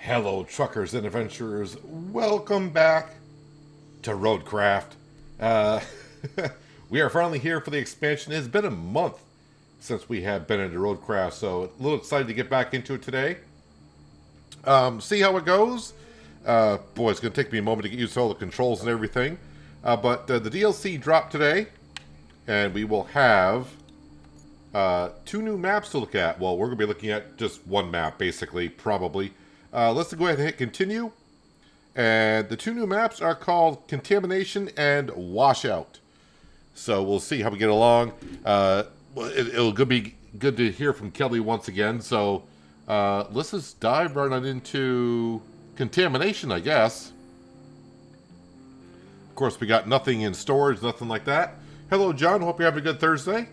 Hello, truckers and adventurers. Welcome back to RoadCraft. Uh, we are finally here for the expansion. It's been a month since we have been into RoadCraft, so a little excited to get back into it today. See how it goes. Boy, it's going to take me a moment to get used to all the controls and everything. But the DLC dropped today, and we will have two new maps to look at. Well, we're going to be looking at just one map, basically, probably. Let's go ahead and hit continue. And the two new maps are called Contamination and Washout. So we'll see how we get along. It'll be good to hear from Kelly once again. So let's just dive right on into Contamination, I guess. Of course, we got nothing in storage, nothing like that. Hello, John. Hope you're having a good Thursday.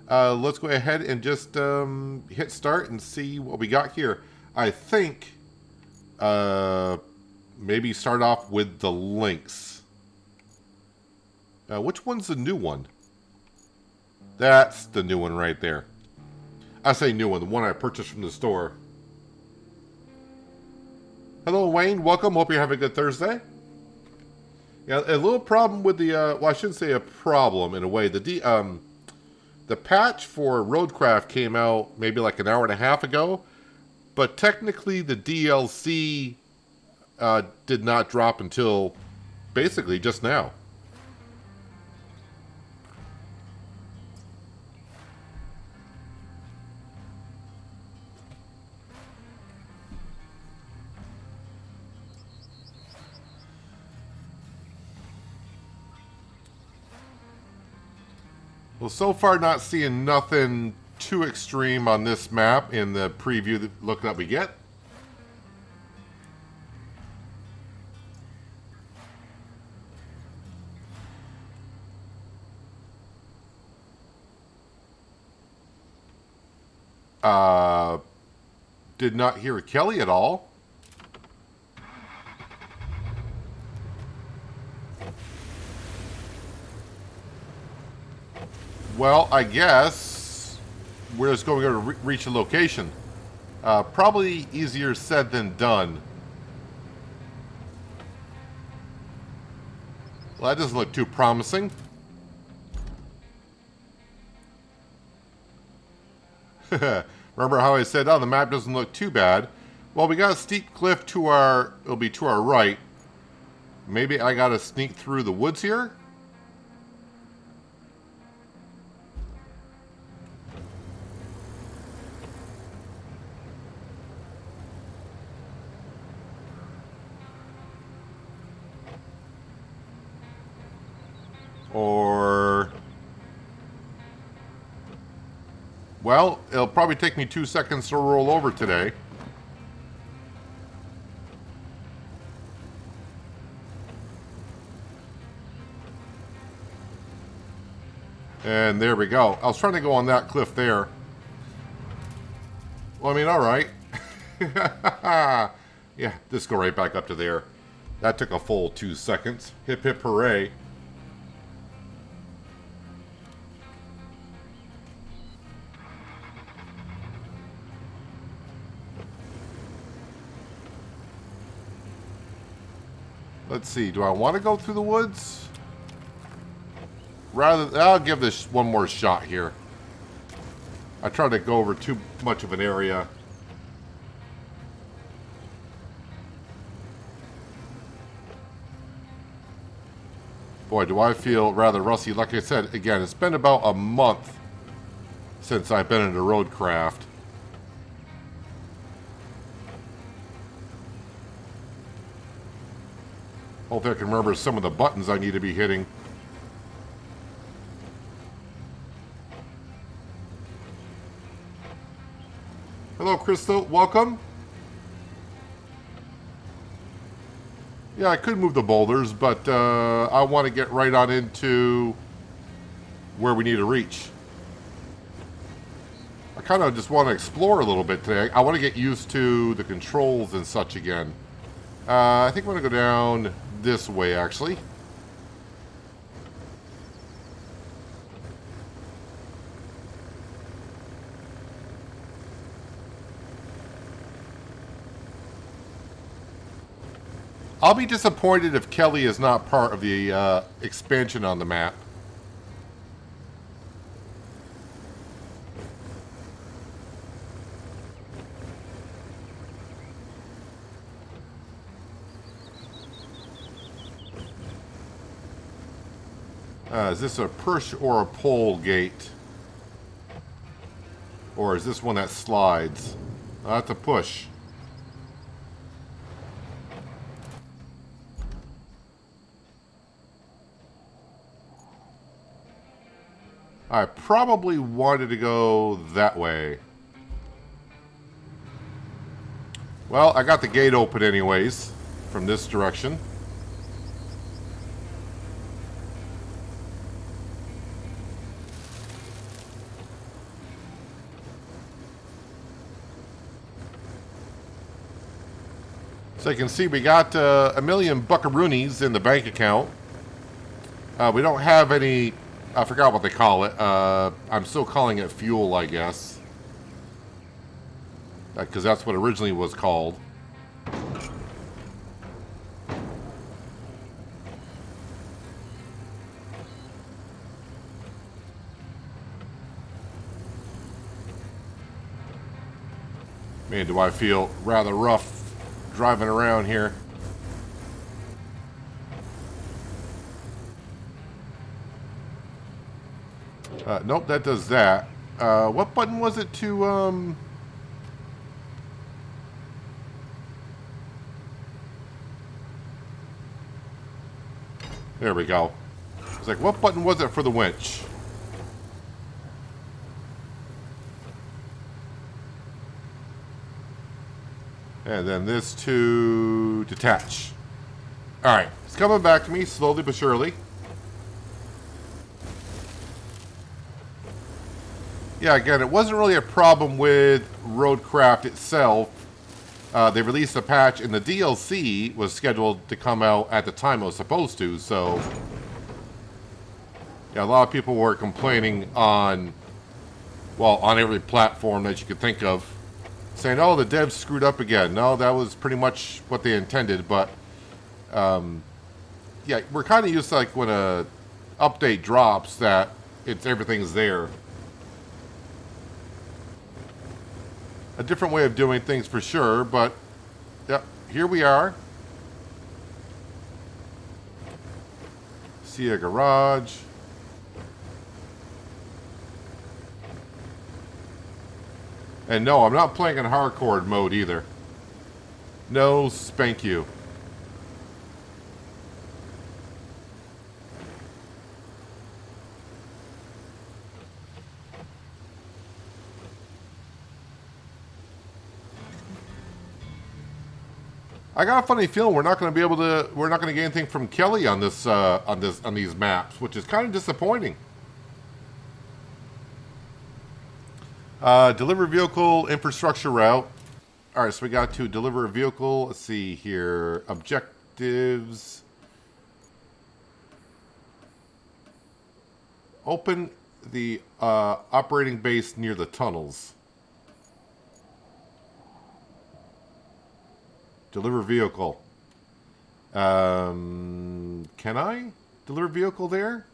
Let's go ahead and just hit start and see what we got here. I think maybe start off with the links. Which one's the new one? That's the new one right there. I say new one, the one I purchased from the store. Hello, Wayne. Welcome. Hope you're having a good Thursday. Yeah, a little problem with the, well, I shouldn't say a problem in a way. The patch for RoadCraft came out maybe like an hour and a half ago. But technically, the DLC did not drop until basically just now. Well, so far not seeing nothing too extreme on this map in the preview look that we get. Did not hear Kelly at all. Well, I guess we're just going to reach a location. Probably easier said than done. Well, that doesn't look too promising. Remember how I said, oh, the map doesn't look too bad? Well, we got a steep cliff to our, it'll be to our right. Maybe I got to sneak through the woods here? Or, well, it'll probably take me 2 seconds to roll over today. And there we go. I was trying to go on that cliff there. Well, I mean, all right. Yeah, just go right back up to there. That took a full 2 seconds. Hip hip hooray. Let's see, do I want to go through the woods? I'll give this one more shot here. I tried to go over too much of an area. Boy, do I feel rather rusty. Like I said, again, it's been about a month since I've been into RoadCraft. Hopefully I can remember some of the buttons I need to be hitting. Hello, Crystal. Welcome. Yeah, I could move the boulders, but I want to get right on into where we need to reach. I kind of just want to explore a little bit today. I want to get used to the controls and such again. I think I'm going to go down this way, actually. I'll be disappointed if Kelly is not part of the expansion on the map. Is this a push or a pull gate? Or is this one that slides? That's a push. I probably wanted to go that way. Well, I got the gate open anyways, from this direction. So you can see we got a million buckaroonies in the bank account. We don't have any, I forgot what they call it. I'm still calling it fuel, I guess. Because that's what originally was called. Man, do I feel rather rough driving around here. Nope, that does that. What button was it to, There we go. I was like, what button was it for the winch? And then this to detach. Alright, it's coming back to me slowly but surely. Yeah, again, it wasn't really a problem with RoadCraft itself. They released a patch and the DLC was scheduled to come out at the time it was supposed to, so... Yeah, a lot of people were complaining on... Well, on every platform that you could think of. Saying, oh, the devs screwed up again. No, that was pretty much what they intended, but... yeah, we're kind of used to, like, when a update drops that everything's there. A different way of doing things for sure, but... Yep, here we are. See a garage. And no, I'm not playing in hardcore mode either. No, spank you. I got a funny feeling we're not going to get anything from Kelly on this, on these maps, which is kind of disappointing. Deliver vehicle infrastructure route. All right, so we got to deliver a vehicle. Let's see here. Objectives. Open the operating base near the tunnels. Deliver vehicle. Can I deliver vehicle there?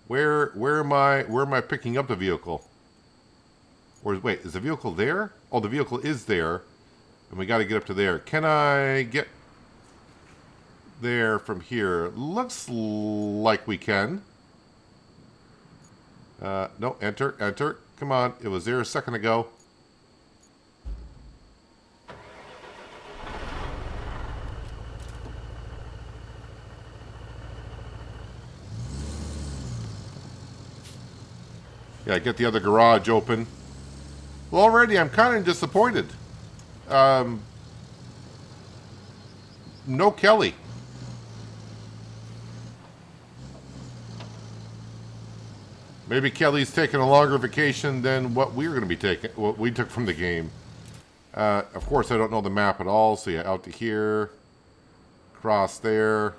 Where am I picking up the vehicle? Or wait, is the vehicle there? Oh, the vehicle is there. And we got to get up to there. Can I get there from here? Looks like we can. No, enter, enter. Come on, it was there a second ago. Yeah, get the other garage open. Well, already I'm kind of disappointed. No Kelly. Maybe Kelly's taking a longer vacation than what we were going to be taking, what we took from the game. Of course, I don't know the map at all, so yeah, out to here, across there.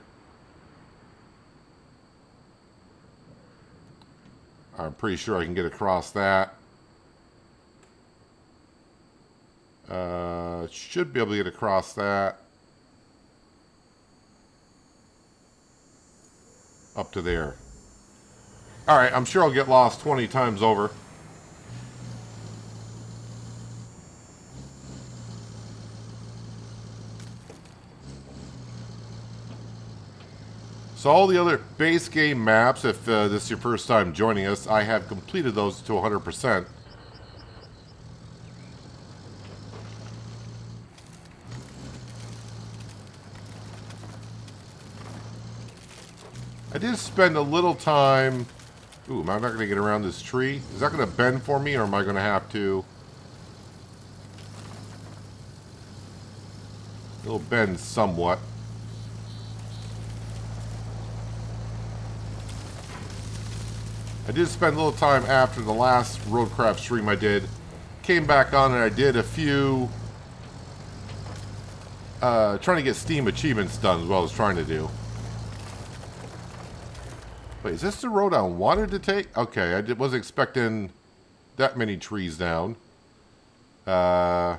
I'm pretty sure I can get across that. Should be able to get across that. up to there. Alright, I'm sure I'll get lost 20 times over. So all the other base game maps, if this is your first time joining us, I have completed those to 100%. I did spend a little time... Ooh, am I not going to get around this tree? Is that going to bend for me, or am I going to have to... It'll bend somewhat. I did spend a little time after the last RoadCraft stream I did. Came back on and I did a few... trying to get Steam achievements done is what I was trying to do. Wait, is this the road I wanted to take? Okay, I wasn't expecting that many trees down. Can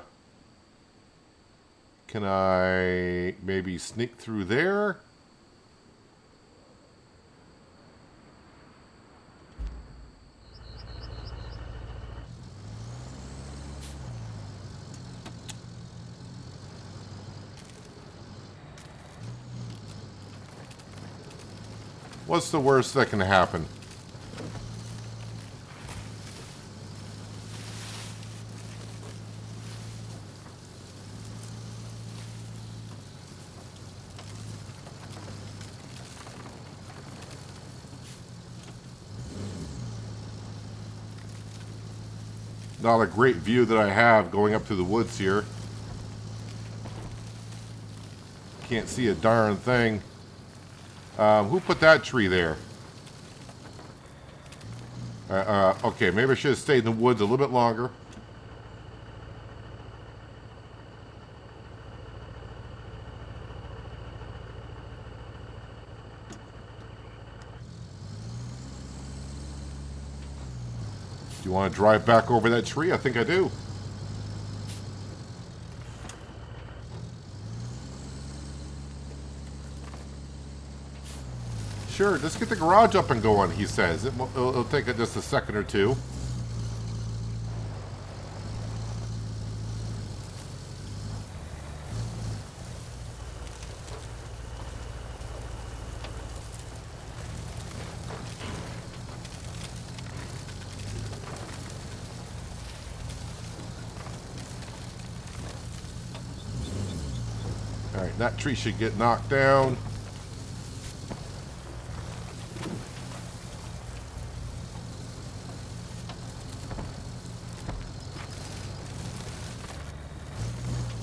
I maybe sneak through there? What's the worst that can happen? Not a great view that I have going up through the woods here. Can't see a darn thing. Who put that tree there? Okay, maybe I should have stayed in the woods a little bit longer. Do you want to drive back over that tree? I think I do. Sure, just get the garage up and going, he says. It'll take just a second or two. Alright, that tree should get knocked down.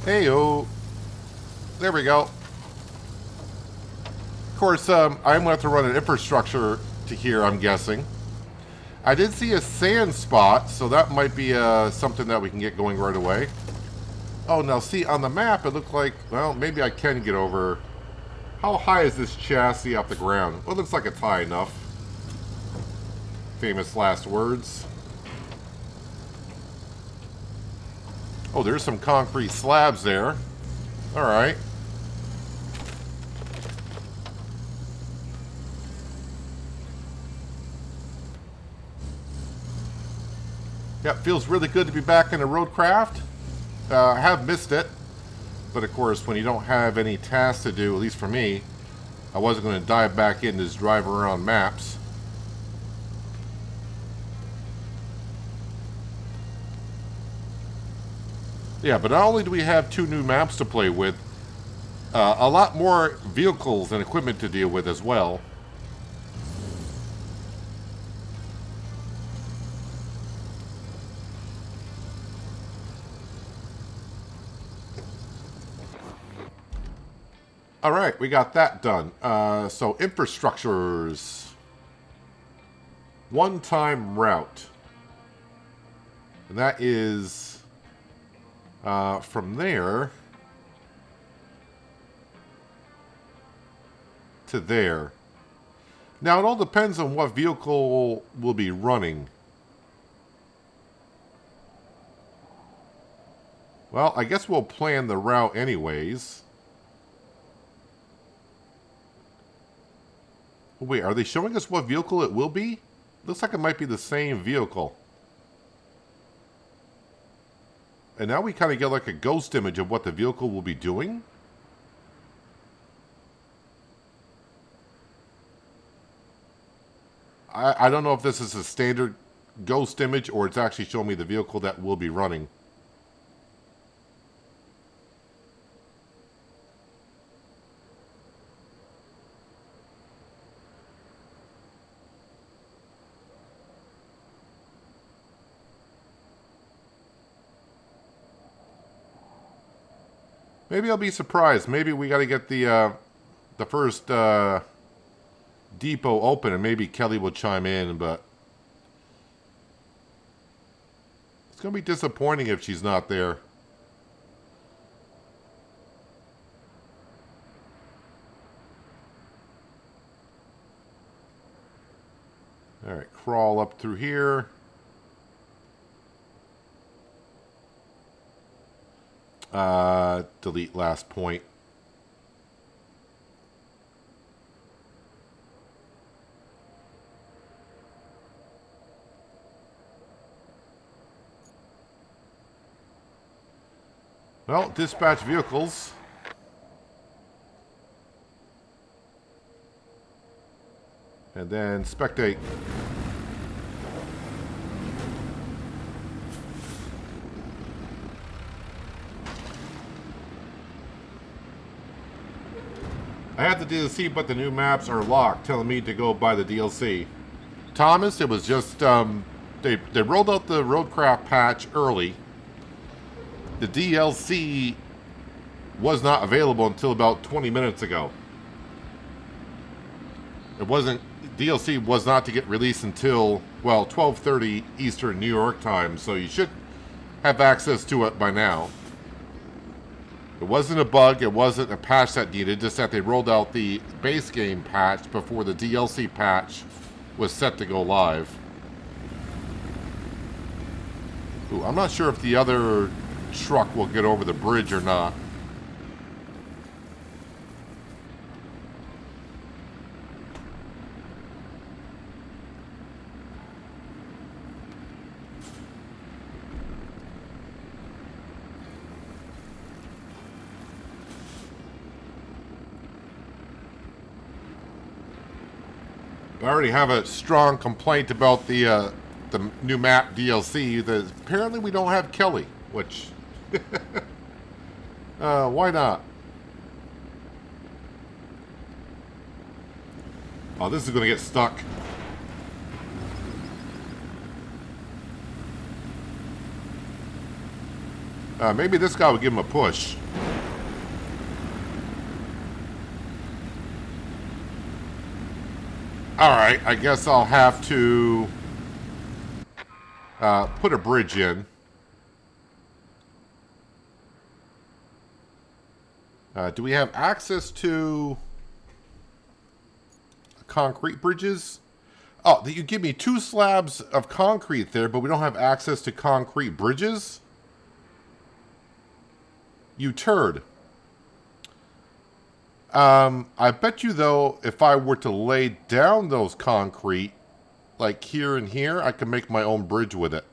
Hey-o. There we go. Of course, I'm going to have to run an infrastructure to here, I'm guessing. I did see a sand spot, so that might be something that we can get going right away. Oh, now see, on the map, it looked like, well, maybe I can get over. How high is this chassis off the ground? Well, it looks like it's high enough. Famous last words. Oh, there's some concrete slabs there. All right. Yeah, feels really good to be back in a RoadCraft. I have missed it. But of course, when you don't have any tasks to do, at least for me, I wasn't going to dive back in to just drive around maps. Yeah, but not only do we have 2 new maps to play with, a lot more vehicles and equipment to deal with as well. All right, we got that done. So infrastructures. One-time route. And that is... from there to there. Now, it all depends on what vehicle will be running. Well, I guess we'll plan the route anyways. Wait, are they showing us what vehicle it will be? Looks like it might be the same vehicle. And now we kind of get like a ghost image of what the vehicle will be doing. I don't know if this is a standard ghost image or it's actually showing me the vehicle that will be running. Maybe I'll be surprised. Maybe we got to get the first depot open, and maybe Kelly will chime in. But it's gonna be disappointing if she's not there. All right, crawl up through here. Delete last point. Well, dispatch vehicles. And then spectate. I have the DLC, but the new maps are locked, telling me to go buy the DLC. Thomas, it was just, they rolled out the RoadCraft patch early. The DLC was not available until about 20 minutes ago. DLC was not to get released until, well, 12:30 Eastern New York time, so you should have access to it by now. It wasn't a bug, it wasn't a patch that needed, just that they rolled out the base game patch before the DLC patch was set to go live. Ooh, I'm not sure if the other truck will get over the bridge or not. I already have a strong complaint about the new map DLC. That apparently we don't have Kelly, which why not? Oh, this is going to get stuck. Maybe this guy would give him a push. Alright, I guess I'll have to put a bridge in. Do we have access to concrete bridges? Oh, you give me 2 slabs of concrete there, but we don't have access to concrete bridges? You turd. I bet you, though, if I were to lay down those concrete, like here and here, I can make my own bridge with it.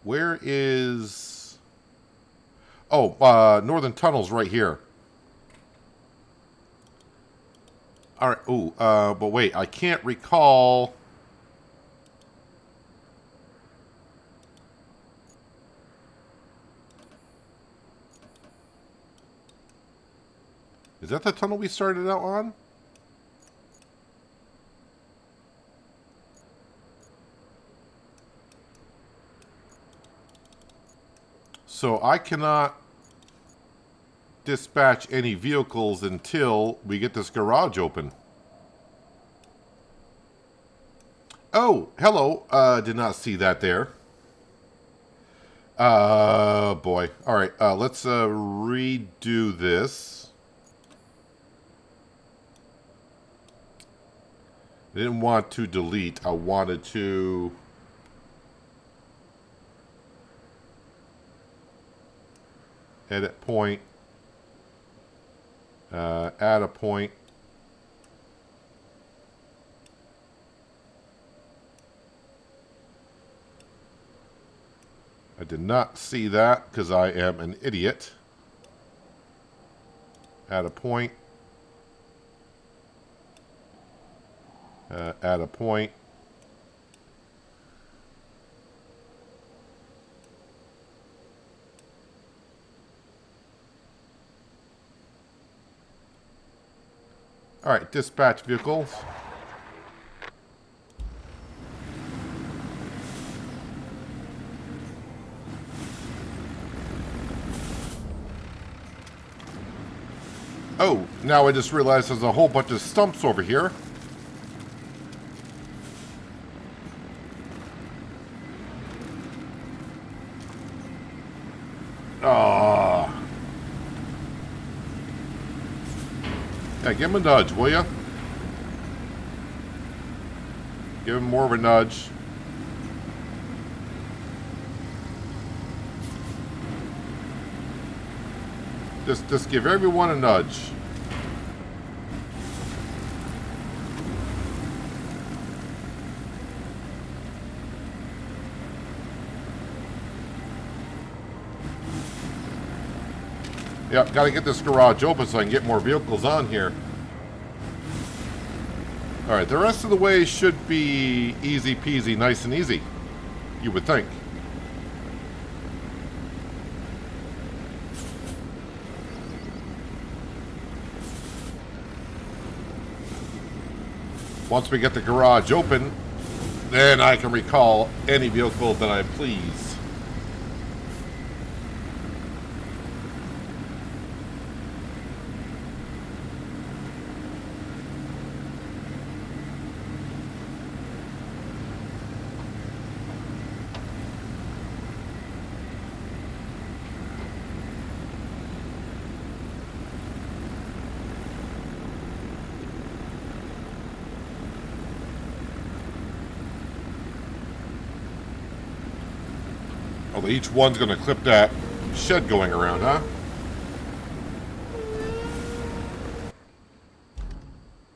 Where is... Oh, Northern Tunnel's right here. Alright, ooh, but wait, I can't recall... Is that the tunnel we started out on? So I cannot dispatch any vehicles until we get this garage open. Oh, hello. Did not see that there. Boy. All right, let's redo this. I didn't want to delete. I wanted to... edit point. Add a point. I did not see that because I am an idiot. Add a point. Add a point. All right, dispatch vehicles. Oh, now I just realized there's a whole bunch of stumps over here. Ah. Yeah, give him a nudge, will ya? Give him more of a nudge. Just give everyone a nudge. Yep, gotta get this garage open so I can get more vehicles on here. Alright, the rest of the way should be easy peasy, nice and easy. You would think. Once we get the garage open, then I can recall any vehicle that I please. Although each one's going to clip that shed going around, huh?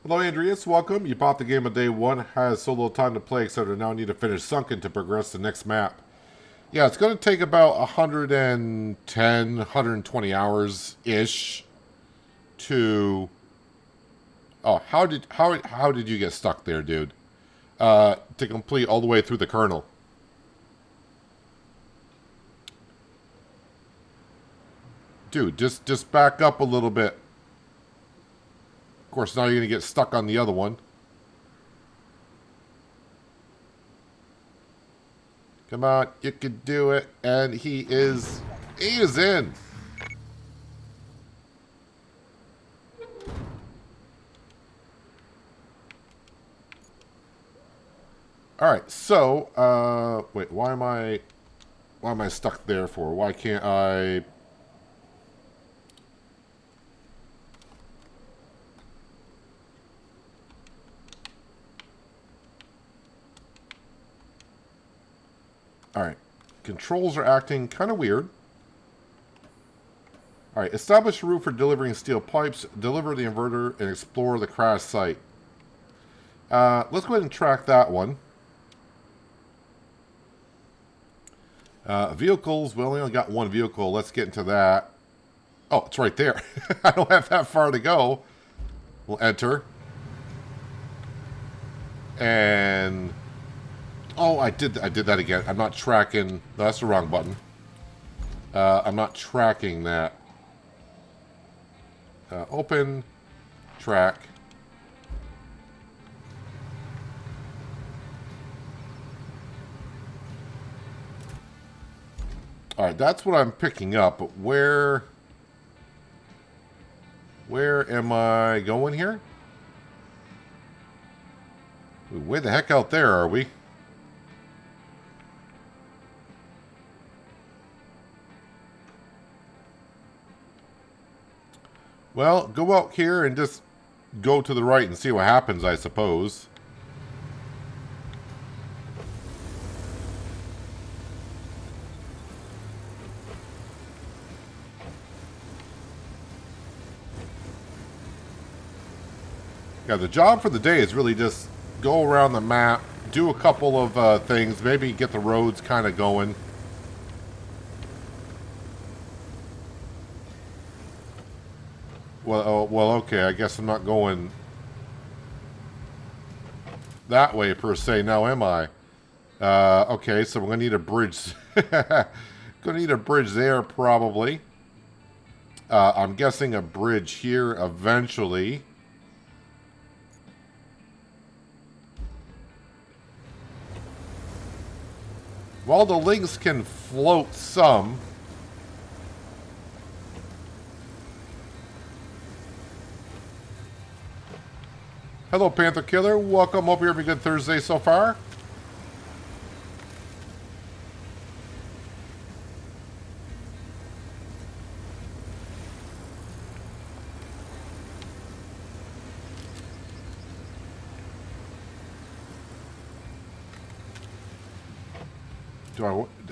Hello, Andreas. Welcome. You bought the game on day one. Has so little time to play, etc. Now need to finish Sunken to progress to the next map. Yeah, it's going to take about 110, 120 hours-ish to... Oh, how did you get stuck there, dude? To complete all the way through the kernel. Dude, just back up a little bit. Of course, now you're going to get stuck on the other one. Come on, you can do it. And he is in. All right, so wait, why am I stuck there for? Why can't I? Alright, controls are acting kind of weird. Alright, establish a route for delivering steel pipes, deliver the inverter, and explore the crash site. Let's go ahead and track that one. Vehicles, we only got one vehicle. Let's get into that. Oh, it's right there. I don't have that far to go. We'll enter. And... Oh, I did that again. I'm not tracking... No, that's the wrong button. I'm not tracking that. Open. Track. Alright, that's what I'm picking up, but where am I going here? Way the heck out there are we? Well, go out here and just go to the right and see what happens, I suppose. Yeah, the job for the day is really just go around the map, do a couple of things, maybe get the roads kind of going. Well, okay, I guess I'm not going that way per se now, am I? Okay, so we're gonna need a bridge. Gonna need a bridge there probably. I'm guessing a bridge here eventually. While the links can float some. Hello, Panther Killer. Welcome. Hope you're having a good Thursday so far.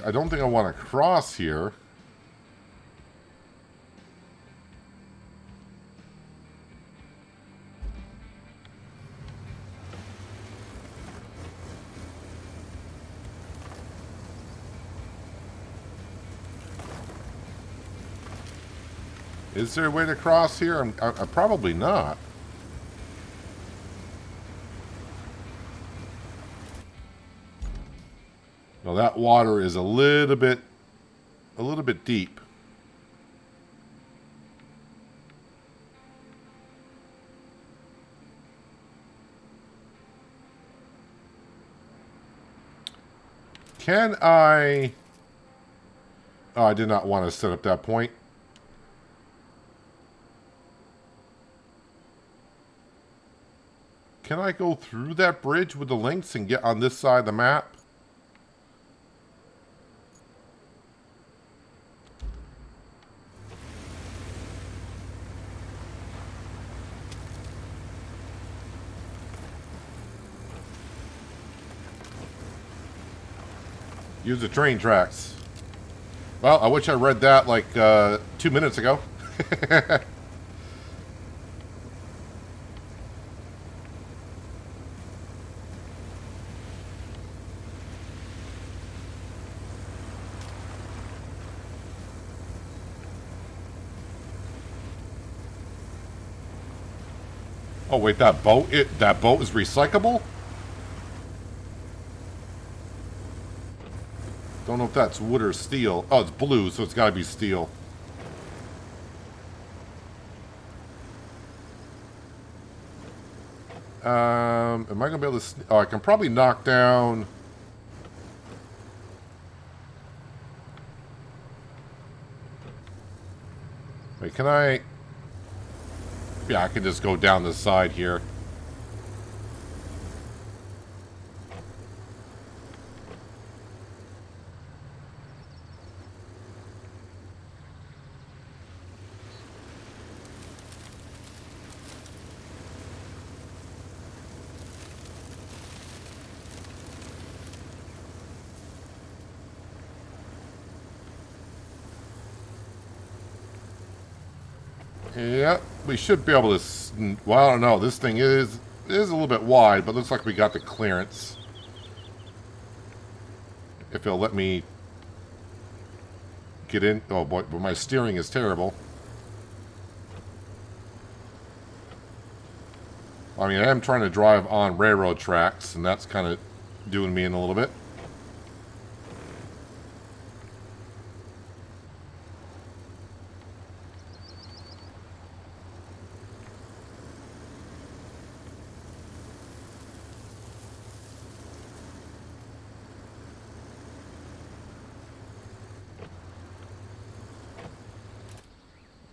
I don't think I want to cross here. Is there a way to cross here? I'm probably not. Well, that water is a little bit deep. Can I... Oh, I did not want to set up that point. Can I go through that bridge with the links and get on this side of the map? Use the train tracks. Well, I wish I read that like 2 minutes ago. Oh wait, that boat is recyclable? Don't know if that's wood or steel. Oh, it's blue, so it's got to be steel. Am I gonna be able to? Oh, I can probably knock down. Wait, can I? Yeah, I can just go down the side here. Yeah, we should be able to... Well, I don't know. This thing is a little bit wide, but looks like we got the clearance. If it'll let me get in... Oh, boy, but my steering is terrible. I mean, I am trying to drive on railroad tracks, and that's kind of doing me in a little bit.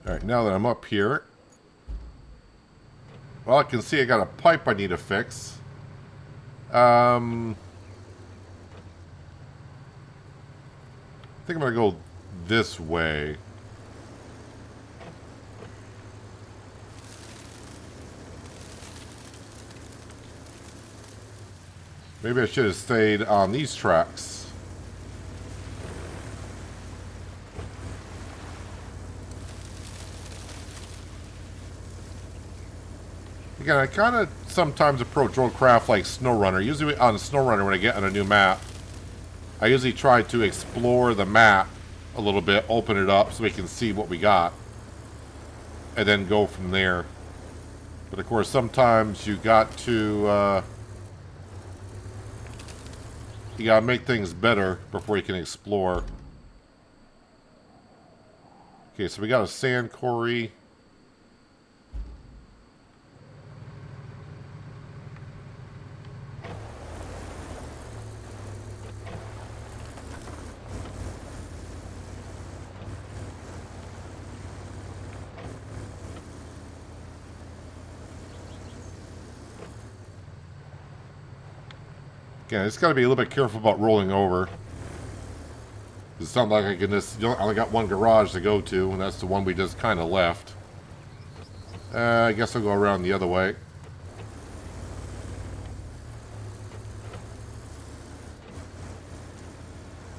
Alright, now that I'm up here, well, I can see I got a pipe I need to fix. I think I'm going to go this way. Maybe I should have stayed on these tracks. Again, I kind of sometimes approach RoadCraft like SnowRunner. Usually on SnowRunner when I get on a new map, I usually try to explore the map a little bit, open it up so we can see what we got, and then go from there. But of course, sometimes you got to you gotta make things better before you can explore. Okay, so we got a sand quarry. Yeah, I just got to be a little bit careful about rolling over. It's not like I can just... I only got one garage to go to, and that's the one we just kind of left. I guess I'll go around the other way.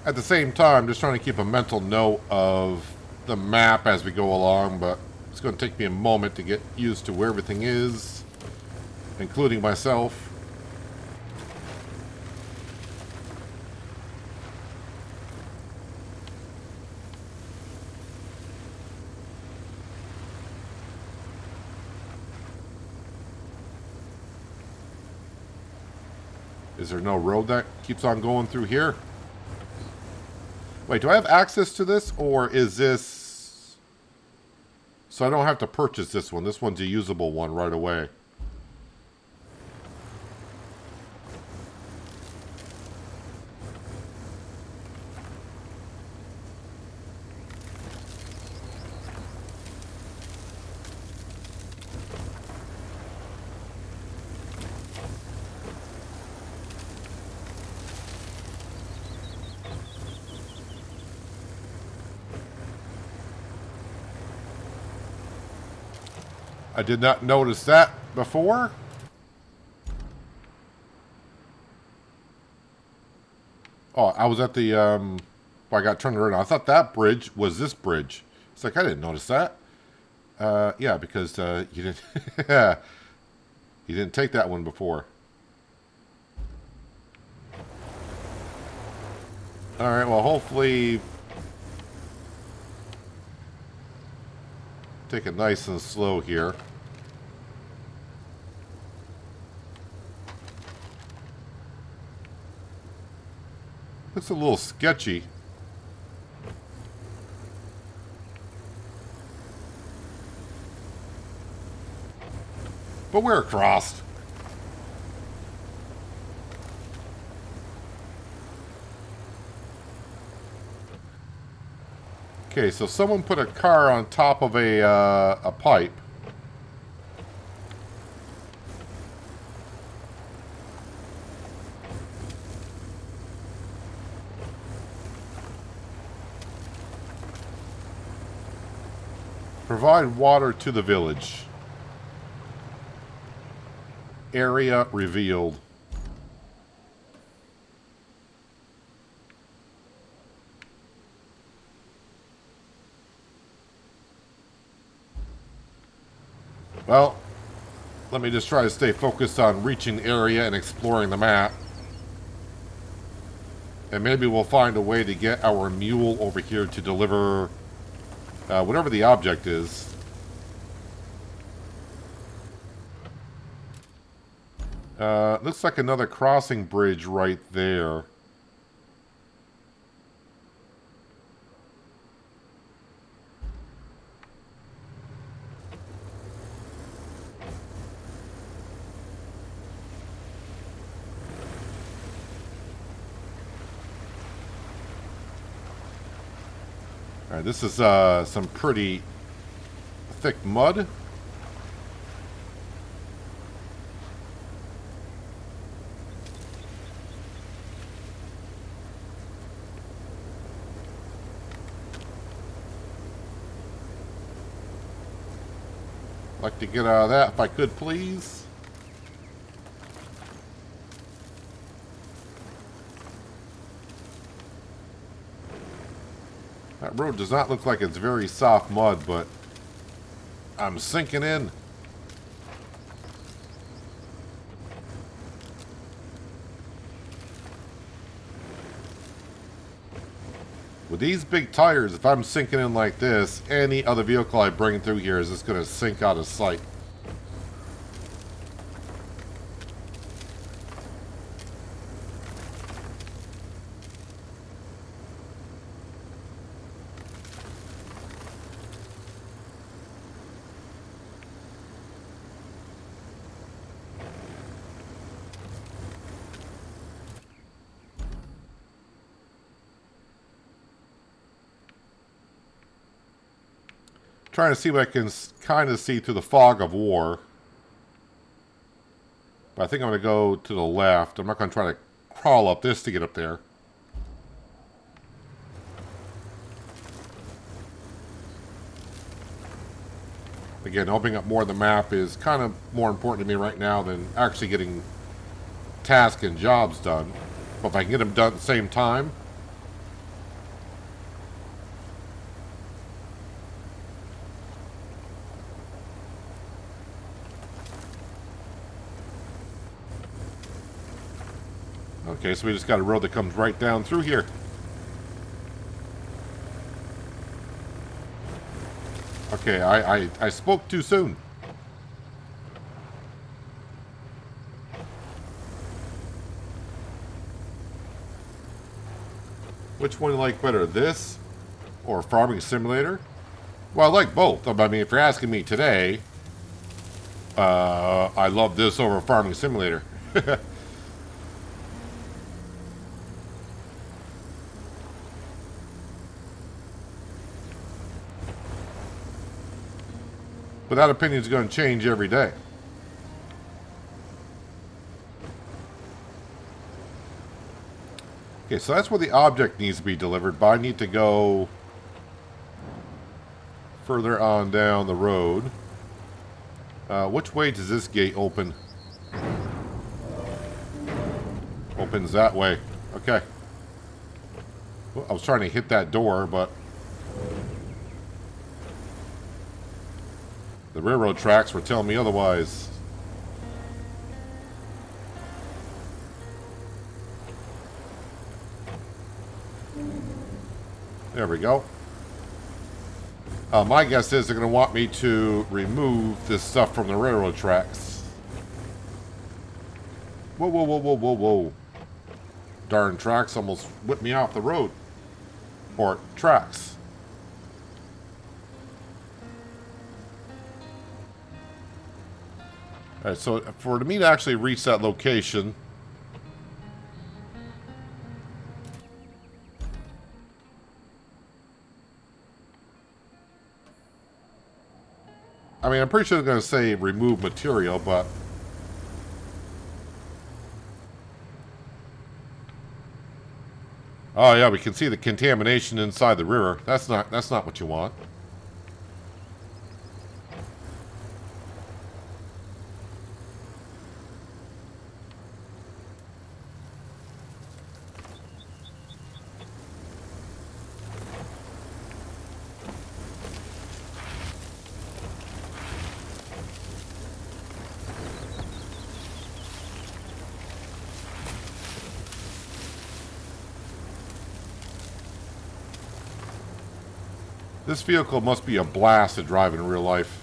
At the same time, just trying to keep a mental note of the map as we go along, but it's going to take me a moment to get used to where everything is, including myself. Is there no road that keeps on going through here? Wait, do I have access to this, or is this... So I don't have to purchase this one. This one's a usable one right away. I did not notice that before. Oh, I was at the, I got turned around. I thought that bridge was this bridge. It's like, I didn't notice that. Yeah, because, you didn't, you didn't take that one before. Alright, well, hopefully... Take it nice and slow here. Looks a little sketchy. But we're across. Okay, so someone put a car on top of a pipe. Provide water to the village. Area revealed. Well, let me just try to stay focused on reaching the area and exploring the map. And maybe we'll find a way to get our mule over here to deliver whatever the object is. Looks like another crossing bridge right there. Alright, this is some pretty thick mud. Like to get out of that if I could, please. That road does not look like it's very soft mud, but I'm sinking in. these big tires, if I'm sinking in like this, any other vehicle I bring through here is just going to sink out of sight. Trying to see what I can kind of see through the fog of war. But I think I'm going to go to the left. I'm not going to try to crawl up this to get up there. Again, opening up more of the map is kind of more important to me right now than actually getting tasks and jobs done. But if I can get them done at the same time. Okay, so we just got a road that comes right down through here. Okay, I spoke too soon. Which one do you like better, this or Farming Simulator? Well, I like both. I mean, if you're asking me today, I love this over Farming Simulator. But that opinion is going to change every day. Okay, so that's where the object needs to be delivered, but I need to go further on down the road. Which way does this gate open? Opens that way. Okay. Well, I was trying to hit that door, but the railroad tracks were telling me otherwise. There we go. My guess is they're going to want me to remove this stuff from the railroad tracks. Whoa, whoa, whoa, whoa, whoa, whoa. Darn tracks almost whipped me off the road. Or tracks. Alright, so for me to actually reach that location, I mean, I'm pretty sure they're going to say remove material, but oh yeah, we can see the contamination inside the river. That's not what you want. This vehicle must be a blast to drive in real life.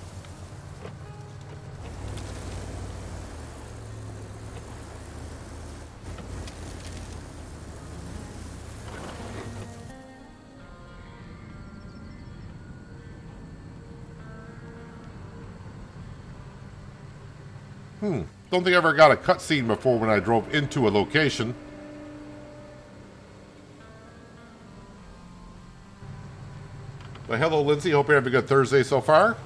Don't think I ever got a cutscene before when I drove into a location. Well, hello, Lindsay. Hope you're having a good Thursday so far.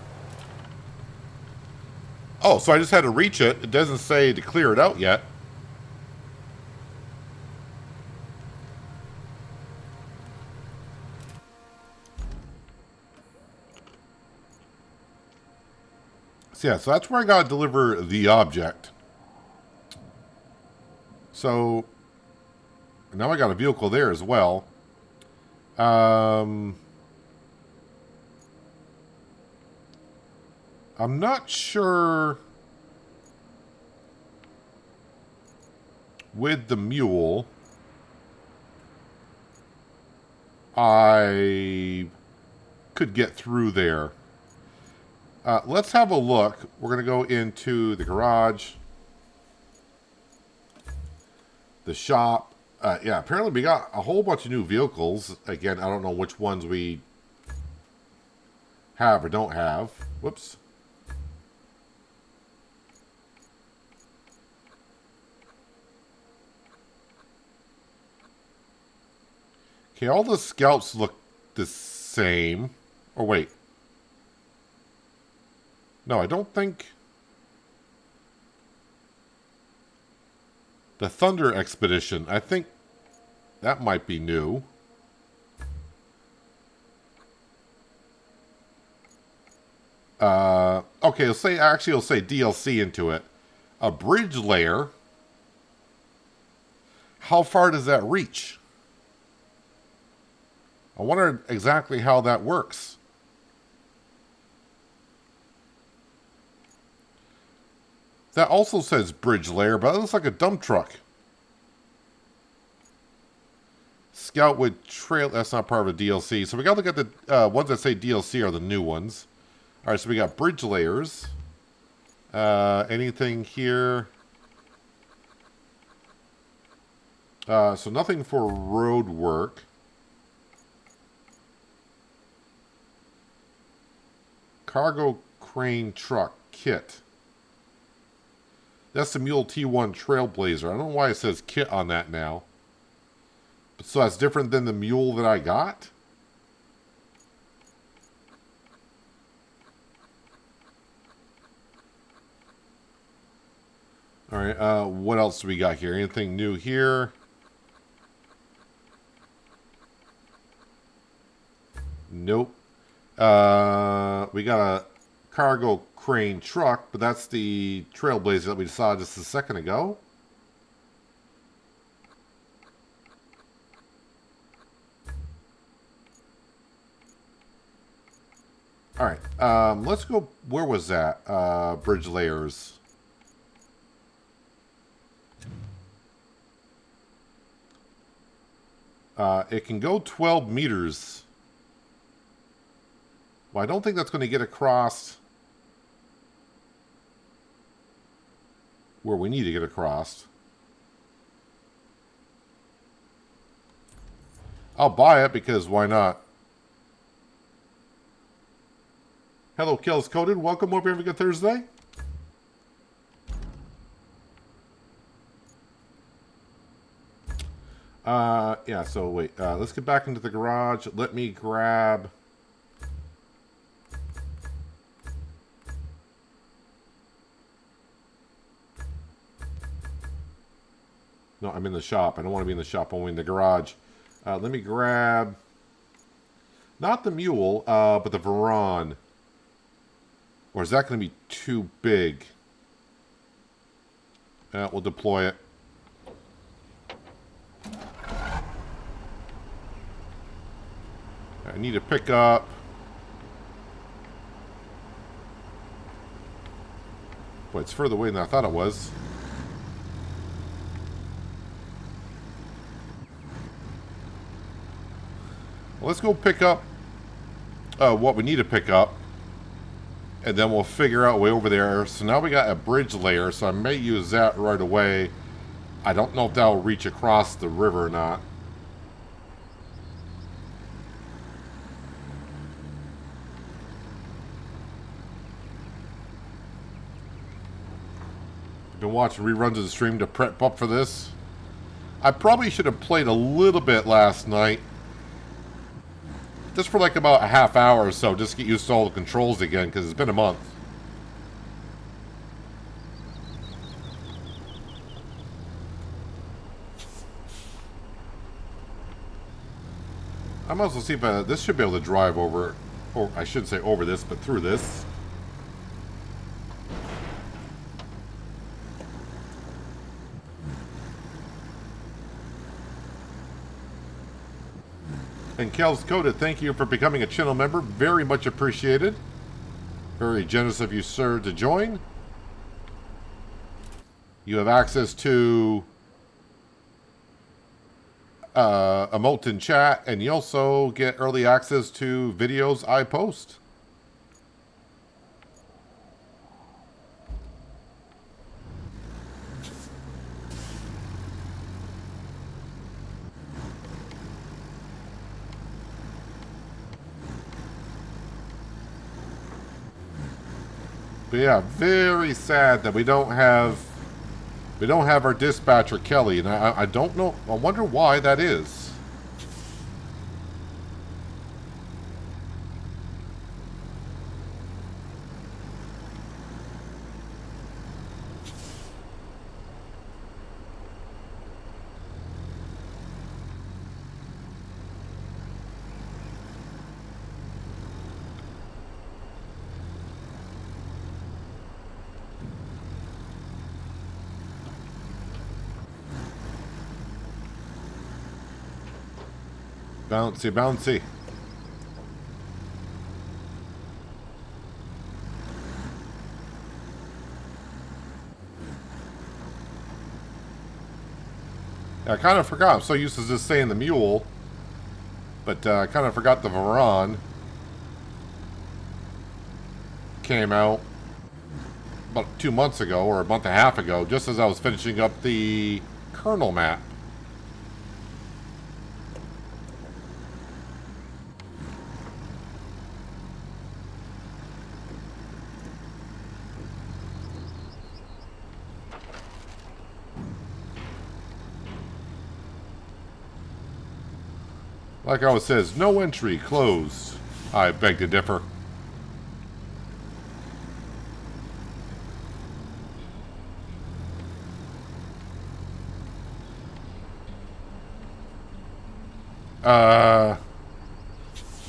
Oh, so I just had to reach it. It doesn't say to clear it out yet. So yeah, so that's where I got to deliver the object. So now I got a vehicle there as well. I'm not sure with the mule I could get through there. Let's have a look. We're going to go into the garage, the shop. Yeah, apparently we got a whole bunch of new vehicles. Again, I don't know which ones we have or don't have. Whoops. Okay, all the scalps look the same. Or wait. No, I don't think... The Thunder Expedition. I think that might be new. Okay, it'll say DLC into it. A bridge layer. How far does that reach? I wonder exactly how that works. That also says bridge layer, but it looks like a dump truck. Scout with trail, that's not part of a DLC. So we gotta look at the ones that say DLC are the new ones. Alright, so we got bridge layers. Anything here? So nothing for road work. Cargo crane truck kit. That's the Mule T1 Trailblazer. I don't know why it says kit on that now. So that's different than the Mule that I got? Alright, what else do we got here? Anything new here? Nope. We got a cargo crane truck, but that's the Trailblazer that we saw just a second ago. Alright, let's go, where was that? Bridge layers. It can go 12 meters. Well, I don't think that's going to get across where we need to get across. I'll buy it because why not? Hello, Kills Coded. Welcome. Hope you're having a good Thursday. Yeah, so wait. Let's get back into the garage. Let me grab... No, I'm in the shop. I don't want to be in the shop. I'm in the garage. Let me grab... Not the Mule, but the Varan. Or is that going to be too big? We'll deploy it. I need to pick up... Boy, it's further away than I thought it was. Well, let's go pick up what we need to pick up. And then we'll figure out way over there. So now we got a bridge layer, so I may use that right away. I don't know if that will reach across the river or not. Been watching reruns of the stream to prep up for this. I probably should have played a little bit last night. Just for like about a half hour or so, just to get used to all the controls again, because it's been a month. I might as well see if this should be able to drive over, or I shouldn't say over this, but through this. And Kel's Coded, thank you for becoming a channel member. Very much appreciated. Very generous of you, sir, to join. You have access to emote in chat, and you also get early access to videos I post. But yeah, very sad that we don't have our dispatcher Kelly, and I don't know. I wonder why that is. Bouncy, bouncy. I kind of forgot. I'm so used to just saying the mule. But I kind of forgot the Varan came out about 2 months ago, or a month and a half ago, just as I was finishing up the kernel map. Like I always says, no entry, closed. I beg to differ.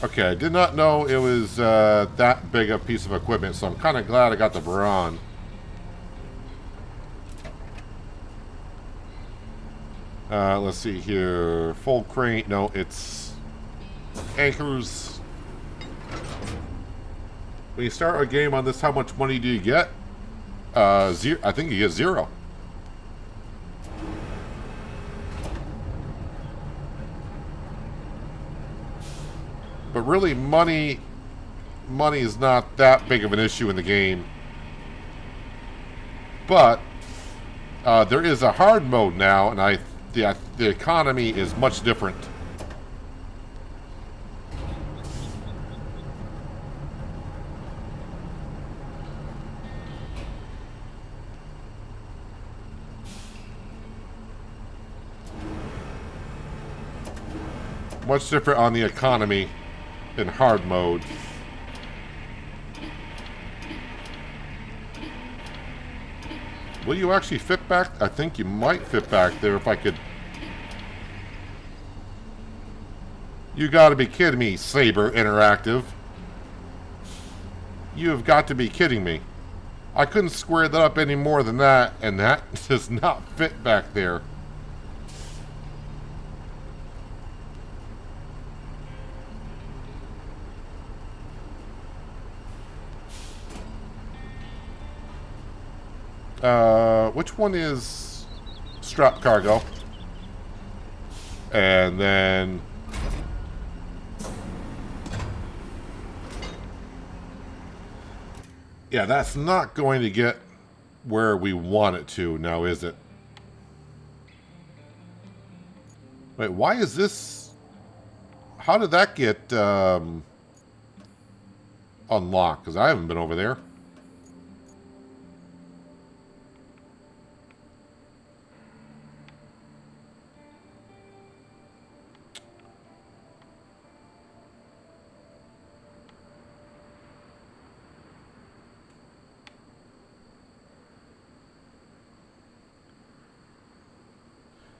Okay, I did not know it was that big a piece of equipment, so I'm kind of glad I got the Varan. Let's see here. Full crane. No, it's anchors. When you start a game on this, how much money do you get? Zero. I think you get 0. But really, money is not that big of an issue in the game. But there is a hard mode now, and the economy is much different. Much different on the economy in hard mode. Will you actually fit back? I think you might fit back there if I could. You gotta be kidding me, Saber Interactive. You have got to be kidding me. I couldn't square that up any more than that, and that does not fit back there. Which one is strap cargo? And then yeah, that's not going to get where we want it to now, is it? Wait, why is this? How did that get unlocked? Because I haven't been over there.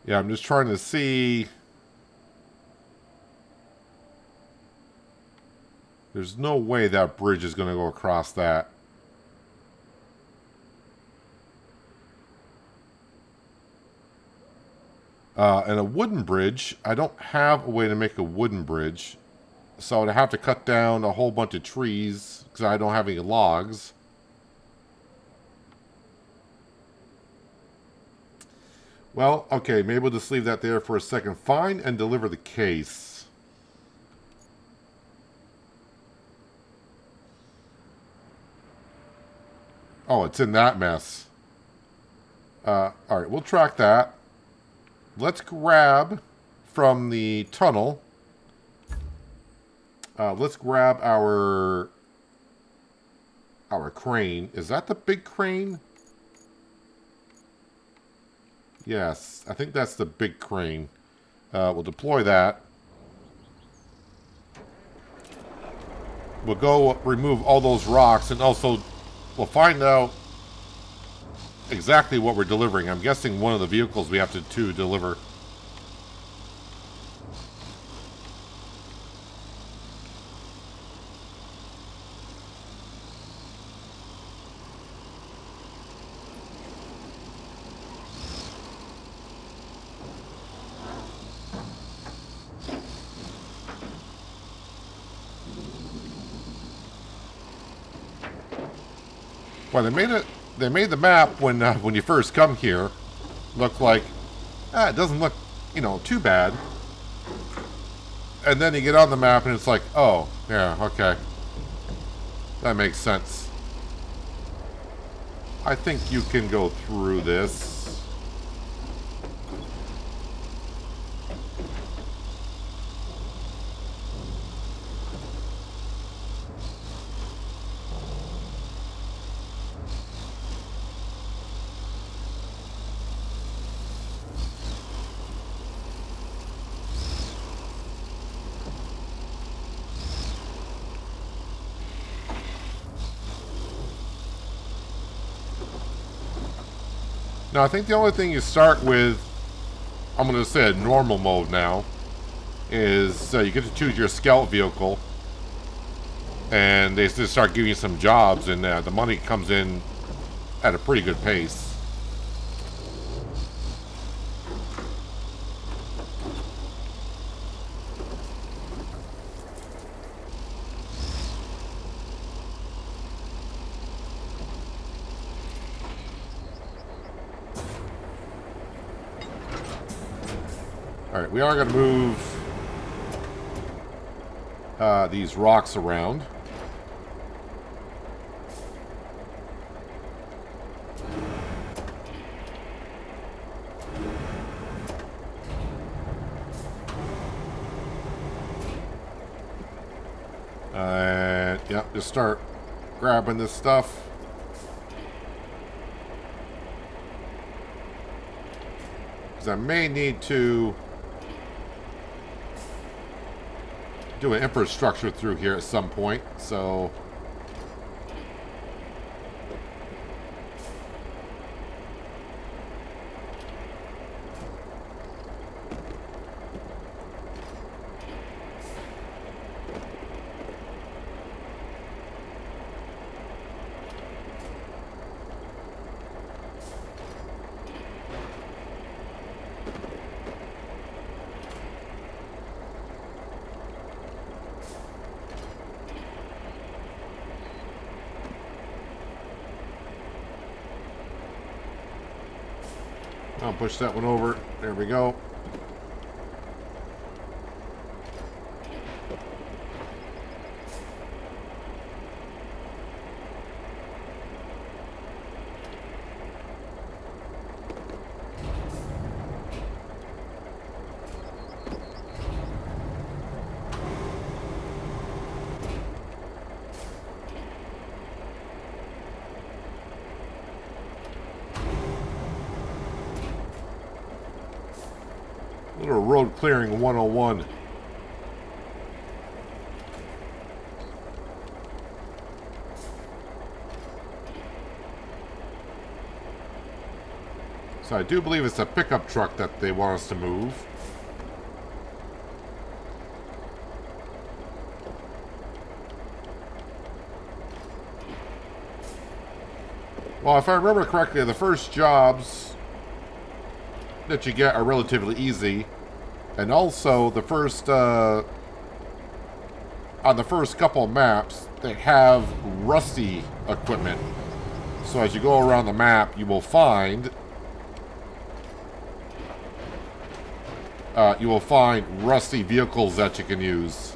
Yeah, I'm just trying to see. There's no way that bridge is going to go across that. And a wooden bridge, I don't have a way to make a wooden bridge. So I'd have to cut down a whole bunch of trees because I don't have any logs. Well, okay, maybe we'll just leave that there for a second. Find and deliver the case. Oh, it's in that mess. Alright, we'll track that. Let's grab from the tunnel. Let's grab our crane. Is that the big crane? Yes, I think that's the big crane. We'll deploy that. We'll go remove all those rocks, and also we'll find out exactly what we're delivering. I'm guessing one of the vehicles we have to deliver. Well, they made the map when you first come here look like it doesn't look, too bad. And then you get on the map and it's like, oh, yeah, okay. That makes sense. I think you can go through this. Now, I think the only thing you start with, I'm going to say normal mode now, is you get to choose your scout vehicle, and they just start giving you some jobs, and the money comes in at a pretty good pace. Alright, we are going to move these rocks around. And, yeah, just start grabbing this stuff. Because I may need to do an infrastructure through here at some point, so I'll push that one over. There we go. Little road clearing 101. So I do believe it's a pickup truck that they want us to move. Well, if I remember correctly, the first jobs that you get are relatively easy, and also the first on the first couple maps they have rusty equipment, so as you go around the map you will find you will find rusty vehicles that you can use.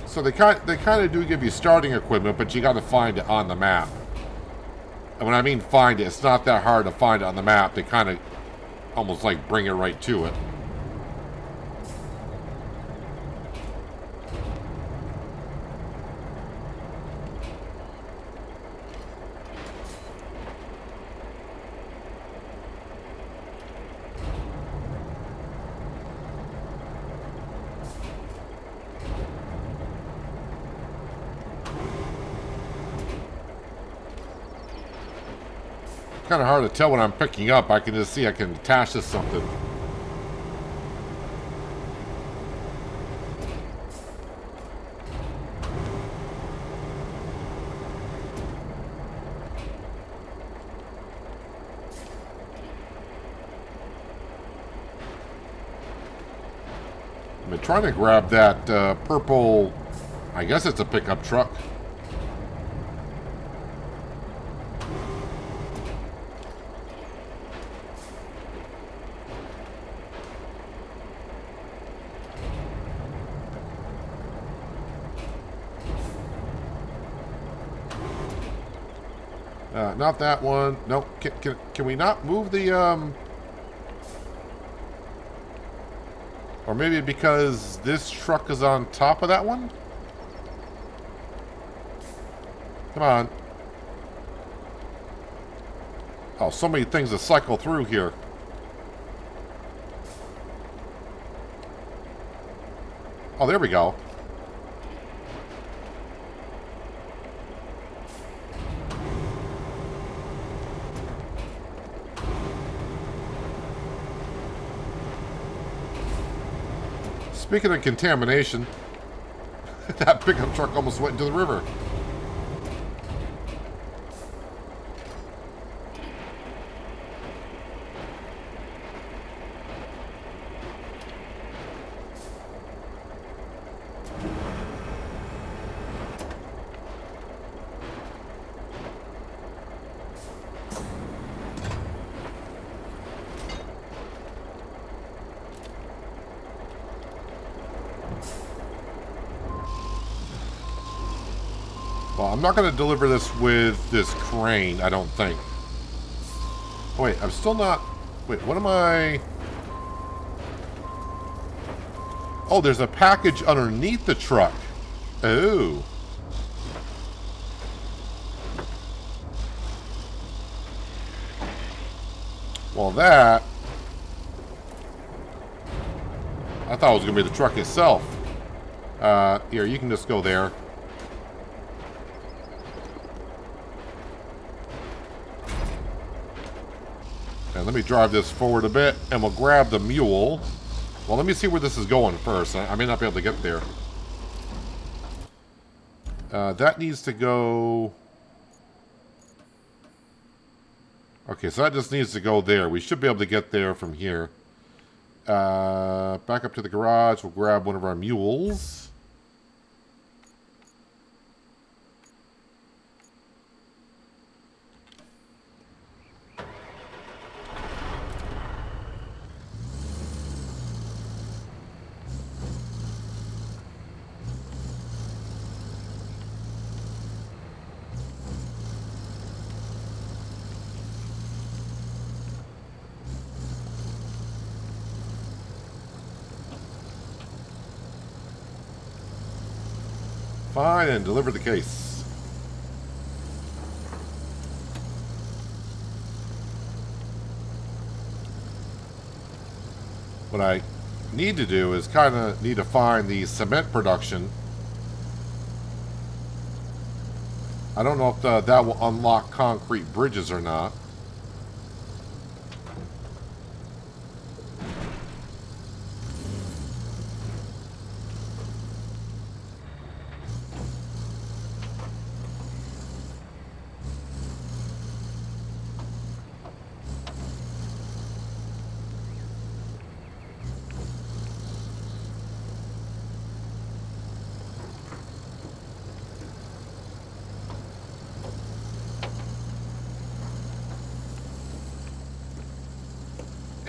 So they kind of do give you starting equipment, but you got to find it on the map. And when I mean find it, it's not that hard to find it on the map. They kind of almost like bring it right to it. Kind of hard to tell what I'm picking up. I can just see I can attach to something. I've been trying to grab that purple, I guess it's a pickup truck. Not that one. No, can we not move the, or maybe because this truck is on top of that one? Come on. Oh, so many things to cycle through here. Oh, there we go. Speaking of contamination, that pickup truck almost went into the river. Well, I'm not going to deliver this with this crane, I don't think. Oh, wait, I'm still not... Wait, what am I... Oh, there's a package underneath the truck. Oh. Well, that... I thought it was going to be the truck itself. Here, you can just go there. And let me drive this forward a bit, and we'll grab the mule. Well, let me see where this is going first. I may not be able to get there. That needs to go... Okay, so that just needs to go there. We should be able to get there from here. Back up to the garage. We'll grab one of our mules. Fine, and deliver the case. What I need to do is kind of need to find the cement production. I don't know if that will unlock concrete bridges or not.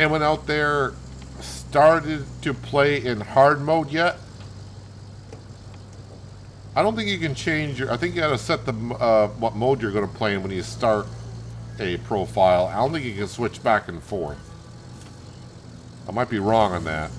anyone out there started to play in hard mode yet? I don't think you can change your... I think you gotta set the what mode you're gonna play in when you start a profile. I don't think you can switch back and forth. I might be wrong on that.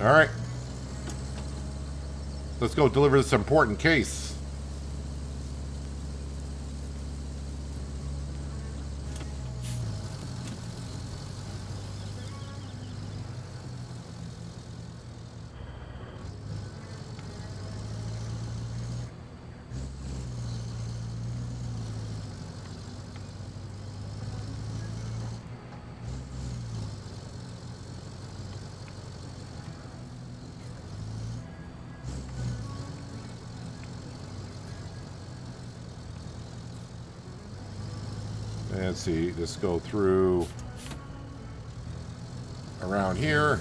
Alright. Let's go deliver this important case. Let's see, just go through around here.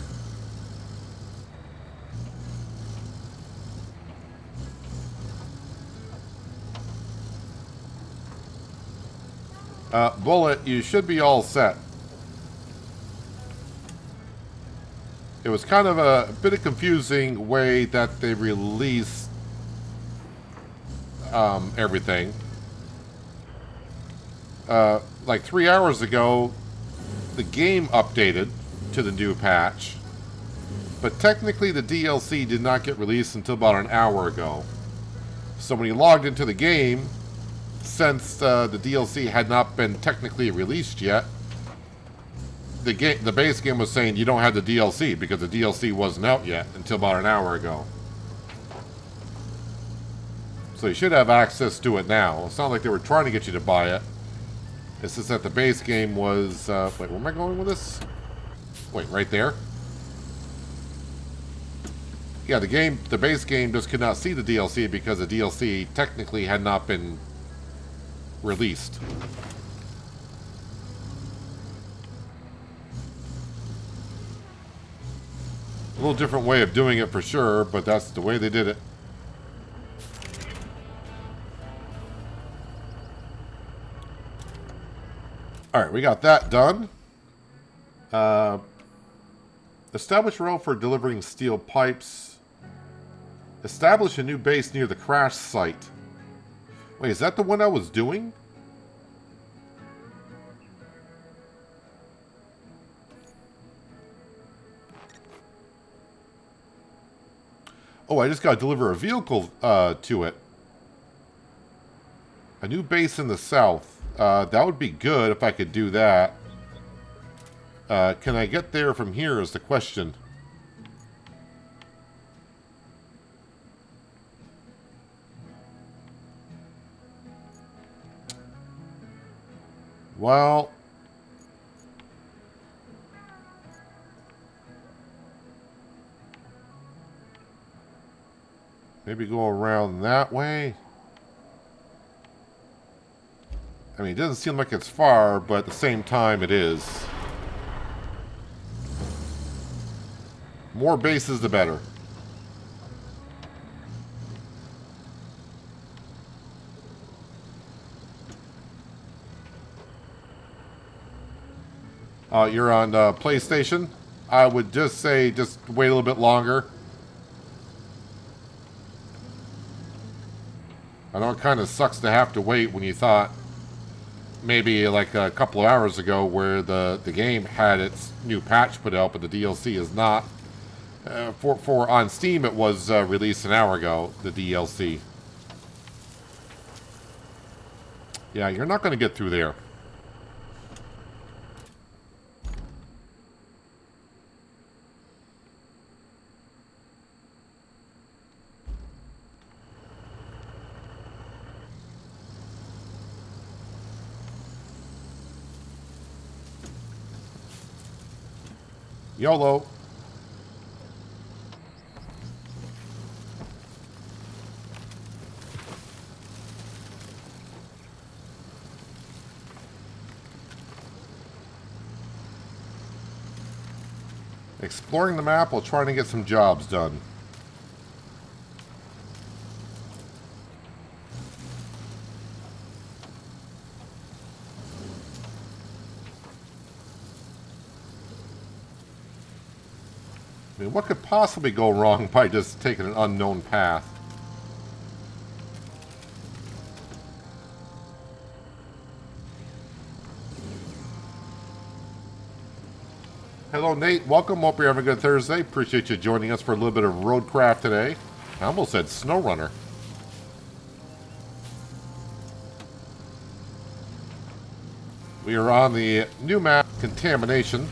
Bullet, you should be all set. It was kind of a bit of confusing way that they released everything. Like 3 hours ago, the game updated to the new patch, but technically the DLC did not get released until about an hour ago. So when you logged into the game, since the DLC had not been technically released yet, the base game was saying you don't have the DLC because the DLC wasn't out yet until about an hour ago. So you should have access to it now. It's not like they were trying to get you to buy it. It's just that the base game was... wait, where am I going with this? Wait, right there? Yeah, the base game just could not see the DLC because the DLC technically had not been released. A little different way of doing it for sure, but that's the way they did it. Alright, we got that done. Establish a road for delivering steel pipes. Establish a new base near the crash site. Wait, is that the one I was doing? Oh, I just got to deliver a vehicle to it. A new base in the south. That would be good if I could do that. Can I get there from here is the question. Well... maybe go around that way. I mean, it doesn't seem like it's far, but at the same time, it is. More bases, the better. You're on PlayStation. I would just say, just wait a little bit longer. I know it kind of sucks to have to wait when you thought maybe like a couple of hours ago where the game had its new patch put out, but the DLC is not. For on Steam, it was released an hour ago, the DLC. Yeah, you're not going to get through there. YOLO. Exploring the map while trying to get some jobs done. I mean, what could possibly go wrong by just taking an unknown path? Hello, Nate. Welcome. Hope you're having a good Thursday. Appreciate you joining us for a little bit of RoadCraft today. I almost said SnowRunner. We are on the new map, Contamination.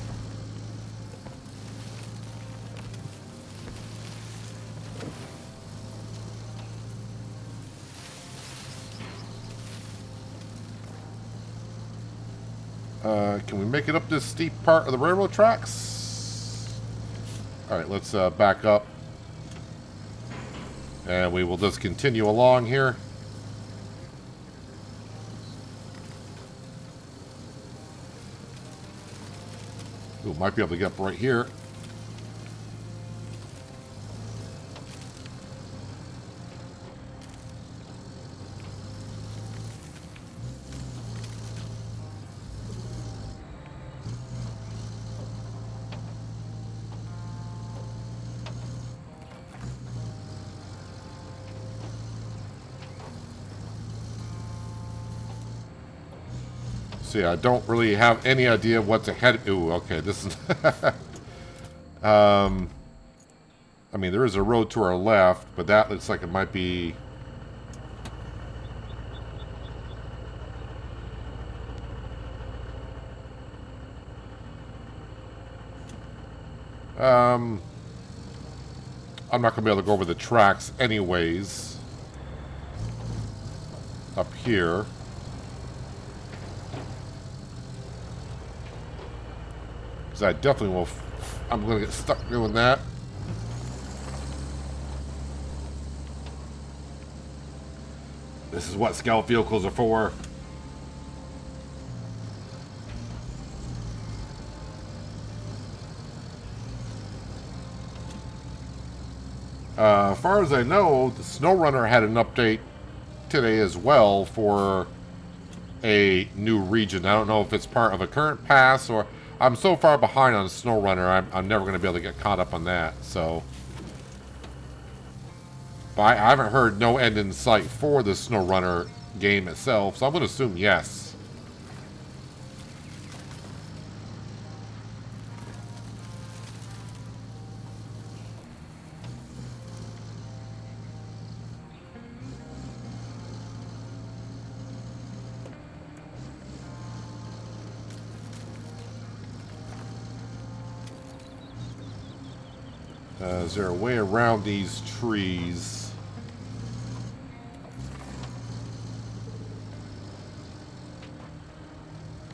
Can we make it up this steep part of the railroad tracks? Alright, let's back up. And we will just continue along here. Ooh, might be able to get up right here. See, I don't really have any idea what's ahead. Ooh, okay, this is... I mean, there is a road to our left, but that looks like it might be... I'm not going to be able to go over the tracks anyways. Up here. I definitely will. I'm going to get stuck doing that. This is what scout vehicles are for. As far as I know, the SnowRunner had an update today as well for a new region. I don't know if it's part of a current pass or... I'm so far behind on SnowRunner, I'm never going to be able to get caught up on that, so... But I haven't heard no end in sight for the SnowRunner game itself, so I'm going to assume yes. Is there a way around these trees?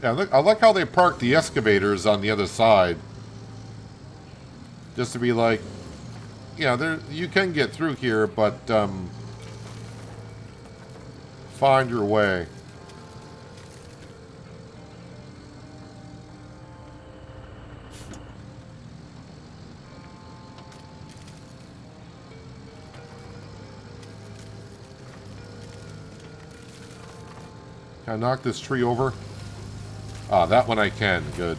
Yeah, look, I like how they parked the excavators on the other side. Just to be like, yeah, there you can get through here, but find your way. Can I knock this tree over? Ah, that one I can. Good.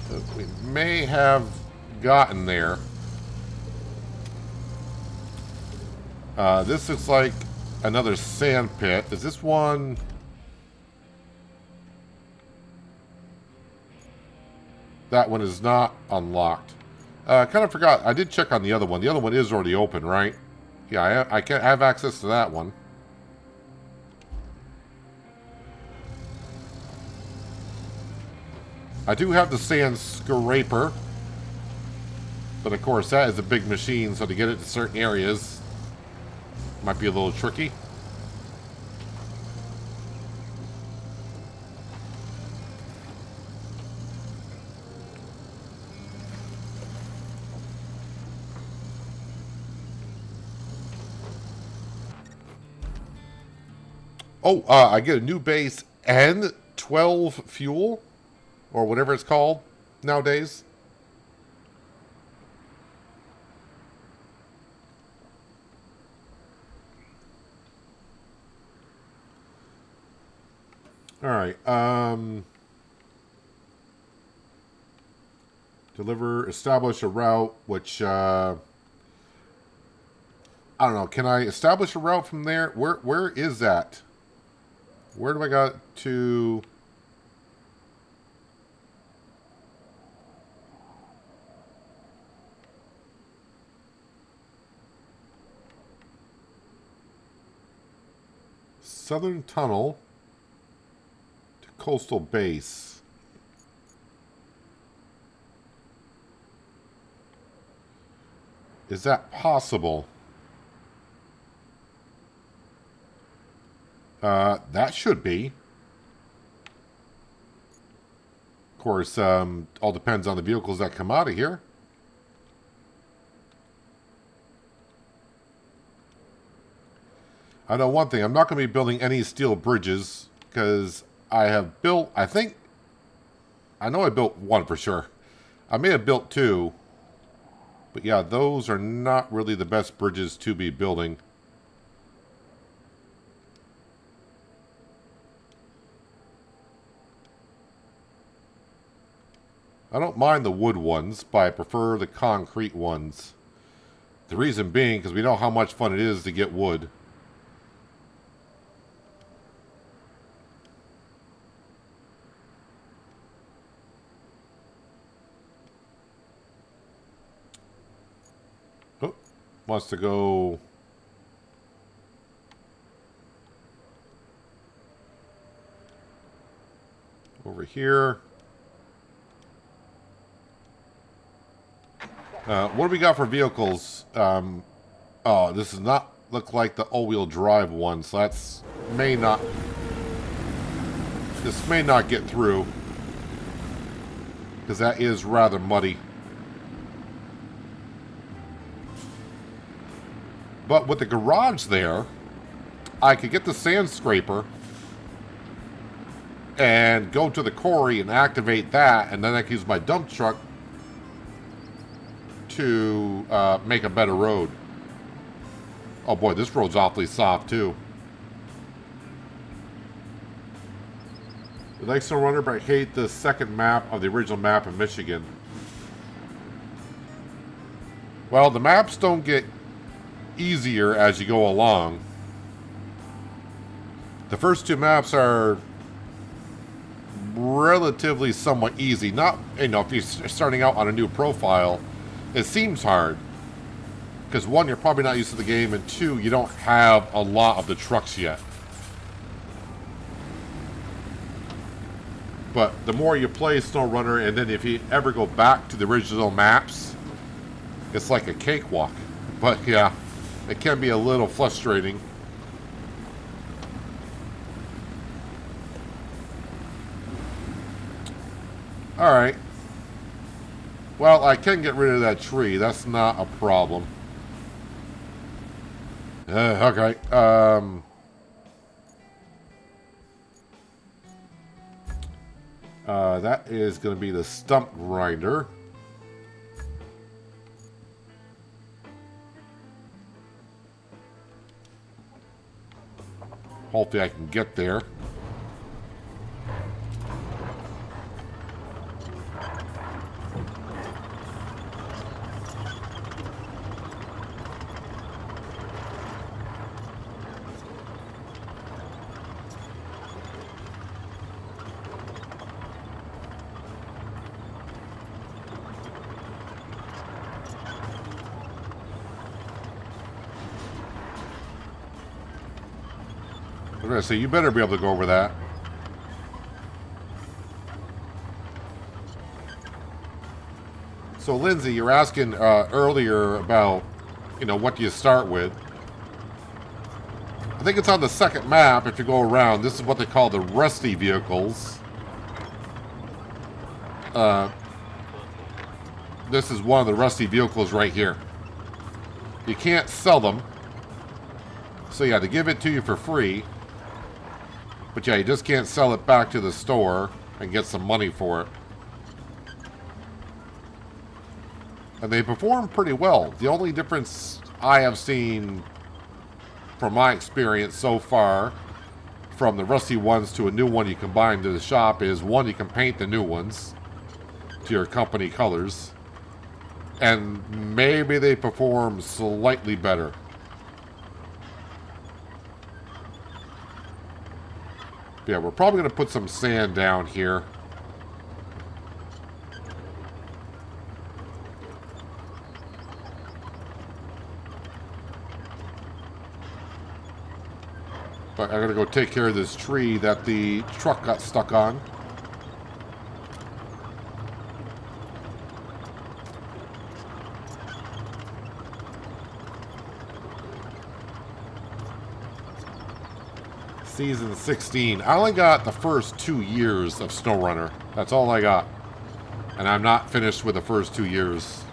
So we may have gotten there. This looks like another sand pit. Is this one... That one is not unlocked. I kind of forgot. I did check on the other one. The other one is already open, right? Yeah, I can't have access to that one. I do have the sand scraper. But of course, that is a big machine, so to get it to certain areas might be a little tricky. Oh, I get a new base and 12 fuel, or whatever it's called nowadays. All right. Deliver, establish a route, which I don't know. Can I establish a route from there? Where is that? Where do I got to? Southern Tunnel to Coastal Base. Is that possible? That should be. Of course, all depends on the vehicles that come out of here. I know one thing. I'm not going to be building any steel bridges because I have built, I know I built one for sure. I may have built two. But yeah, those are not really the best bridges to be building. I don't mind the wood ones, but I prefer the concrete ones. The reason being, because we know how much fun it is to get wood. Oh, wants to go... over here. What do we got for vehicles? Oh, this does not look like the all-wheel drive one, so this may not get through, because that is rather muddy. But with the garage there, I could get the sand scraper and go to the quarry and activate that, and then I can use my dump truck to make a better road. Oh boy, this road's awfully soft too. I like SnowRunner, but I hate the second map of the original map in Michigan. Well, the maps don't get easier as you go along. The first two maps are relatively somewhat easy. Not, if you're starting out on a new profile, it seems hard. Because one, you're probably not used to the game, and two, you don't have a lot of the trucks yet. But the more you play SnowRunner, and then if you ever go back to the original maps, it's like a cakewalk. But yeah, it can be a little frustrating. Alright. Well, I can get rid of that tree. That's not a problem. Okay. That is going to be the stump grinder. Hopefully I can get there. I'm going to say, you better be able to go over that. So, Lindsay, you're asking earlier about, what do you start with? I think it's on the second map, if you go around. This is what they call the rusty vehicles. This is one of the rusty vehicles right here. You can't sell them. So, yeah, to give it to you for free, But yeah, you just can't sell it back to the store and get some money for it. And they perform pretty well. The only difference I have seen from my experience so far from the rusty ones to a new one you can buy into the shop is, one, you can paint the new ones to your company colors. And maybe they perform slightly better. Yeah, we're probably going to put some sand down here. But I gotta go take care of this tree that the truck got stuck on. Season 16. I only got the first 2 years of SnowRunner. That's all I got. And I'm not finished with the first 2 years.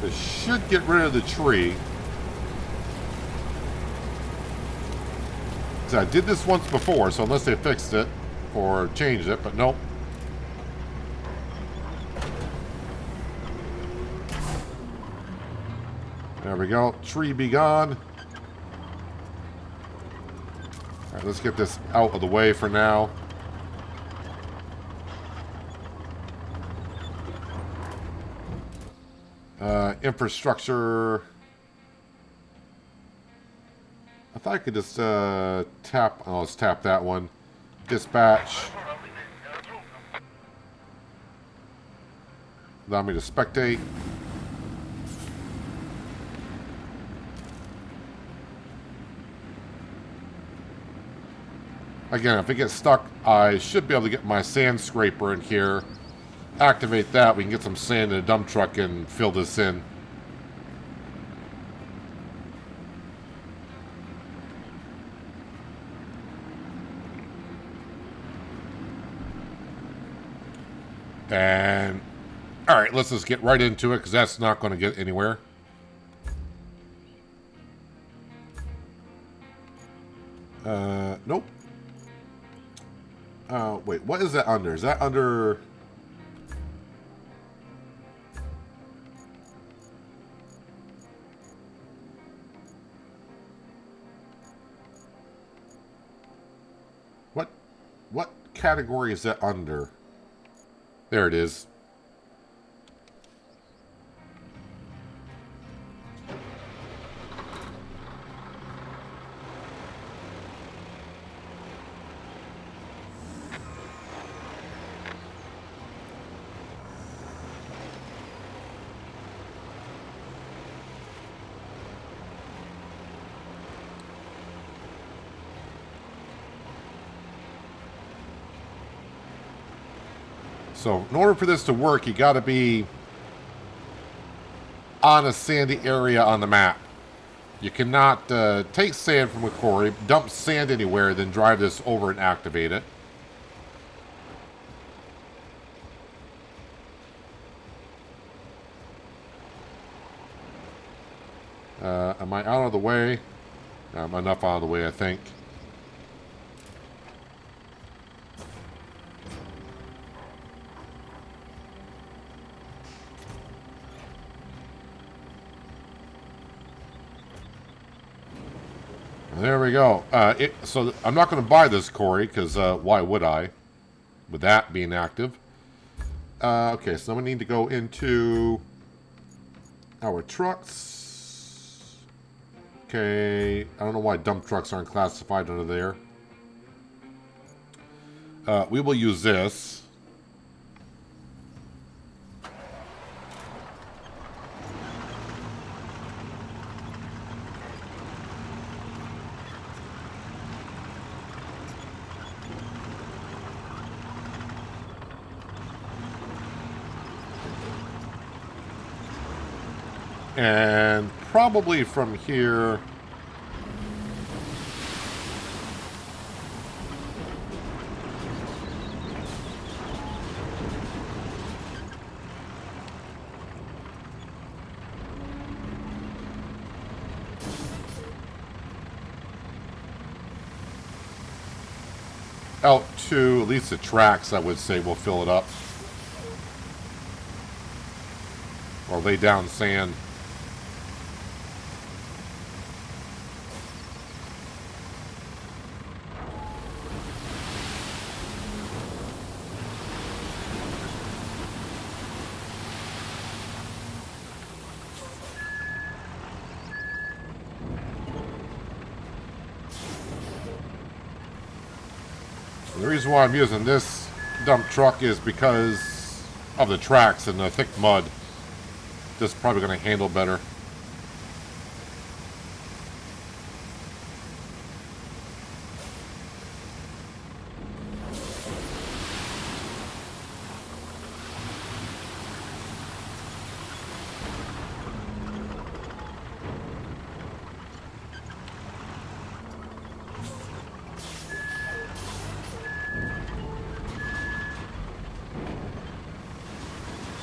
This should get rid of the tree. So I did this once before, so unless they fixed it or changed it, but nope. There we go. Tree be gone. Alright, let's get this out of the way for now. Infrastructure. I thought I could just tap. Oh, let's tap that one. Dispatch. Allow me to spectate. Again, if it gets stuck, I should be able to get my sand scraper in here. Activate that. We can get some sand in a dump truck and fill this in. And all right, let's just get right into it because that's not going to get anywhere. Nope. Wait, what is that under? Is that under? What category is that under? There it is. So in order for this to work, you got to be on a sandy area on the map. You cannot take sand from a quarry, dump sand anywhere, then drive this over and activate it. Am I out of the way? I'm enough out of the way, I think. There we go. So I'm not going to buy this quarry because why would I? With that being active. Okay, so we need to go into our trucks. Okay, I don't know why dump trucks aren't classified under there. We will use this. And probably from here... out to at least the tracks, I would say, we'll fill it up. Or lay down sand. The reason why I'm using this dump truck is because of the tracks and the thick mud. This is probably going to handle better.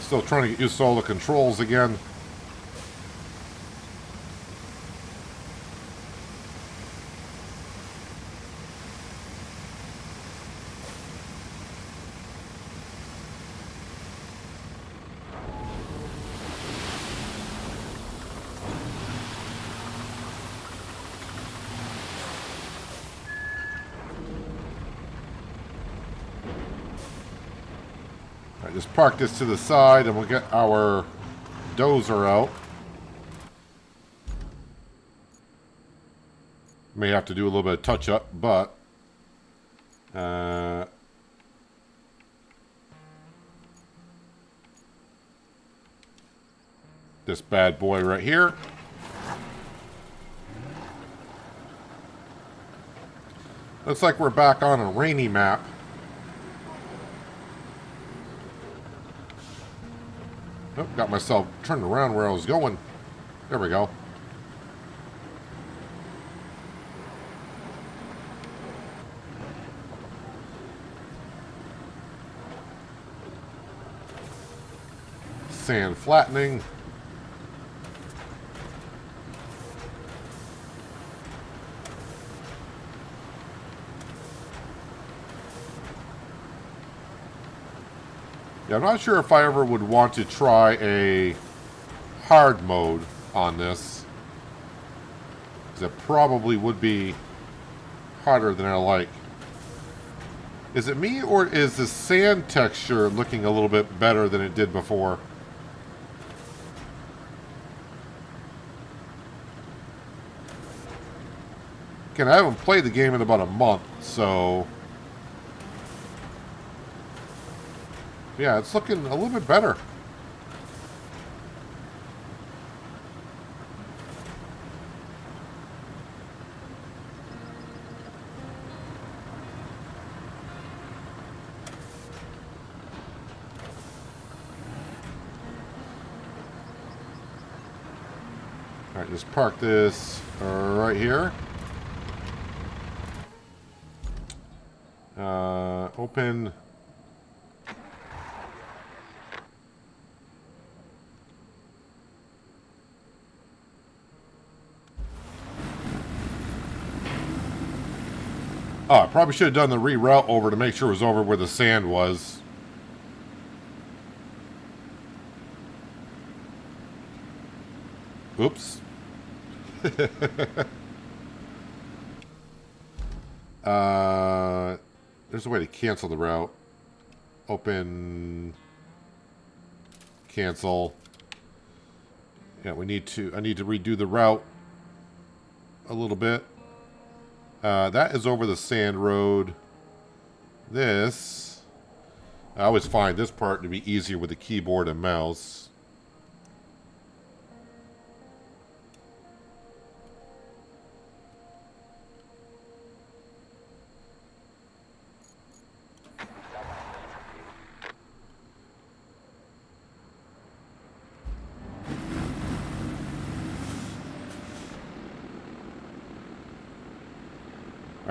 Still trying to get used to all the controls again. Just park this to the side and we'll get our dozer out. May have to do a little bit of touch up, but this bad boy right here. Looks like we're back on a rainy map. Oh, got myself turned around where I was going. There we go. Sand flattening. Yeah, I'm not sure if I ever would want to try a hard mode on this, because it probably would be harder than I like. Is it me, or is the sand texture looking a little bit better than it did before? Again, I haven't played the game in about a month, so... yeah, it's looking a little bit better. Alright, just park this right here. Open. Oh, I probably should have done the reroute over to make sure it was over where the sand was. Oops. There's a way to cancel the route. Open. Cancel. Yeah, I need to redo the route a little bit. That is over the sand road. This, I always find this part to be easier with the keyboard and mouse.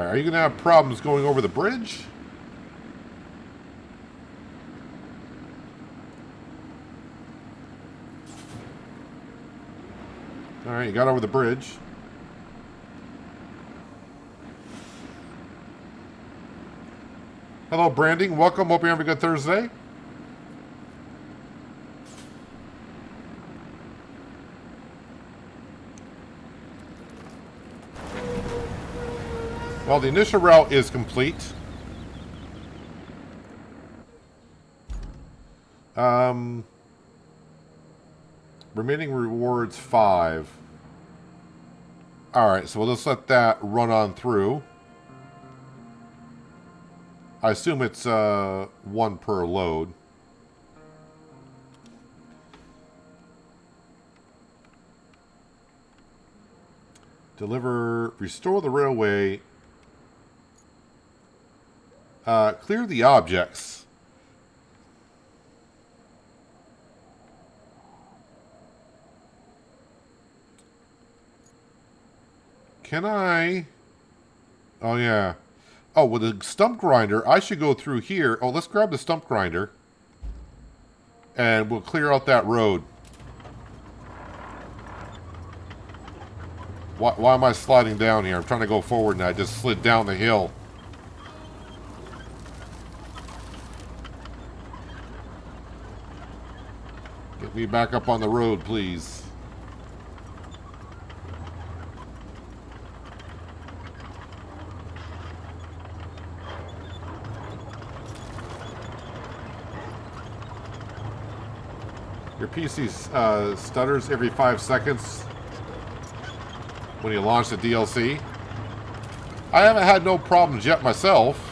All right, are you going to have problems going over the bridge? All right, you got over the bridge. Hello, Branding. Welcome. Hope you're having a good Thursday. Well, the initial route is complete. Remaining rewards 5. Alright, so we'll just let that run on through. I assume it's 1 per load. Restore the railway. Clear the objects. Can I? Oh, yeah. Oh, with a stump grinder, I should go through here. Oh, let's grab the stump grinder. And we'll clear out that road. Why am I sliding down here? I'm trying to go forward and I just slid down the hill. Get me back up on the road, please. Your PC stutters every 5 seconds when you launch the DLC. I haven't had no problems yet myself.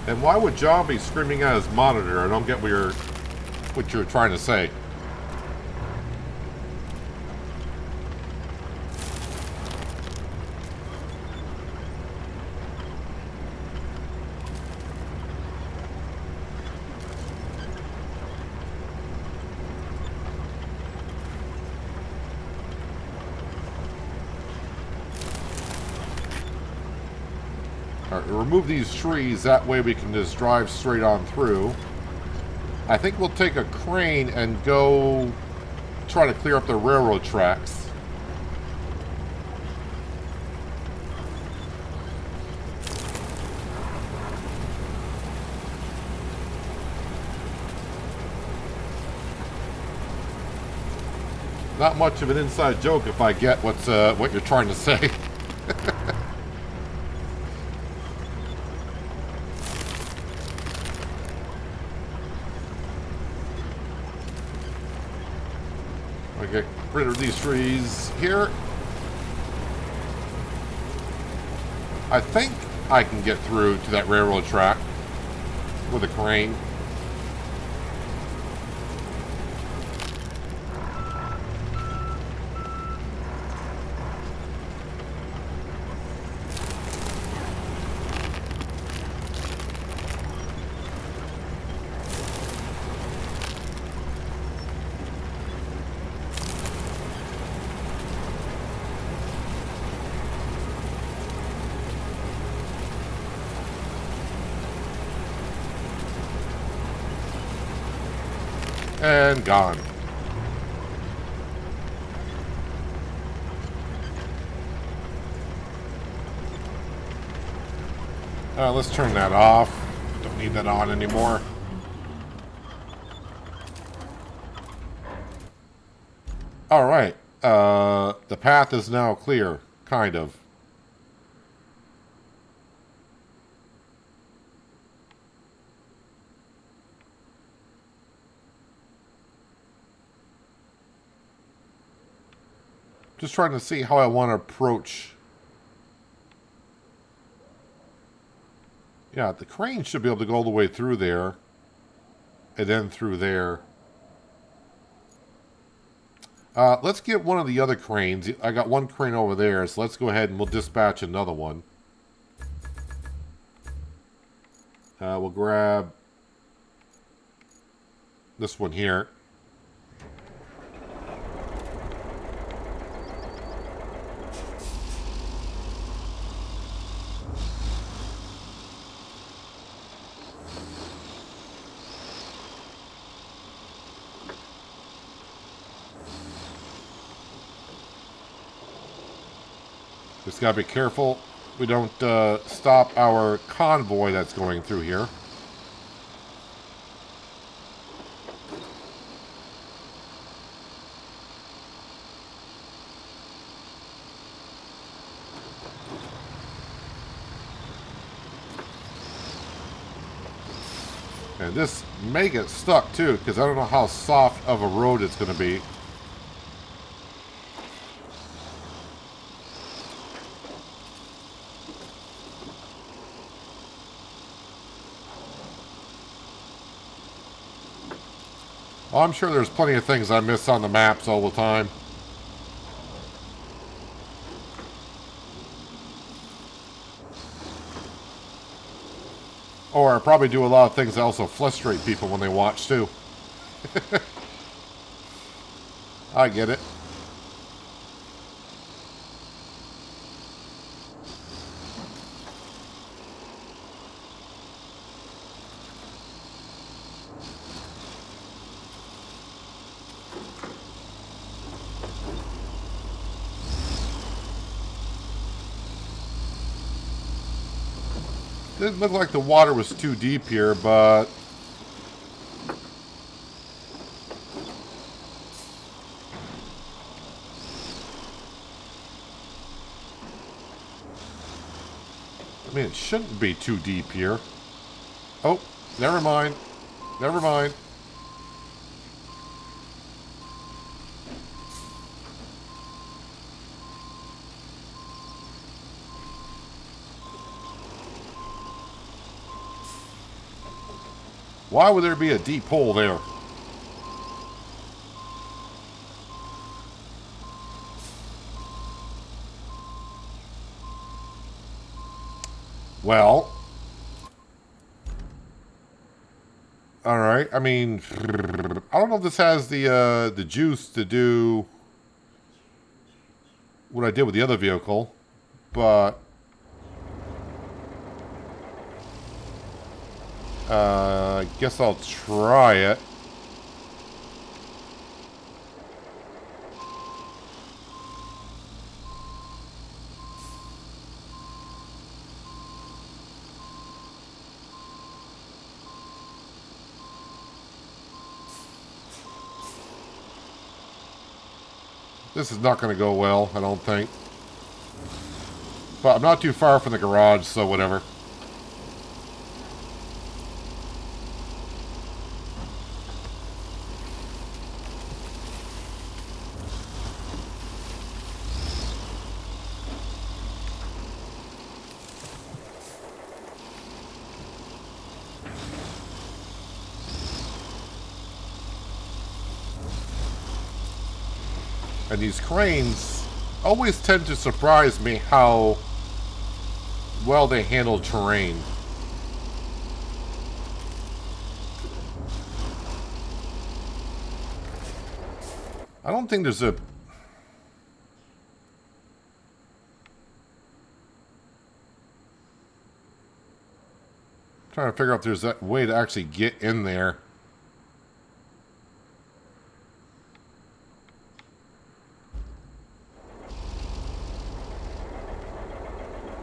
And why would John be screaming at his monitor? I don't get what you're trying to say. Alright, remove these trees, that way we can just drive straight on through. I think we'll take a crane and go try to clear up the railroad tracks. Not much of an inside joke if I get what you're trying to say. Get rid of these trees here. I think I can get through to that railroad track with a crane. And gone. Let's turn that off. Don't need that on anymore. All right. The path is now clear, kind of. Just trying to see how I want to approach. Yeah, the crane should be able to go all the way through there. and then through there. Let's get one of the other cranes. I got one crane over there, so let's go ahead and we'll dispatch another one. We'll grab this one here. Just gotta be careful we don't stop our convoy that's going through here. And this may get stuck too, because I don't know how soft of a road it's going to be. Well, I'm sure there's plenty of things I miss on the maps all the time. Or I probably do a lot of things that also frustrate people when they watch too. I get it. Didn't look like the water was too deep here, but I mean, it shouldn't be too deep here. Oh, never mind. Never mind. Why would there be a deep hole there? Well, all right. I mean, I don't know if this has the juice to do what I did with the other vehicle, but I guess I'll try it. This is not going to go well, I don't think. But I'm not too far from the garage, so whatever. And these cranes always tend to surprise me how well they handle terrain. I don't think there's a... I'm trying to figure out if there's a way to actually get in there.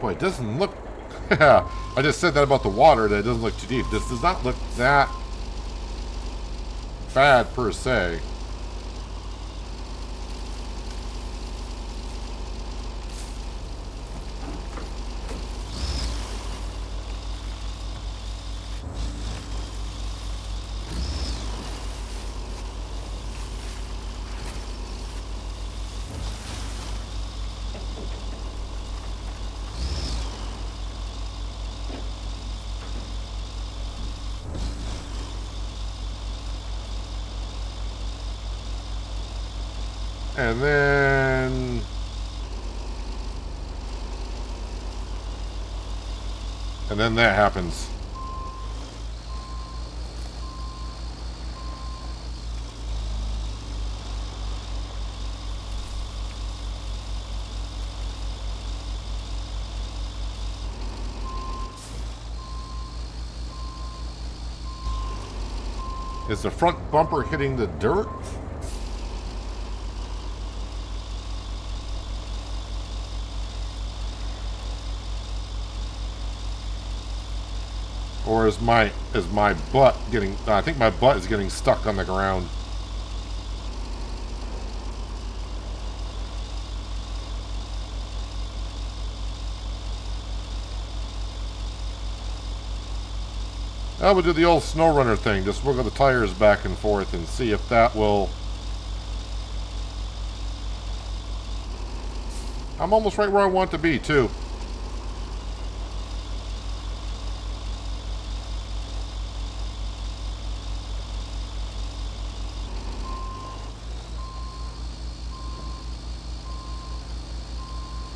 Boy, it doesn't look... I just said that about the water, that it doesn't look too deep. This does not look that bad, per se. And then... and then that happens. Is the front bumper hitting the dirt? Or is my butt getting... I think my butt is getting stuck on the ground. I would do the old snow runner thing. Just wiggle the tires back and forth and see if that will... I'm almost right where I want to be, too.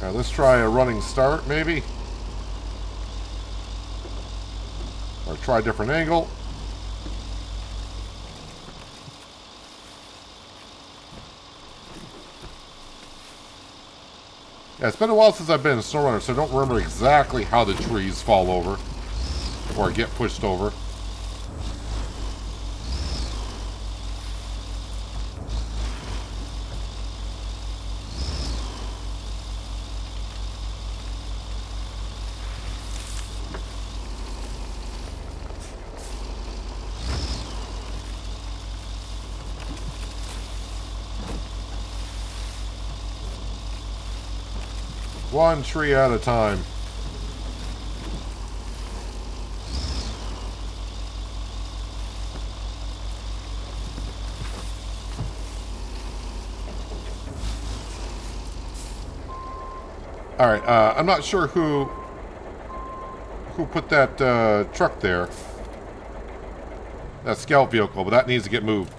Now let's try a running start, maybe. Or try a different angle. Yeah, it's been a while since I've been a snow runner, so I don't remember exactly how the trees fall over or get pushed over. One tree at a time. All right, I'm not sure who put that truck there. That scout vehicle, but that needs to get moved.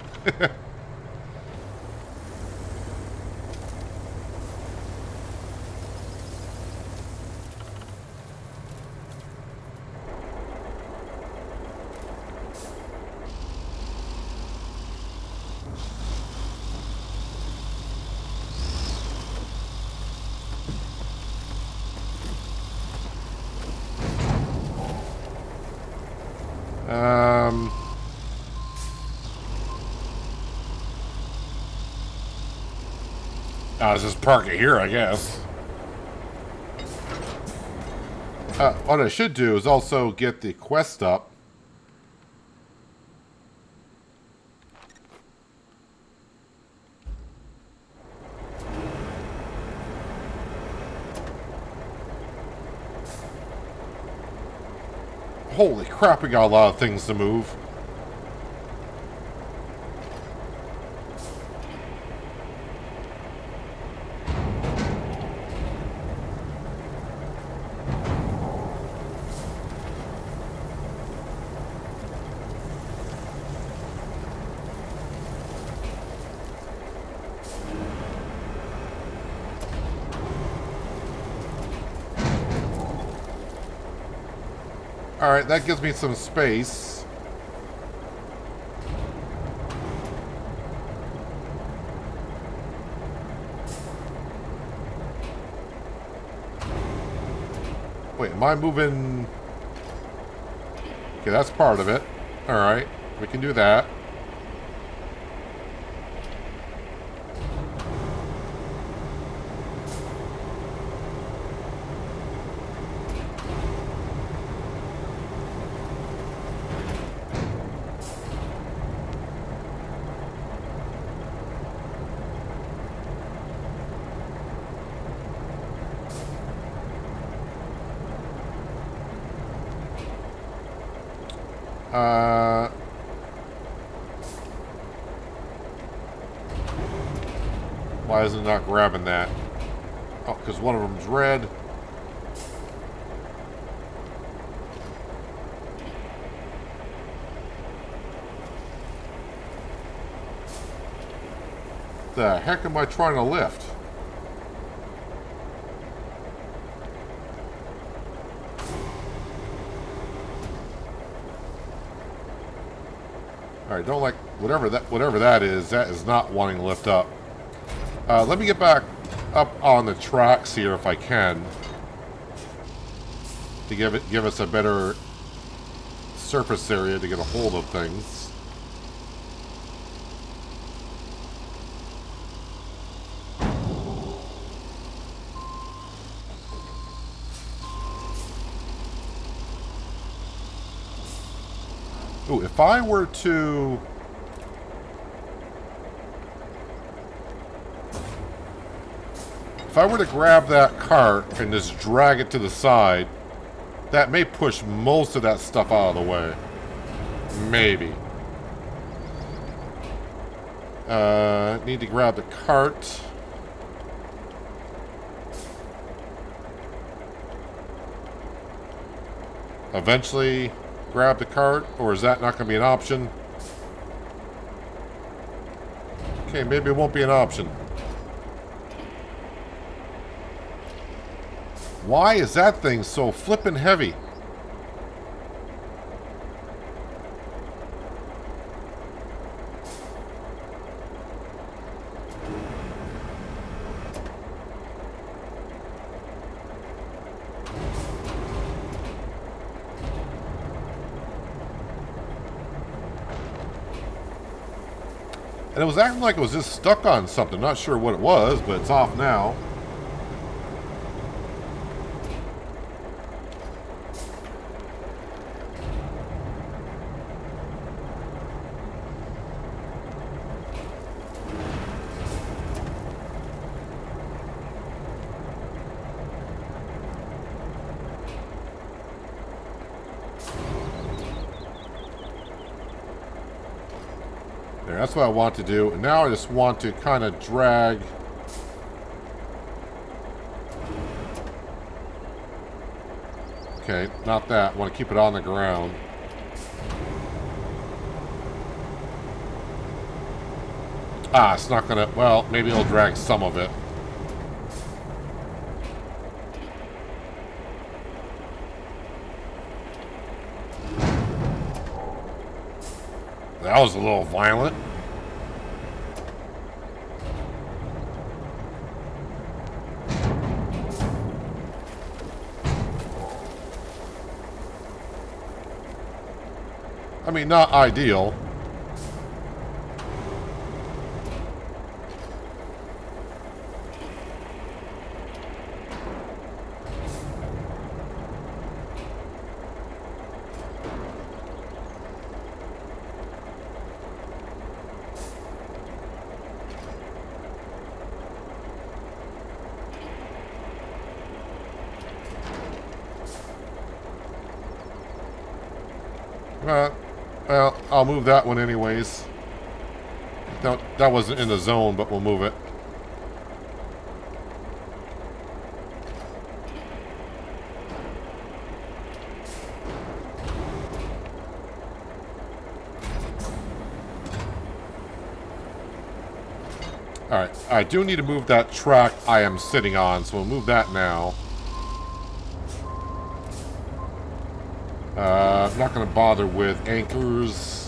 I'll just park it here, I guess. What I should do is also get the quest up. Holy crap, we got a lot of things to move. Alright, that gives me some space. Wait, am I moving? Okay, that's part of it. Alright, we can do that. Why is it not grabbing that? Oh, because one of them's red. The heck am I trying to lift? Alright, don't like whatever that is not wanting to lift up. Let me get back up on the tracks here if I can. To give us a better surface area to get a hold of things. Ooh, if I were to... If I were to grab that cart and just drag it to the side, that may push most of that stuff out of the way. Maybe. Need to grab the cart. Eventually grab the cart, or is that not going to be an option? Okay, maybe it won't be an option. Why is that thing so flippin' heavy? And it was acting like it was just stuck on something. Not sure what it was, but it's off now. There, that's what I want to do. And now I just want to kind of drag... Okay, not that. I want to keep it on the ground. Ah, it's not gonna... Well, maybe it'll drag some of it. That was a little violent. I mean, not ideal. Well, I'll move that one anyways. That wasn't in the zone, but we'll move it. Alright, I do need to move that track I am sitting on, so we'll move that now. I'm not going to bother with anchors.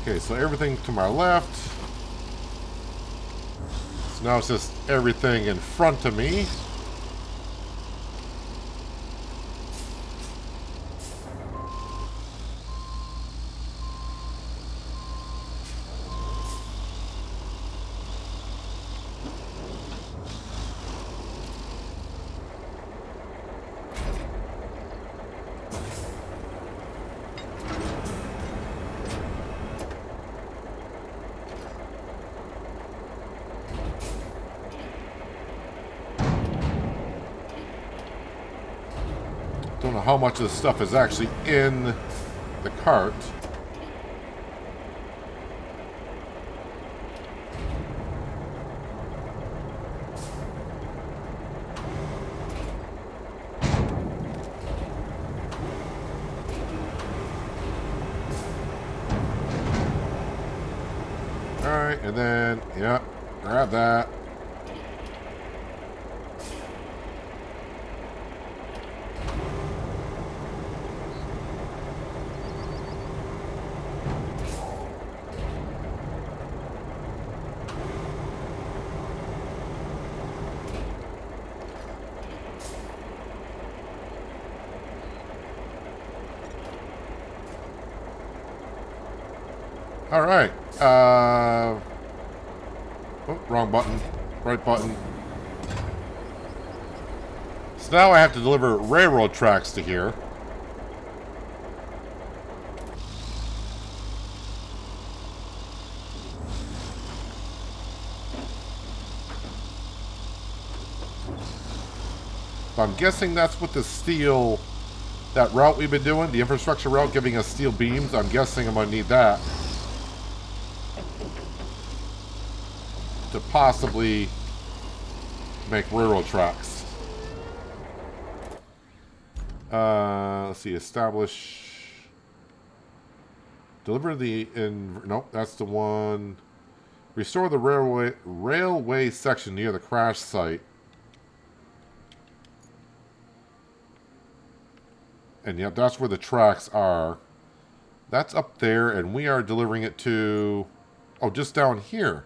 Okay, so everything to my left. So now it's just everything in front of me. Don't know how much of this stuff is actually in the cart. Alright, and then, yeah, grab that. All right. Oh, wrong button. Right button. So now I have to deliver railroad tracks to here. So I'm guessing that's what the steel, that route we've been doing, the infrastructure route giving us steel beams. I'm guessing I'm going to need that to possibly make railroad tracks. Let's see, establish, deliver the, nope, that's the one. Restore the railway section near the crash site. And yep, that's where the tracks are. That's up there, and we are delivering it to, oh, just down here.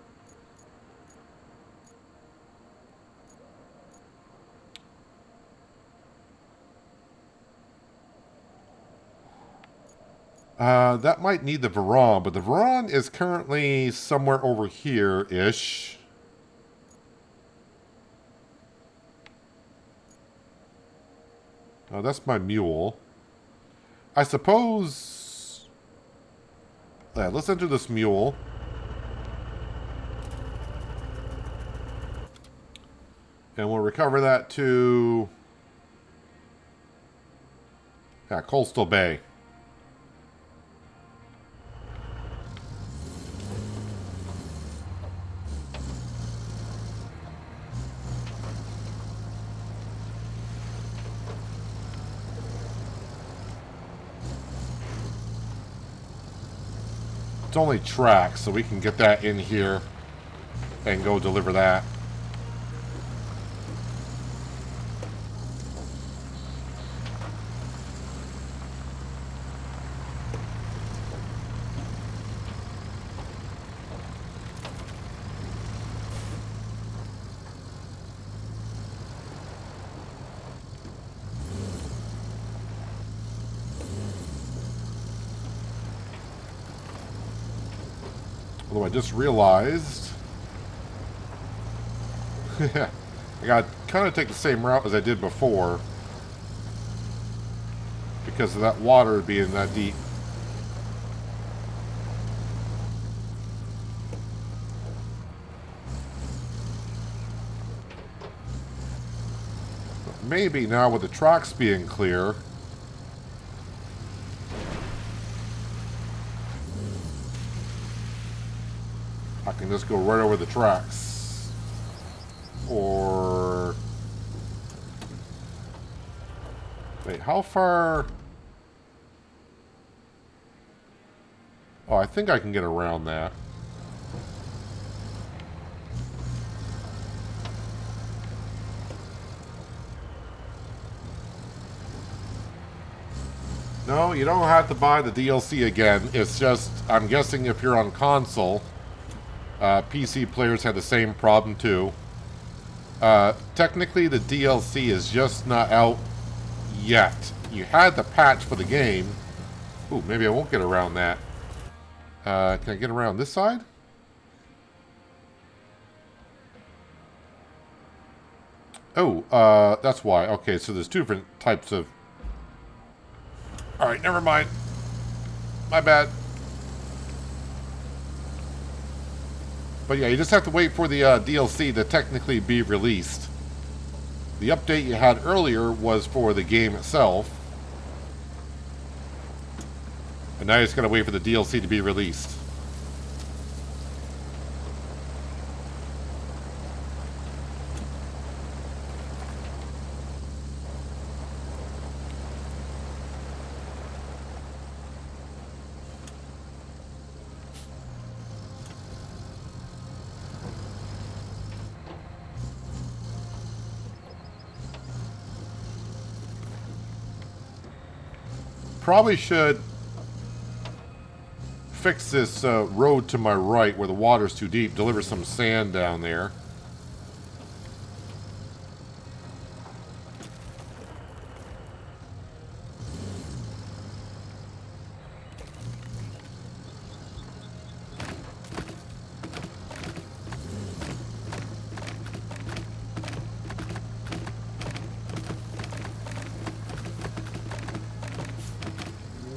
That might need the Varon, but the Varon is currently somewhere over here-ish. Oh, that's my mule. I suppose... Yeah, let's enter this mule. And we'll recover that to... yeah, Coastal Bay. It's only tracks, so we can get that in here and go deliver that. Although I just realized I gotta kind of take the same route as I did before because of that water being that deep. But maybe now with the tracks being clear, I can just go right over the tracks. Or... wait, how far... oh, I think I can get around that. No, you don't have to buy the DLC again. It's just, I'm guessing if you're on console... PC players had the same problem too. Technically, the DLC is just not out yet. You had the patch for the game. Ooh, maybe I won't get around that. Can I get around this side? Oh, that's why. Okay, so there's two different types of... alright, never mind. My bad. But yeah, you just have to wait for the DLC to technically be released. The update you had earlier was for the game itself. And now I just gotta wait for the DLC to be released. Probably should fix this road to my right where the water's too deep, deliver some sand down there.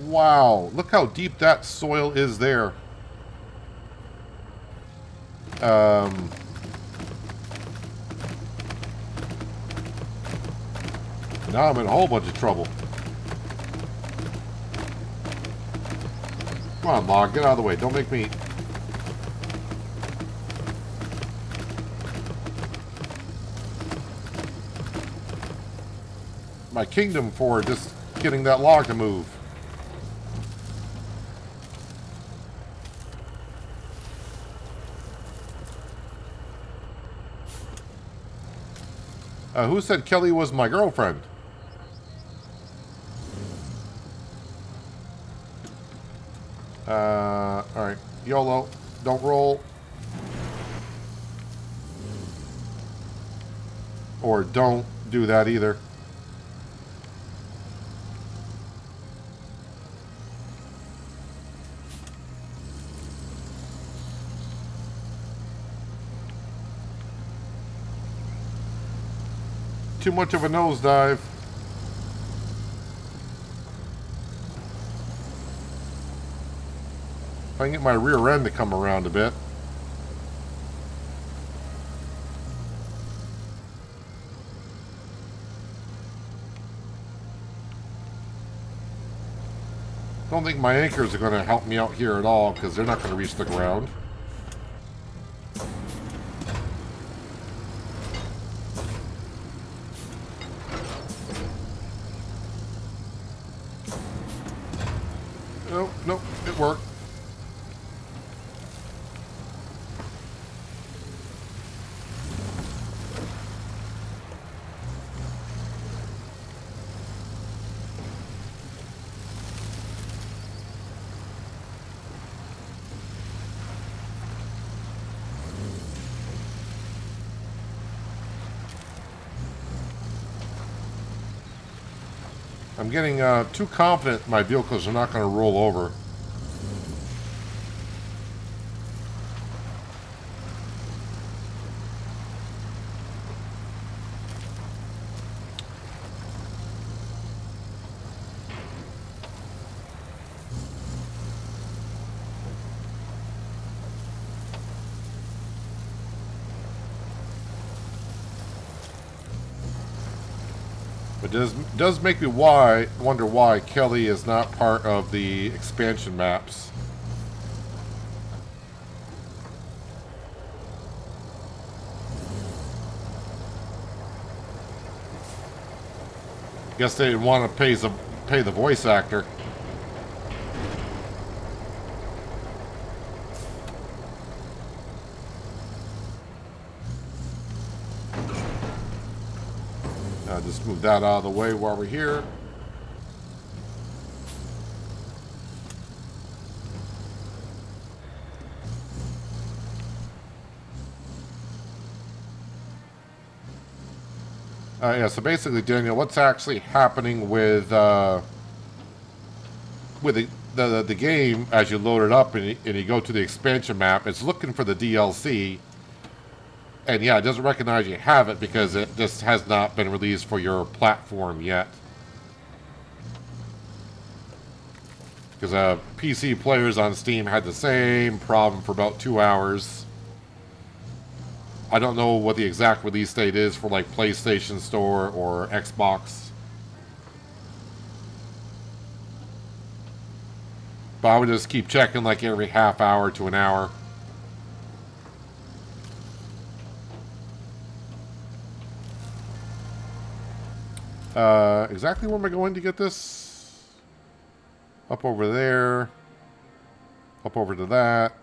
Wow, look how deep that soil is there. Now I'm in a whole bunch of trouble. Come on, log, get out of the way. Don't make me... my kingdom for just getting that log to move. Who said Kelly was my girlfriend? Alright. YOLO. Don't roll. Or don't do that either. Too much of a nosedive. If I can get my rear end to come around a bit. Don't think my anchors are going to help me out here at all because they're not going to reach the ground. Nope, it worked. I'm getting too confident my vehicles are not going to roll over. It does make me wonder why Kelly is not part of the expansion maps. Guess they didn't want to pay the voice actor. Just move that out of the way while we're here. Yeah, so basically, Daniel, what's actually happening with the game as you load it up and you go to the expansion map? It's looking for the DLC. And yeah, it doesn't recognize you have it because it just has not been released for your platform yet. Because PC players on Steam had the same problem for about 2 hours. I don't know what the exact release date is for like PlayStation Store or Xbox. But I would just keep checking like every half hour to an hour. Exactly where am I going to get this? Up over there. Up over to that.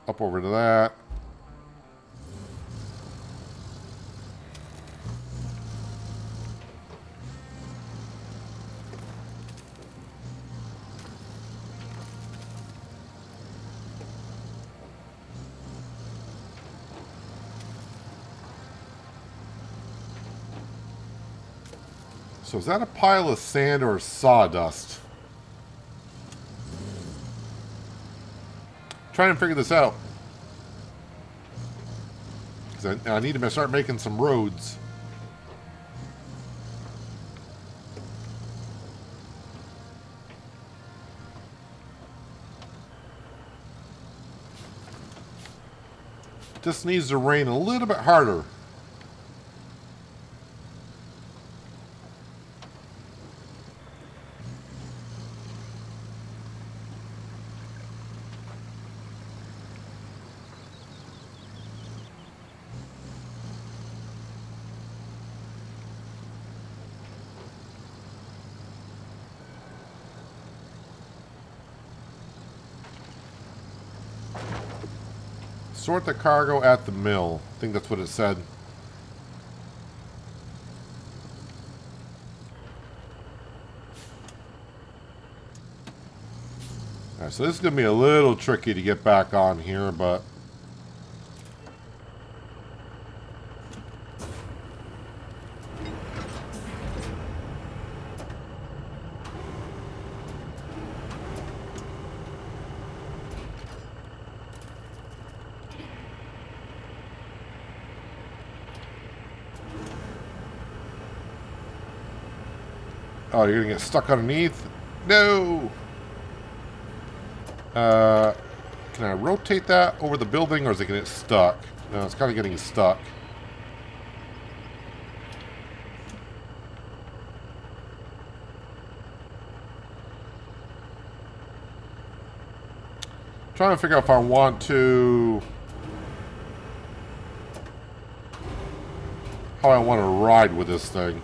Up over to that. So is that a pile of sand or sawdust? Trying to figure this out. Because I need to start making some roads. Just needs to rain a little bit harder. Sort the cargo at the mill. I think that's what it said. Alright, so this is going to be a little tricky to get back on here, but... Oh, you're going to get stuck underneath? No! Can I rotate that over the building, or is it going to get stuck? No, it's kind of getting stuck. Trying to figure out if I want to... how I want to ride with this thing.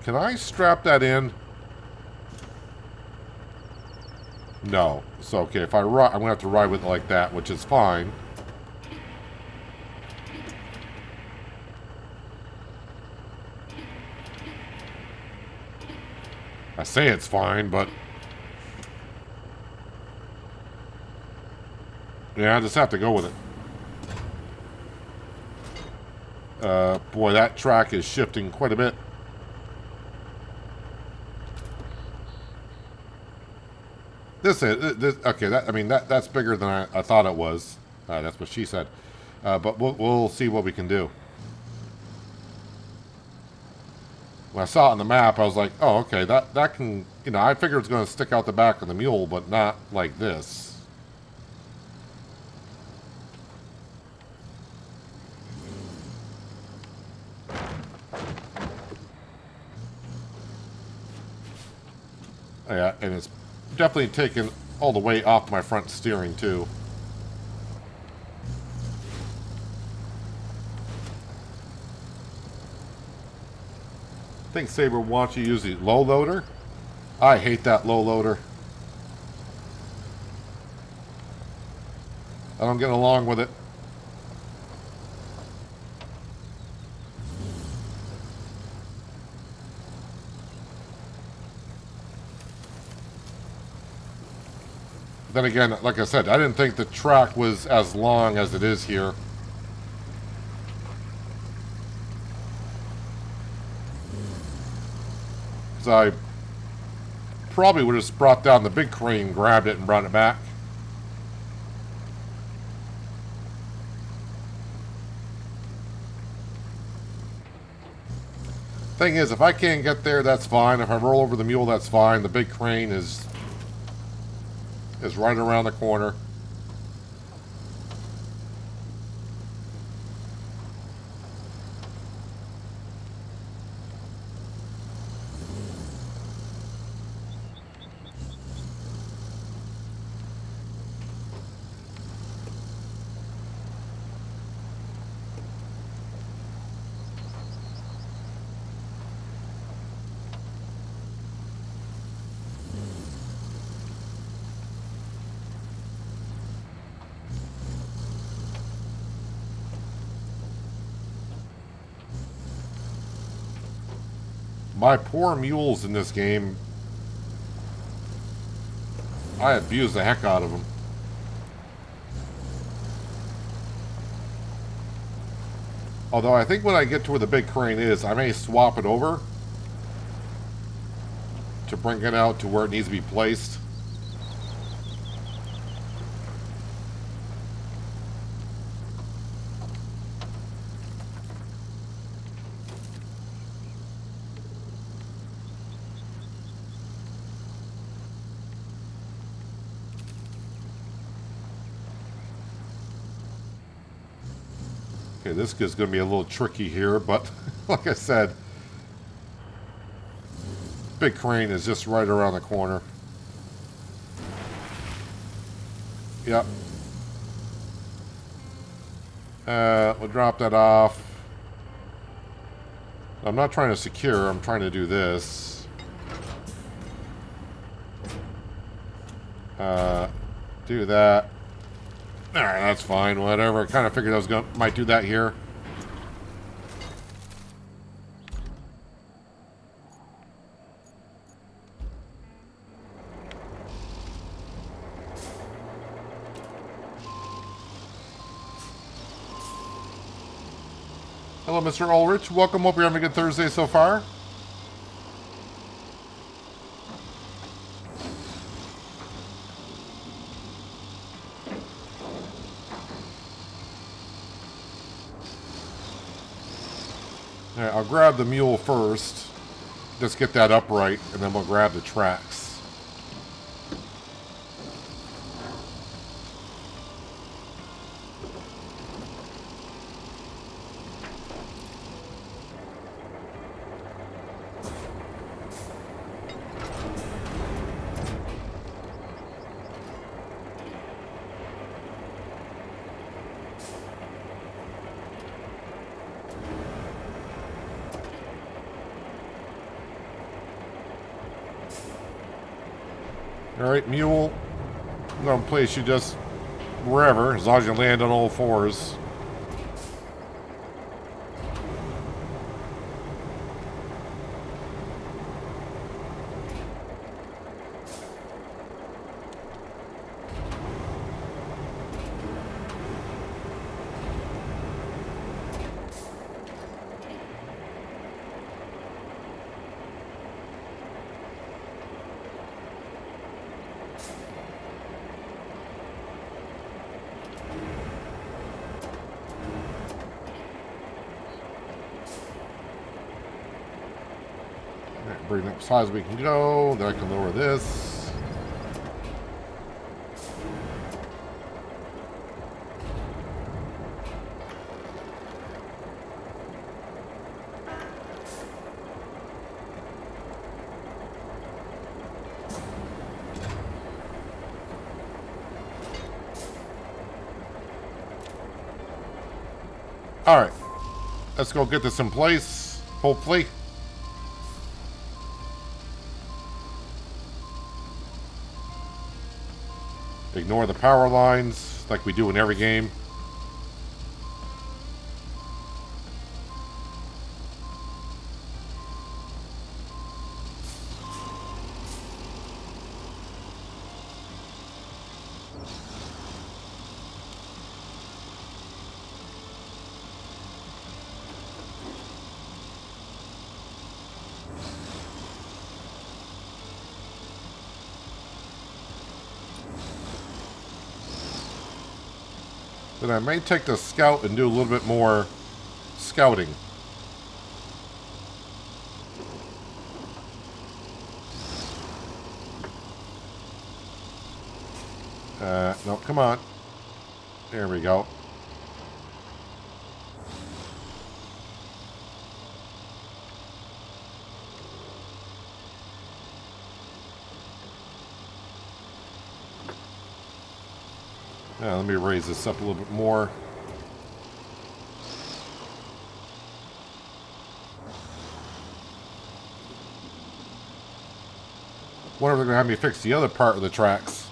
Can I strap that in? No. So, okay, if I ride, I'm going to have to ride with it like that, which is fine. I say it's fine, but... yeah, I just have to go with it. Boy, that track is shifting quite a bit. This okay. I mean that's bigger than I thought it was. That's what she said. But we'll see what we can do. When I saw it on the map, I was like, oh, okay, that can, you know, I figured it's going to stick out the back of the mule, but not like this. Yeah, and it's definitely taken all the weight off my front steering too. I think Saber wants you to use the low loader. I hate that low loader. I don't get along with it. Then again, like I said, I didn't think the track was as long as it is here. So I probably would have just brought down the big crane, grabbed it, and brought it back. Thing is, if I can't get there, that's fine. If I roll over the mule, that's fine. The big crane is right around the corner. My poor mules in this game. I abuse the heck out of them. Although I think when I get to where the big crane is, I may swap it over to bring it out to where it needs to be placed. Okay, this is going to be a little tricky here, but like I said, big crane is just right around the corner. Yep. We'll drop that off. I'm not trying to secure, I'm trying to do this. Do that. Alright, that's fine, whatever. I kind of figured I was might do that here. Hello, Mr. Ulrich. Welcome. Hope you're having a good Thursday so far. Alright, I'll grab the mule first. Just get that upright, and then we'll grab the tracks. Alright, mule. I'm going to place you just wherever, as long as you land on all fours. Bring it up as high as we can go. Then I can lower this. All right, let's go get this in place, hopefully. Ignore the power lines like we do in every game. Then I may take the scout and do a little bit more scouting. No, come on. There we go. Let me raise this up a little bit more. Wonder if they're going to have me fix the other part of the tracks.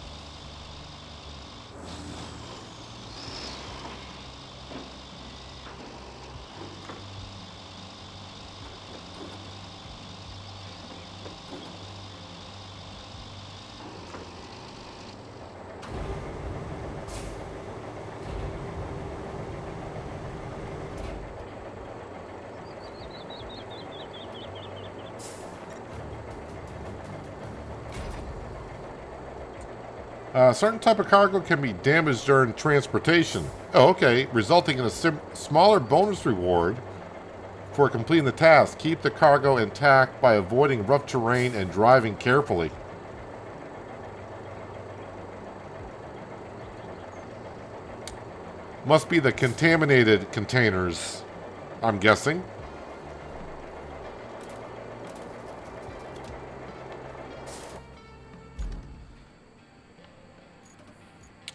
Certain type of cargo can be damaged during transportation. Oh, okay. Resulting in a smaller bonus reward for completing the task. Keep the cargo intact by avoiding rough terrain and driving carefully. Must be the contaminated containers, I'm guessing.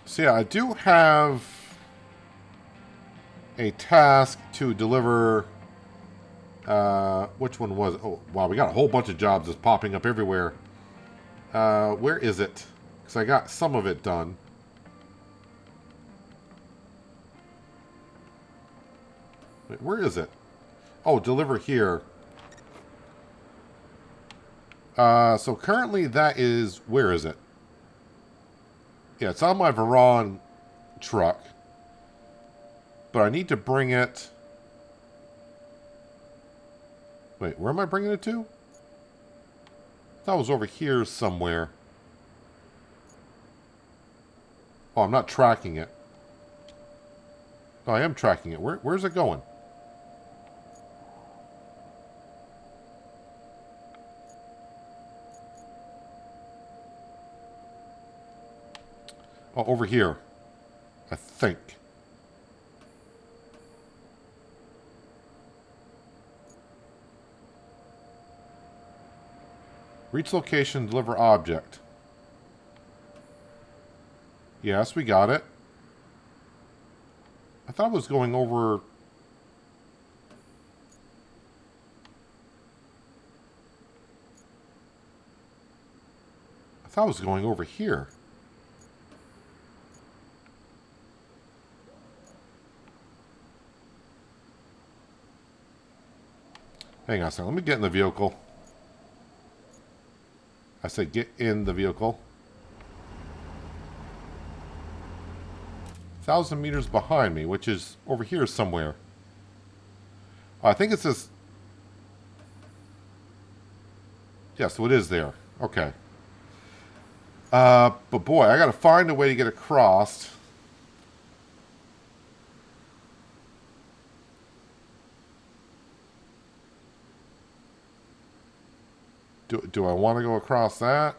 So yeah, I do have a task to deliver. Which one was it? Oh, wow, we got a whole bunch of jobs that's popping up everywhere. Where is it? Because I got some of it done. Wait, where is it? Oh, deliver here. So currently that is, where is it? Yeah, it's on my Veron truck. But I need to bring it... Wait, where am I bringing it to? I thought it was over here somewhere. Oh, I'm not tracking it. Oh, I am tracking it. Where's it going? Oh, over here. I think. Reach location, deliver object. Yes, we got it. I thought it was going over... I thought it was going over here. Hang on a second. Let me get in the vehicle. I said get in the vehicle. 1,000 meters behind me, which is over here somewhere. I think it's this... Yeah, so it is there. Okay. But boy, I gotta find a way to get across. Do I want to go across that?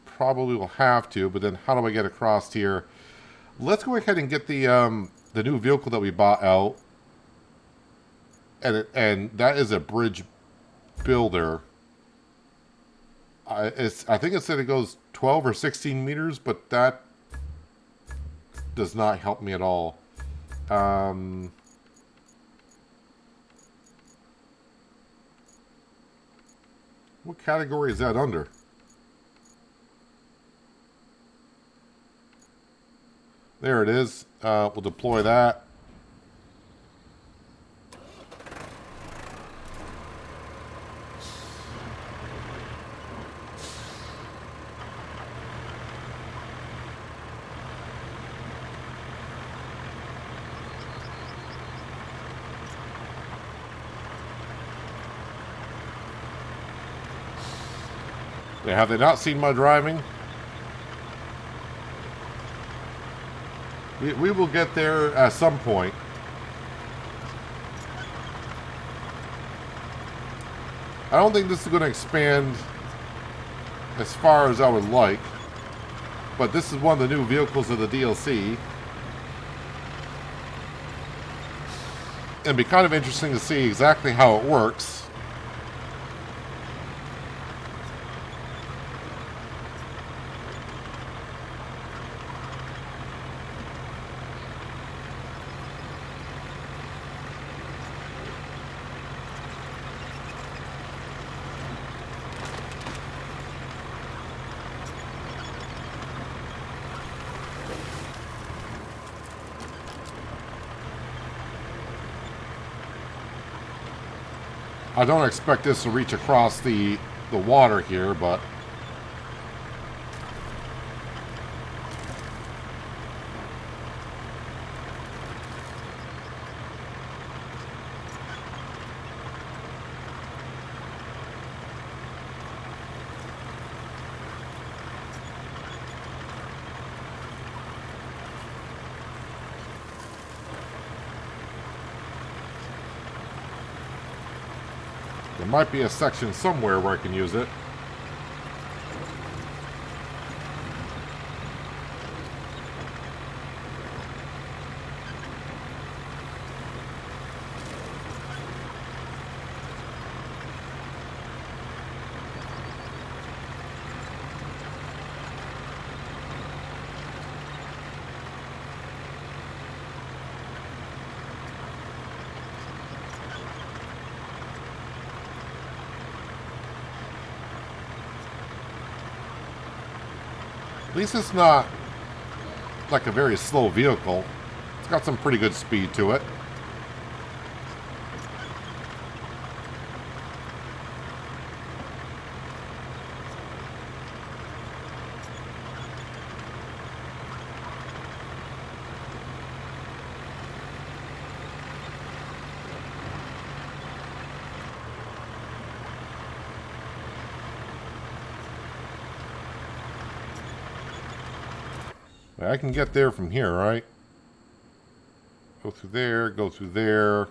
Probably will have to, but then how do I get across here? Let's go ahead and get the new vehicle that we bought out. And that is a bridge builder. I think it said it goes 12 or 16 meters, but that does not help me at all. What category is that under? There it is. We'll deploy that. Have they not seen my driving? We will get there at some point. I don't think this is going to expand as far as I would like, but this is one of the new vehicles of the DLC. It'd be kind of interesting to see exactly how it works. I don't expect this to reach across the water here, but... There might be a section somewhere where I can use it. At least it's not like a very slow vehicle. It's got some pretty good speed to it. I can get there from here, right? Go through there, go through there.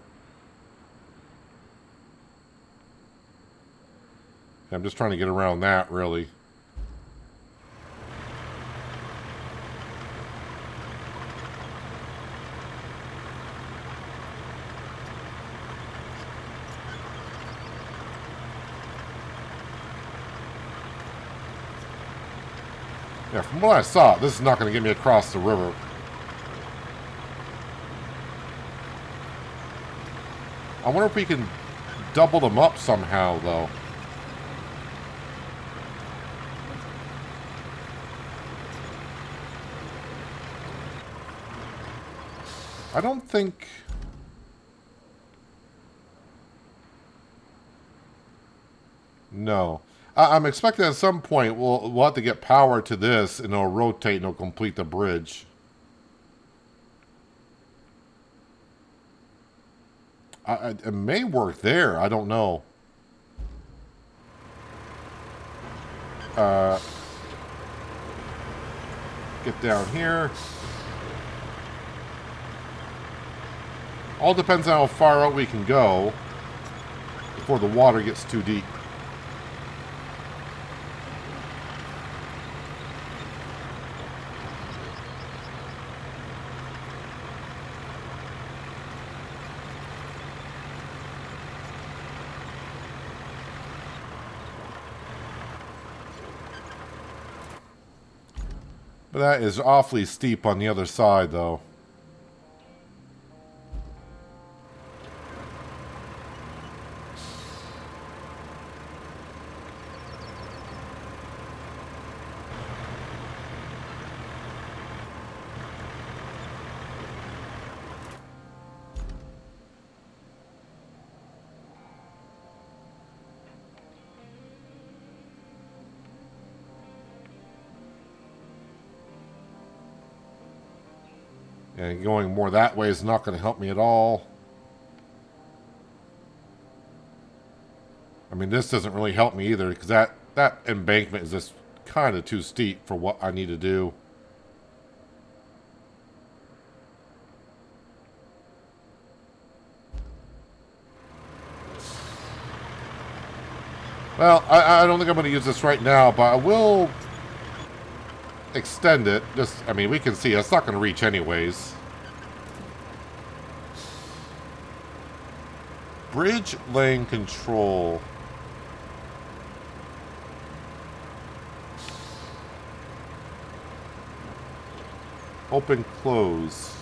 I'm just trying to get around that, really. Yeah, from what I saw, this is not going to get me across the river. I wonder if we can double them up somehow, though. I don't think... No. I'm expecting at some point we'll have to get power to this and it'll rotate and it'll complete the bridge. It may work there. I don't know. Get down here. All depends on how far out we can go before the water gets too deep. But that is awfully steep on the other side, though. And going more that way is not going to help me at all. I mean, this doesn't really help me either, because that embankment is just kind of too steep for what I need to do. Well, I don't think I'm going to use this right now, but I will extend it. Just, I mean, we can see it's not going to reach anyways. Bridge lane control. Open, close.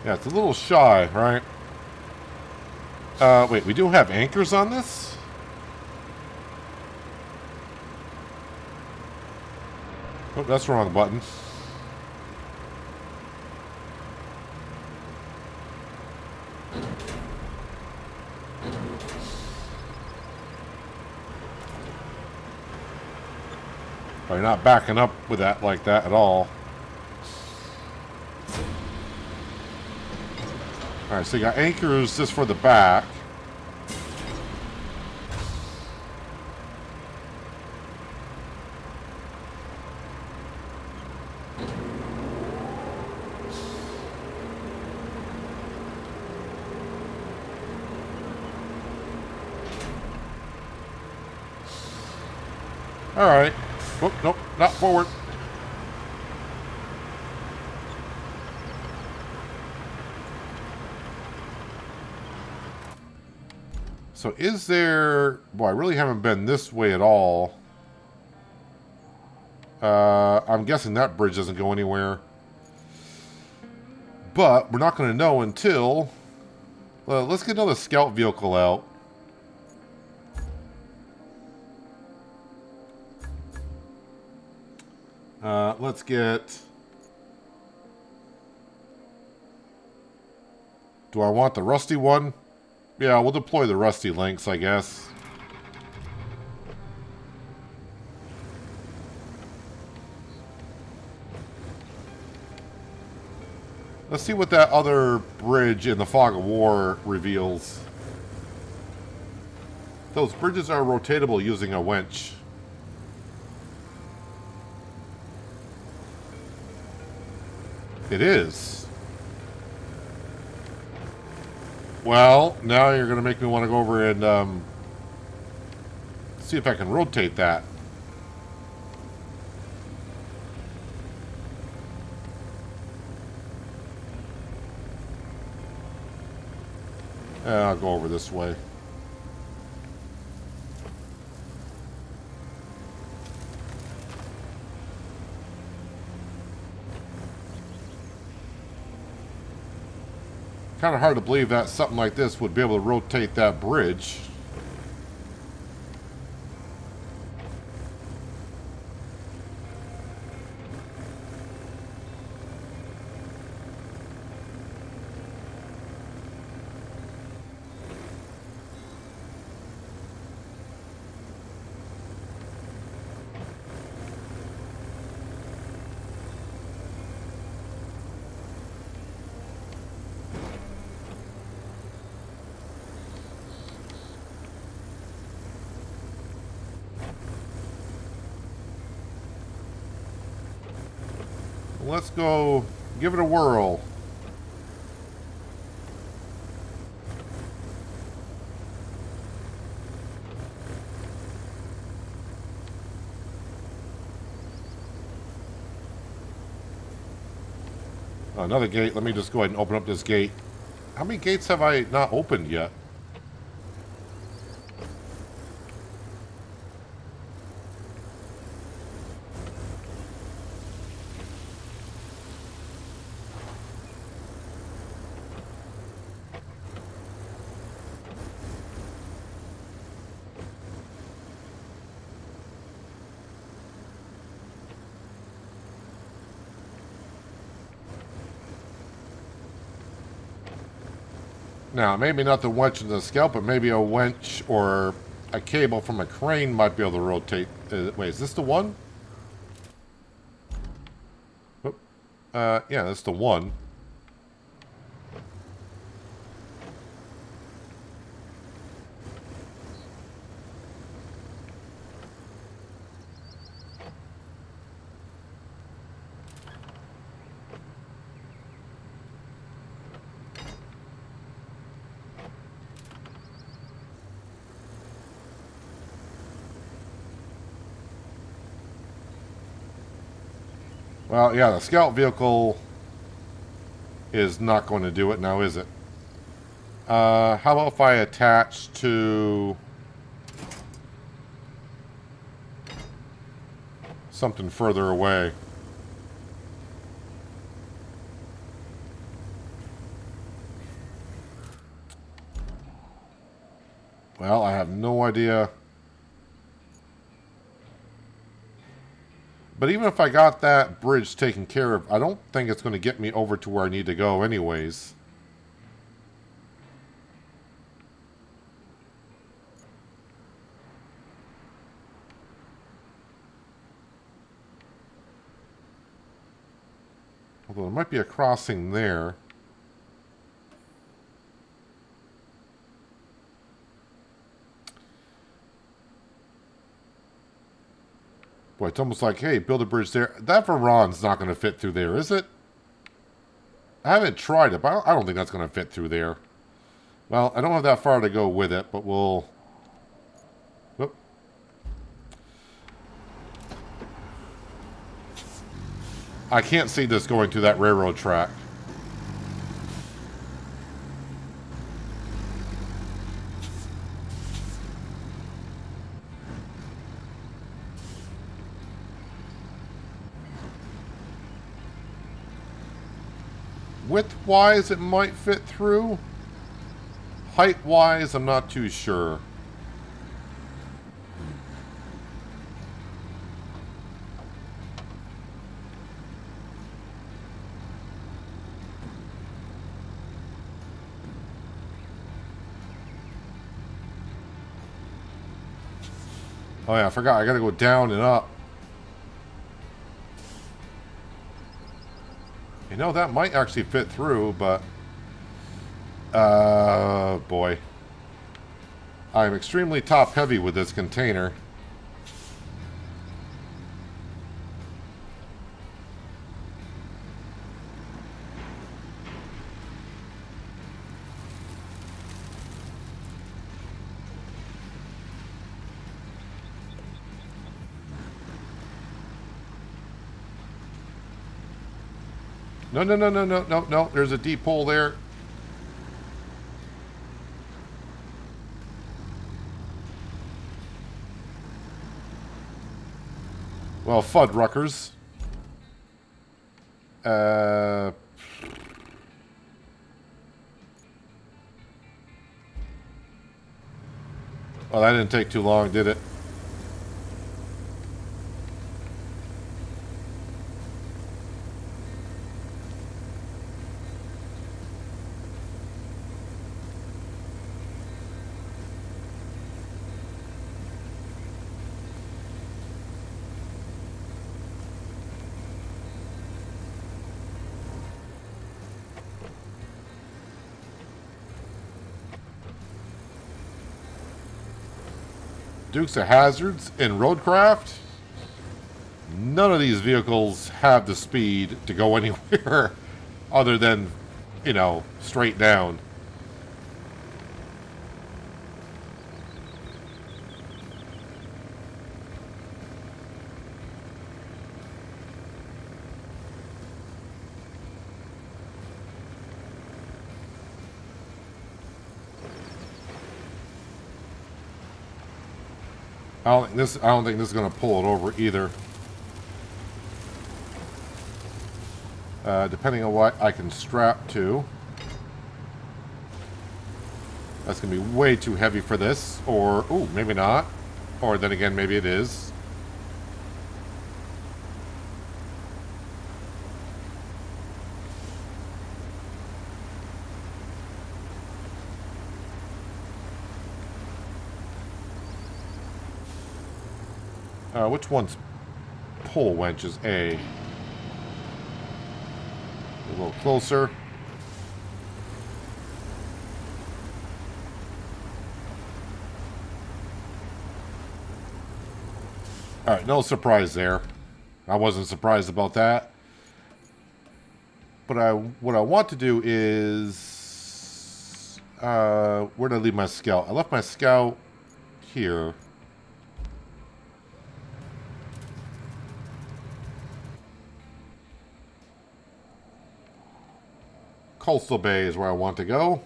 Yeah, it's a little shy, right? Wait, we do have anchors on this? Oh, that's the wrong button. Oh, you're not backing up with that like that at all. Alright, so you got anchors just for the back. Alright. Oh, nope, not forward. So is there... Boy, I really haven't been this way at all. I'm guessing that bridge doesn't go anywhere. But we're not going to know until... let's get another scout vehicle out. Let's get... Do I want the rusty one? Yeah, we'll deploy the rusty links, I guess. Let's see what that other bridge in the Fog of War reveals. Those bridges are rotatable using a winch. It is. Well, now you're going to make me want to go over and see if I can rotate that. I'll go over this way. Kind of hard to believe that something like this would be able to rotate that bridge. Let's go give it a whirl. Another gate. Let me just go ahead and open up this gate. How many gates have I not opened yet? Now, maybe not the winch and the scalp, but maybe a winch or a cable from a crane might be able to rotate. Wait, is this the one? Oh, yeah, that's the one. Well, yeah, the scout vehicle is not going to do it now, is it? How about if I attach to something further away? Well, I have no idea. But even if I got that bridge taken care of, I don't think it's going to get me over to where I need to go anyways. Although there might be a crossing there. Boy, it's almost like, hey, build a bridge there. That Varon's not going to fit through there, is it? I haven't tried it, but I don't think that's going to fit through there. Well, I don't have that far to go with it, but we'll... Whoop. I can't see this going to that railroad track. Width-wise, it might fit through. Height-wise, I'm not too sure. Oh yeah, I forgot. I gotta go down and up. You know, that might actually fit through, but... boy. I'm extremely top-heavy with this container. No, no, no, no, no, no, no. There's a deep hole there. Well, Fuddruckers. Well, that didn't take too long, did it? Dukes of Hazzards in RoadCraft. None of these vehicles have the speed to go anywhere other than, you know, straight down. I don't think this is going to pull it over either. Depending on what I can strap to. That's going to be way too heavy for this. Or, ooh, maybe not. Or then again, maybe it is. Which one's pull winch is A? A little closer. Alright, no surprise there. I wasn't surprised about that. But what I want to do is... where did I leave my scout? I left my scout here. Coastal Bay is where I want to go.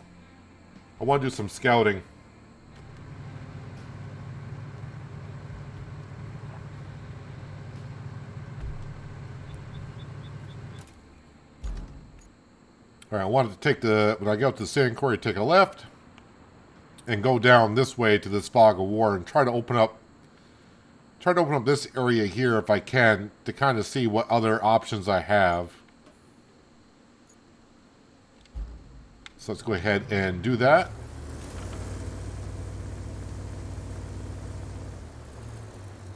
I want to do some scouting. Alright, I wanted to take when I go to the sand quarry, take a left and go down this way to this fog of war and try to open up this area here if I can to kind of see what other options I have. So let's go ahead and do that.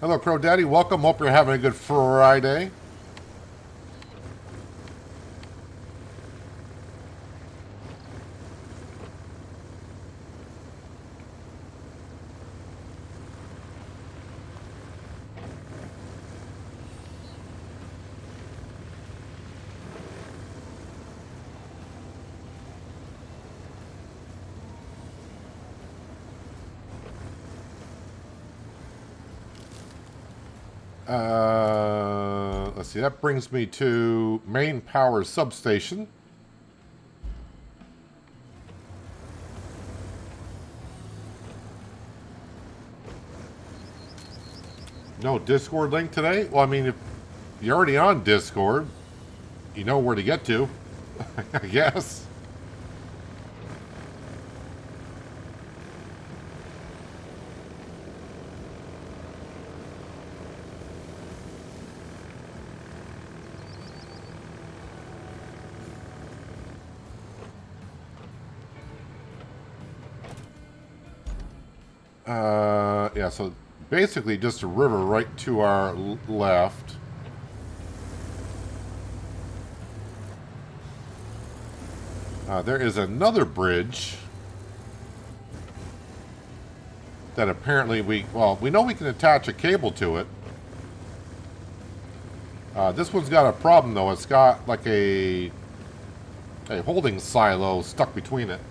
Hello, Crow Daddy. Welcome. Hope you're having a good Friday. let's see, that brings me to main power substation. No Discord link today? Well, I mean, if you're already on Discord, you know where to get to, I guess. Yeah, so basically just a river right to our left. There is another bridge that apparently we know we can attach a cable to it. This one's got a problem though. It's got like a holding silo stuck between it.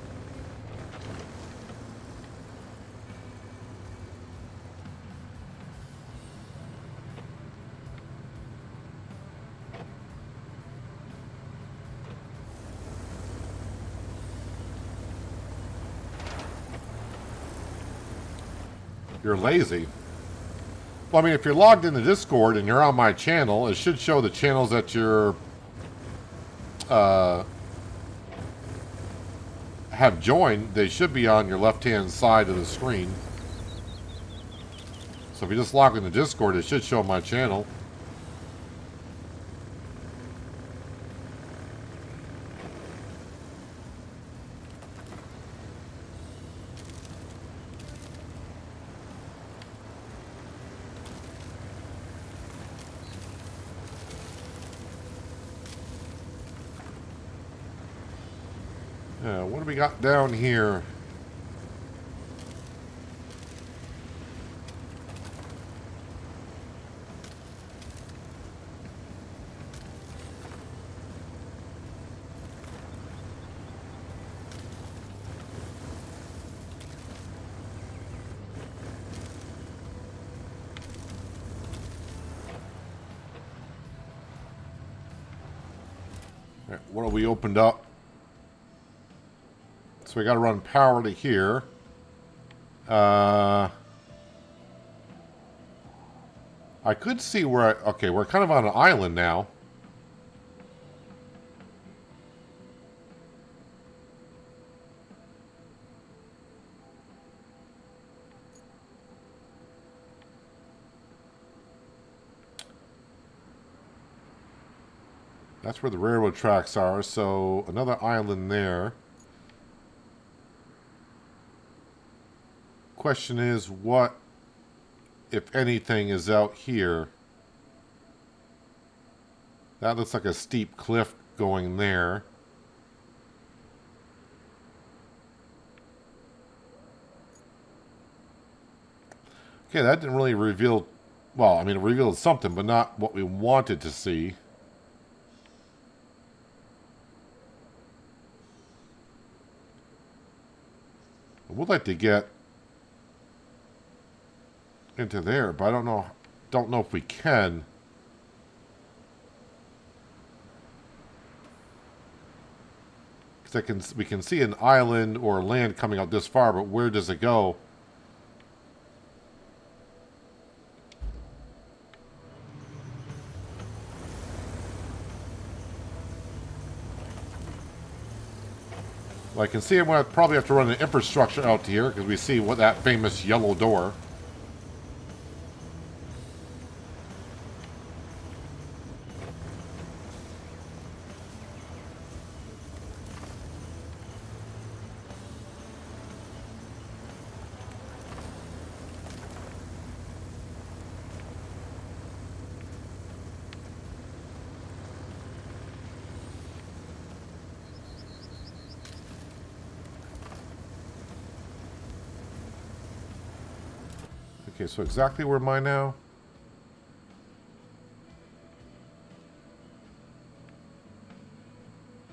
You're lazy. Well, I mean, if you're logged into Discord and you're on my channel, it should show the channels that you're have joined. They should be on your left-hand side of the screen. So if you just log into Discord, it should show my channel. What do we got down here? All right, what have we opened up? So we got to run power to here. I could see where okay, we're kind of on an island now. That's where the railroad tracks are, so another island there. Question is, what, if anything, is out here? That looks like a steep cliff going there. Okay, that didn't really reveal... Well, I mean, it revealed something, but not what we wanted to see. I would like to get into there, but I don't know if we can. Because we can see an island or land coming out this far, but where does it go? Well, I can see I'm going to probably have to run an infrastructure out to here because we see what that famous yellow door. Okay, so exactly where am I now?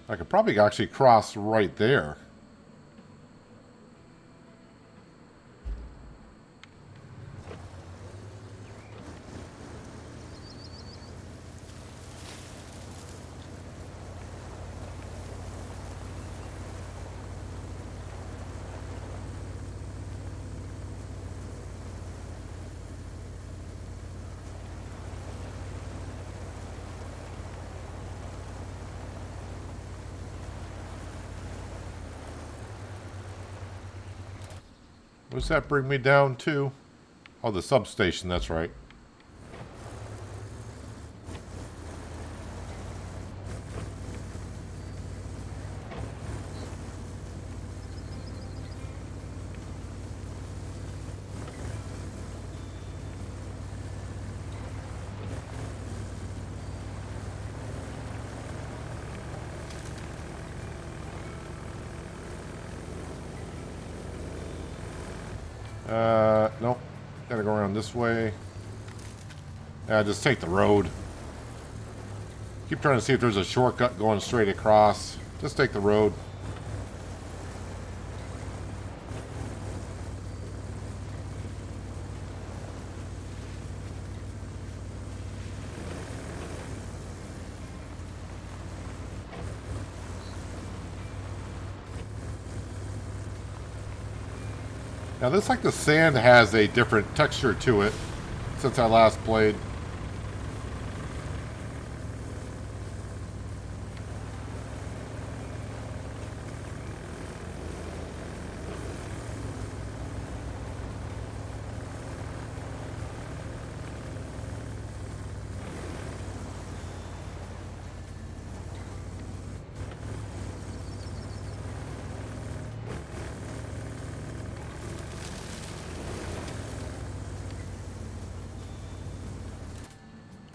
I could probably actually cross right there. What does that bring me down to? Oh, the substation, that's right. Nope. Gotta go around this way. Just take the road. Keep trying to see if there's a shortcut going straight across. Just take the road. Now, looks like the sand has a different texture to it since I last played.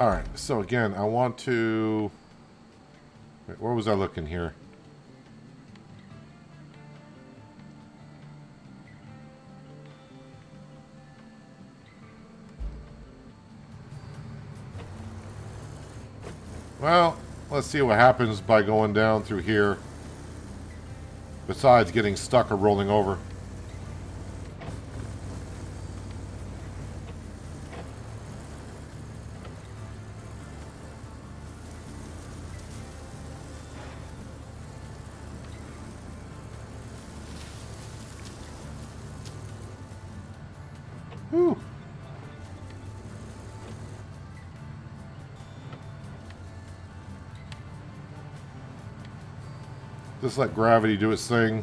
Alright, so again, I want to... Wait, where was I looking here? Well, let's see what happens by going down through here. Besides getting stuck or rolling over. Whew. Just let gravity do its thing.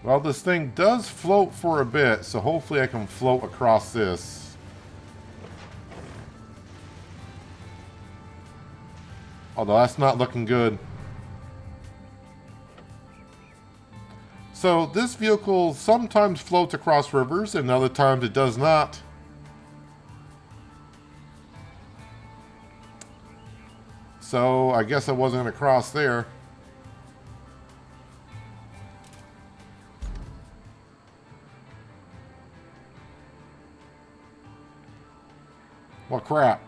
Well, this thing does float for a bit, so hopefully I can float across this. Although that's not looking good. So this vehicle sometimes floats across rivers and other times it does not. So I guess I wasn't gonna cross there. Well, crap.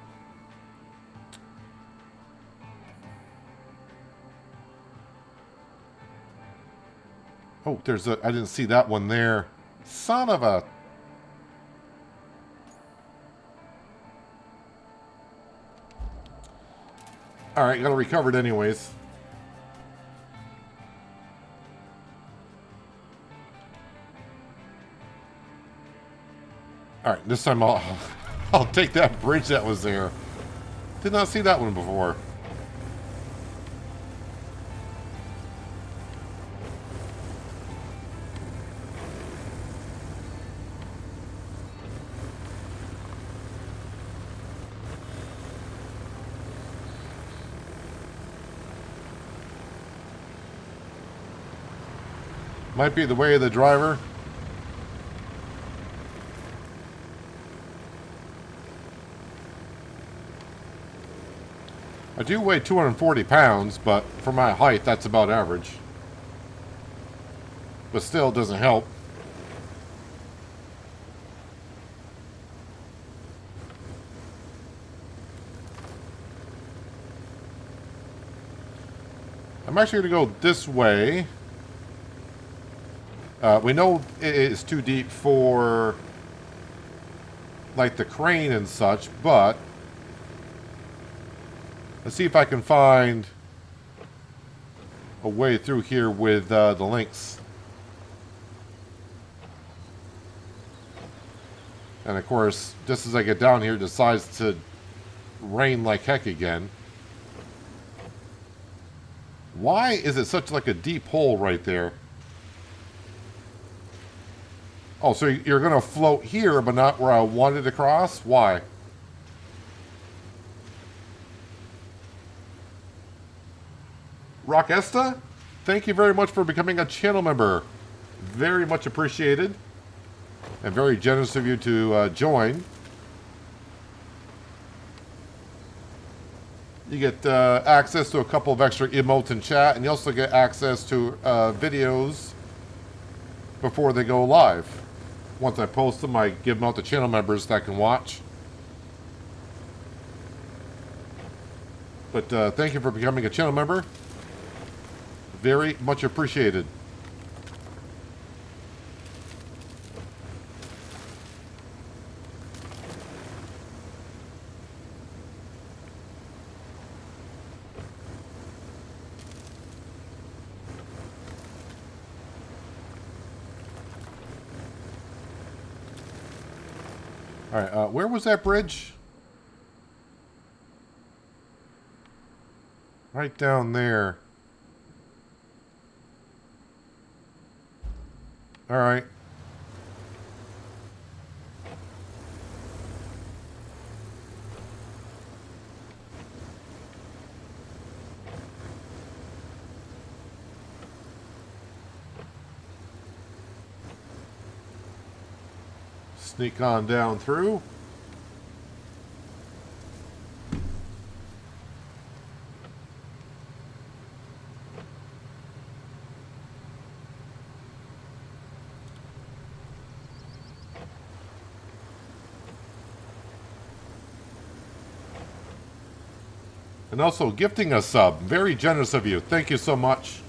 Oh, there's a... I didn't see that one there. Son of a... Alright, gotta recover it anyways. Alright, this time I'll... I'll take that bridge that was there. Did not see that one before. Might be the way of the driver. I do weigh 240 pounds, but for my height, that's about average. But still, doesn't help. I'm actually going to go this way. We know it is too deep for like the crane and such, but let's see if I can find a way through here with the links. And of course, just as I get down here, it decides to rain like heck again. Why is it such like a deep hole right there? Oh, so you're going to float here, but not where I wanted to cross? Why? Rockesta, thank you very much for becoming a channel member. Very much appreciated. And very generous of you to join. You get access to a couple of extra emotes in chat, and you also get access to videos before they go live. Once I post them, I give them out to channel members that can watch. But thank you for becoming a channel member. Very much appreciated. All right, where was that bridge? Right down there. All right. Sneak on down through. And also gifting a sub. Very generous of you. Thank you so much.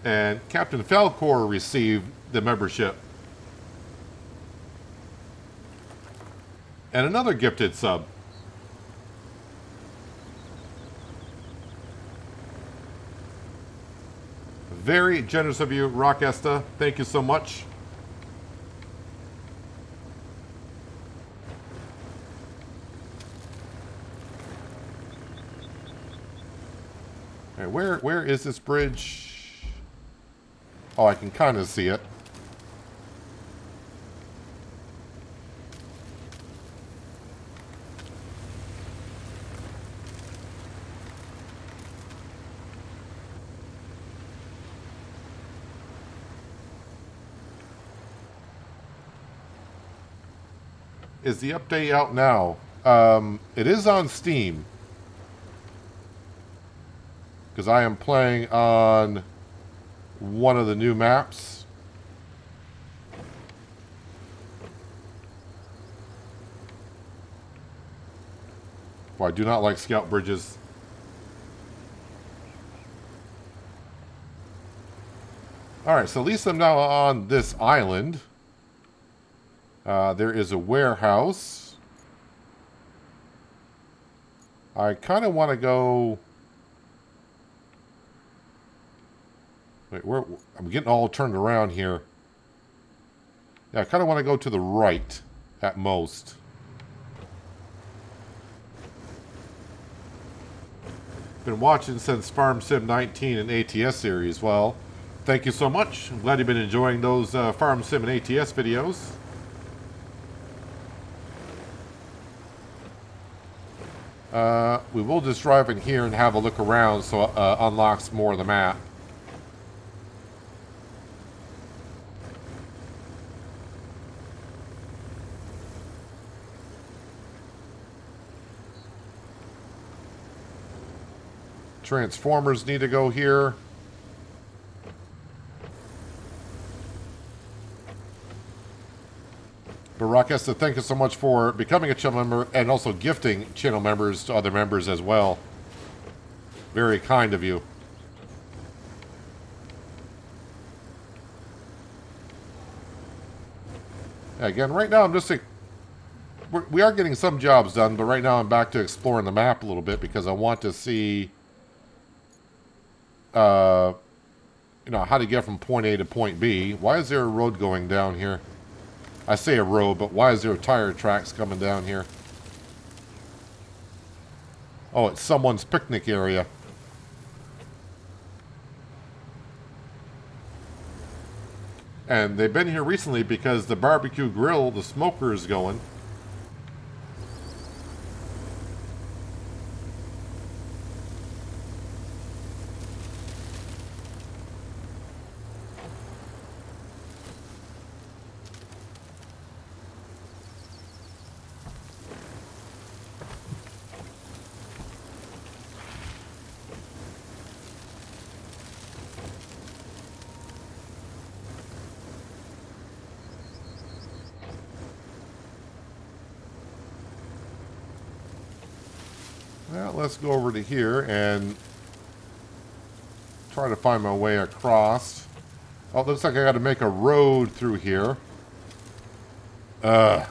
And Captain Falcor received the membership. And another gifted sub. Very generous of you, Rockesta. Thank you so much. All right, where is this bridge? Oh, I can kind of see it. Is the update out now? It is on Steam. Because I am playing on one of the new maps. Well, I do not like scout bridges. Alright, so at least I'm now on this island. There is a warehouse. I kind of want to go... Wait, I'm getting all turned around here. Yeah, I kind of want to go to the right at most. Been watching since Farm Sim 19 and ATS series. Well, thank you so much. I'm glad you've been enjoying those Farm Sim and ATS videos. We will just drive in here and have a look around so it unlocks more of the map. Transformers need to go here. But Rockesta, thank you so much for becoming a channel member and also gifting channel members to other members as well. Very kind of you. Again, right now I'm just... We are getting some jobs done, but right now I'm back to exploring the map a little bit because I want to see... you know, how to get from point A to point B. Why is there a road going down here? I say a road, but why is there tire tracks coming down here? Oh, it's someone's picnic area. And they've been here recently because the barbecue grill, the smoker, is going. Well, let's go over to here and try to find my way across. Oh, it looks like I got to make a road through here. That's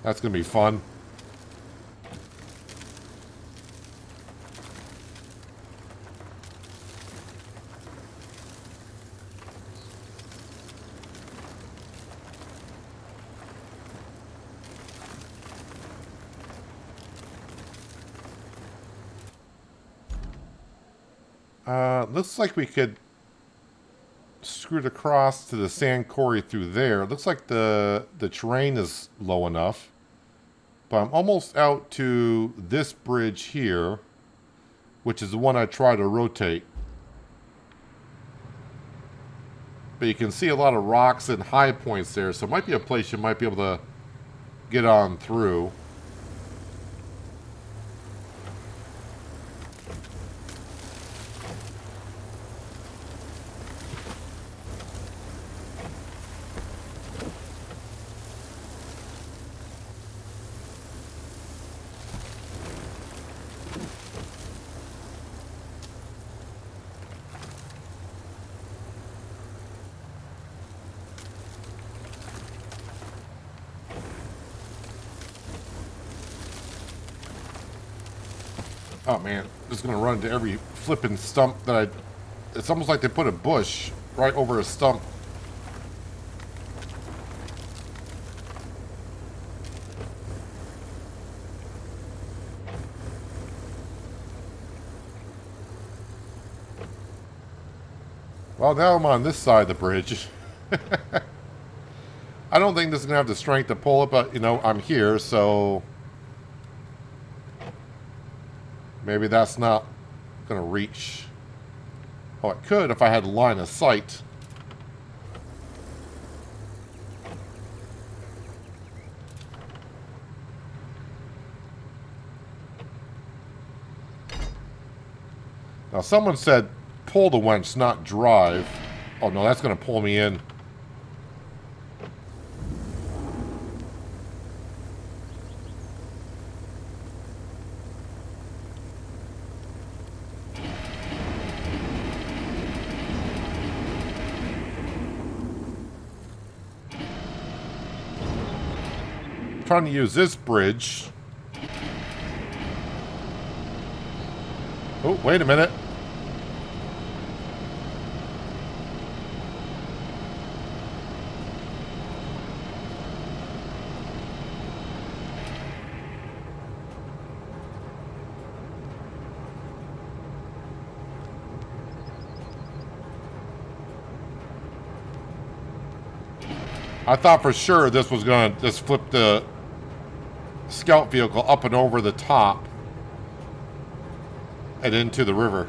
going to be fun. Looks like we could scoot across to the sand quarry through there. It looks like the terrain is low enough. But I'm almost out to this bridge here, which is the one I try to rotate. But you can see a lot of rocks and high points there, so it might be a place you might be able to get on through. Oh man, just gonna run into every flipping stump that I... It's almost like they put a bush right over a stump. Well, now I'm on this side of the bridge. I don't think this is gonna have the strength to pull it, but you know, I'm here, so... Maybe that's not going to reach. Oh, it could if I had line of sight. Now, someone said pull the winch, not drive. Oh, no, that's going to pull me in. Trying to use this bridge. Oh, wait a minute. I thought for sure this was going to just flip the scout vehicle up and over the top and into the river.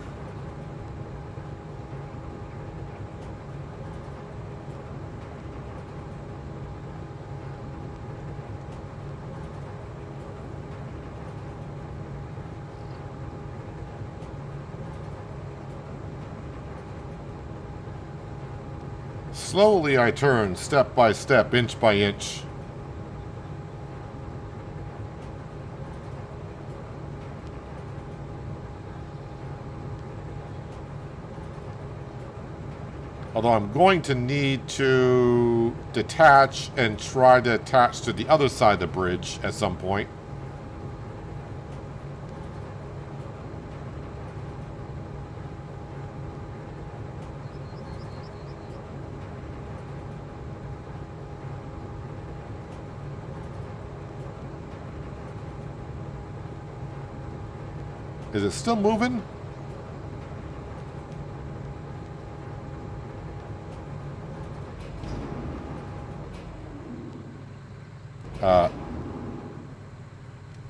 Slowly I turn, step by step, inch by inch. Although I'm going to need to detach and try to attach to the other side of the bridge at some point. Is it still moving?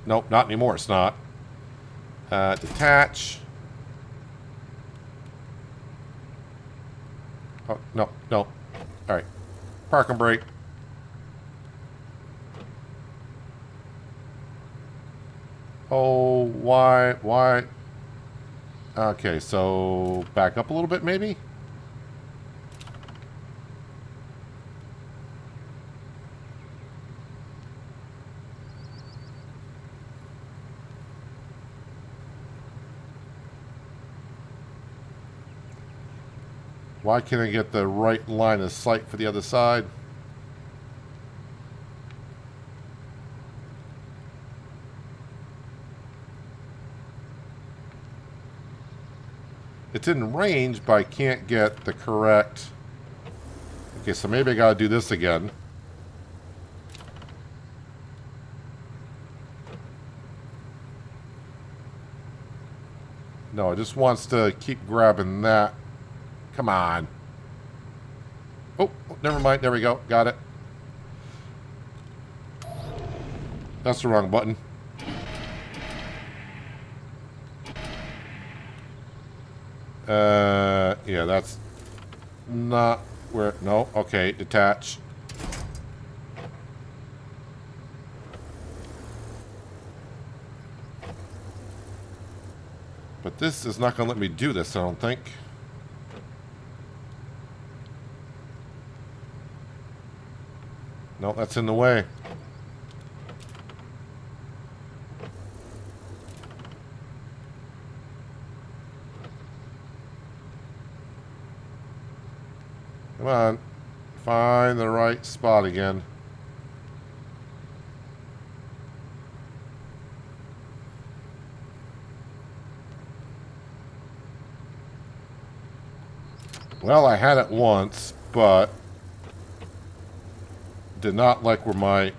Nope, not anymore. It's not. Detach. Oh, no, no. All right. Park and brake. Oh, why? Why? Okay, so back up a little bit, maybe? Why can't I get the right line of sight for the other side? It's in range, but I can't get the correct... Okay, so maybe I gotta do this again. No, it just wants to keep grabbing that. Come on. Oh, never mind. There we go. Got it. That's the wrong button. Yeah, that's not where... No, okay, detach. But this is not going to let me do this, I don't think. No, that's in the way. Come on. Find the right spot again. Well, I had it once, but did not like where my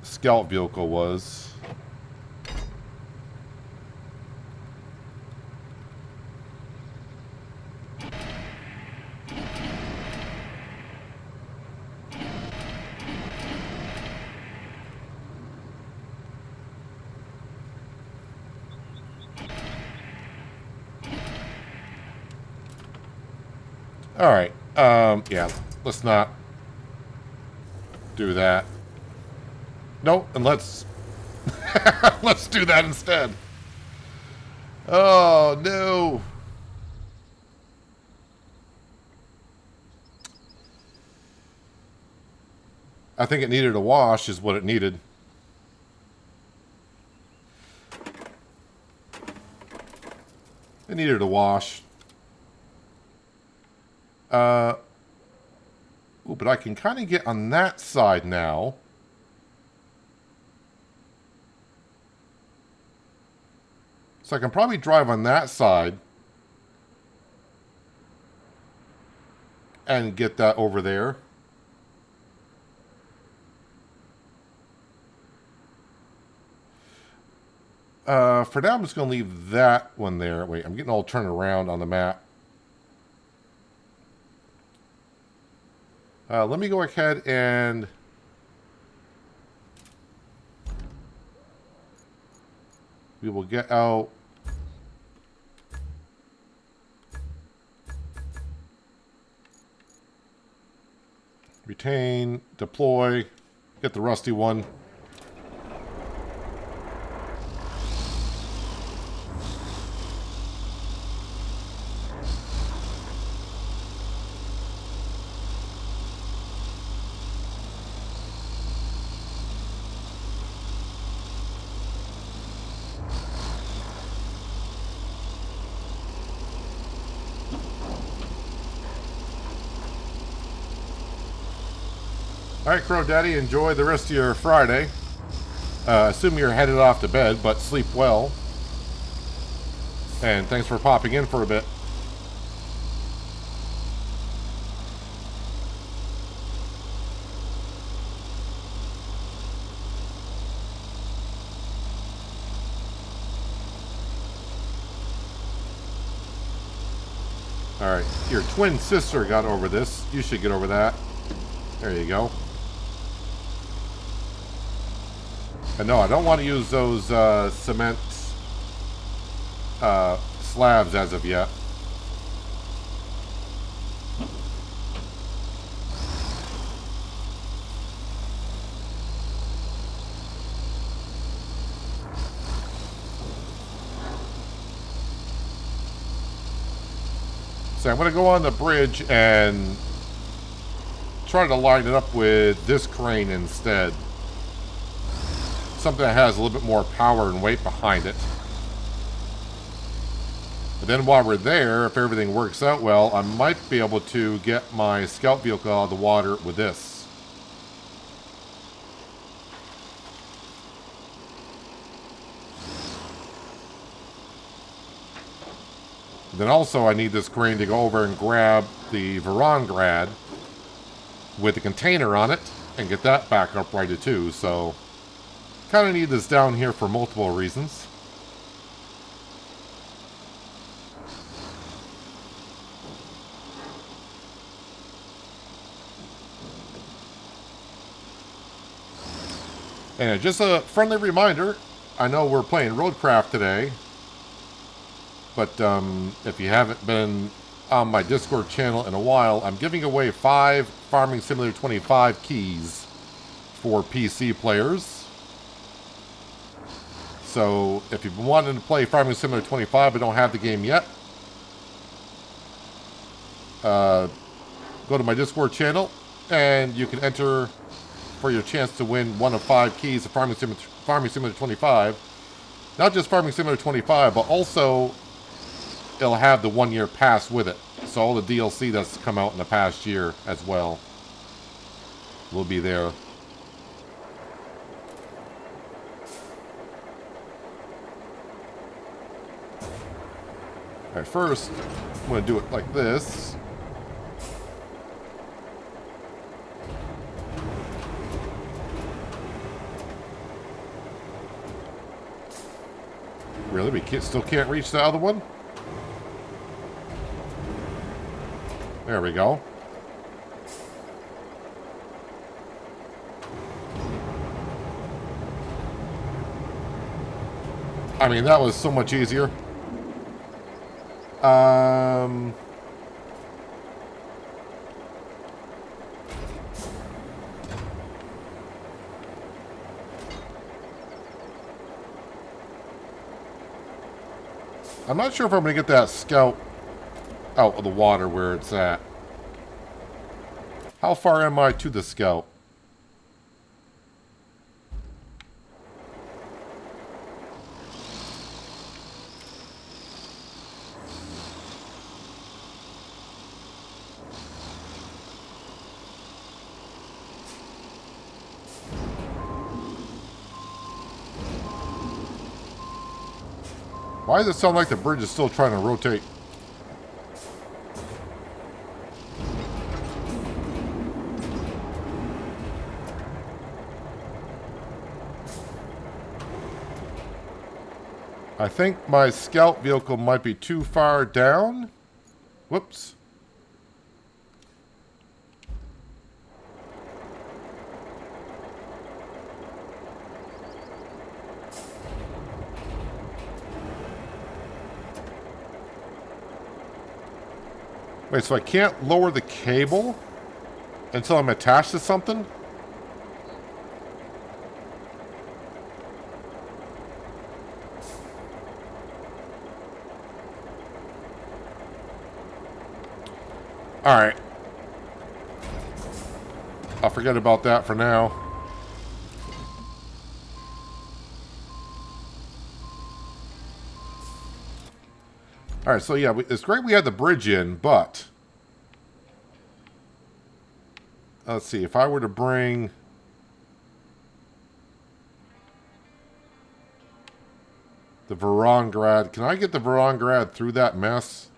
scout vehicle was. All right. Yeah, let's not do that. Nope, and let's let's do that instead. Oh, no. I think it needed a wash is what it needed. It needed a wash. Ooh, but I can kind of get on that side now. So I can probably drive on that side and get that over there. For now, I'm just going to leave that one there. Wait, I'm getting all turned around on the map. Let me go ahead and we will get out retain, deploy, get the rusty one. All right, Crow Daddy, enjoy the rest of your Friday. Assume you're headed off to bed, but sleep well. And thanks for popping in for a bit. Alright, your twin sister got over this. You should get over that. There you go. And no, I don't want to use those cement slabs as of yet. So I'm going to go on the bridge and try to line it up with this crane instead. Something that has a little bit more power and weight behind it. But then while we're there, if everything works out well, I might be able to get my scout vehicle out of the water with this. Then also I need this crane to go over and grab the Varangrad with the container on it and get that back uprighted too. So kind of need this down here for multiple reasons. And just a friendly reminder, I know we're playing RoadCraft today. But if you haven't been on my Discord channel in a while, I'm giving away 5 Farming Simulator 25 keys for PC players. So if you've been wanting to play Farming Simulator 25 but don't have the game yet, go to my Discord channel and you can enter for your chance to win one of 5 keys of Farming Simulator 25. Not just Farming Simulator 25, but also it'll have the 1-year pass with it. So all the DLC that's come out in the past year as well will be there. Alright, first, I'm going to do it like this. Really? We still can't reach the other one? There we go. I mean, that was so much easier. I'm not sure if I'm going to get that scout out of the water where it's at. How far am I to the scout? Why does it sound like the bridge is still trying to rotate? I think my scout vehicle might be too far down. Whoops. Wait, so I can't lower the cable until I'm attached to something? Alright. I'll forget about that for now. Alright, so yeah, it's great we had the bridge in, but let's see, if I were to bring the Varangrad, can I get the Varangrad through that mess?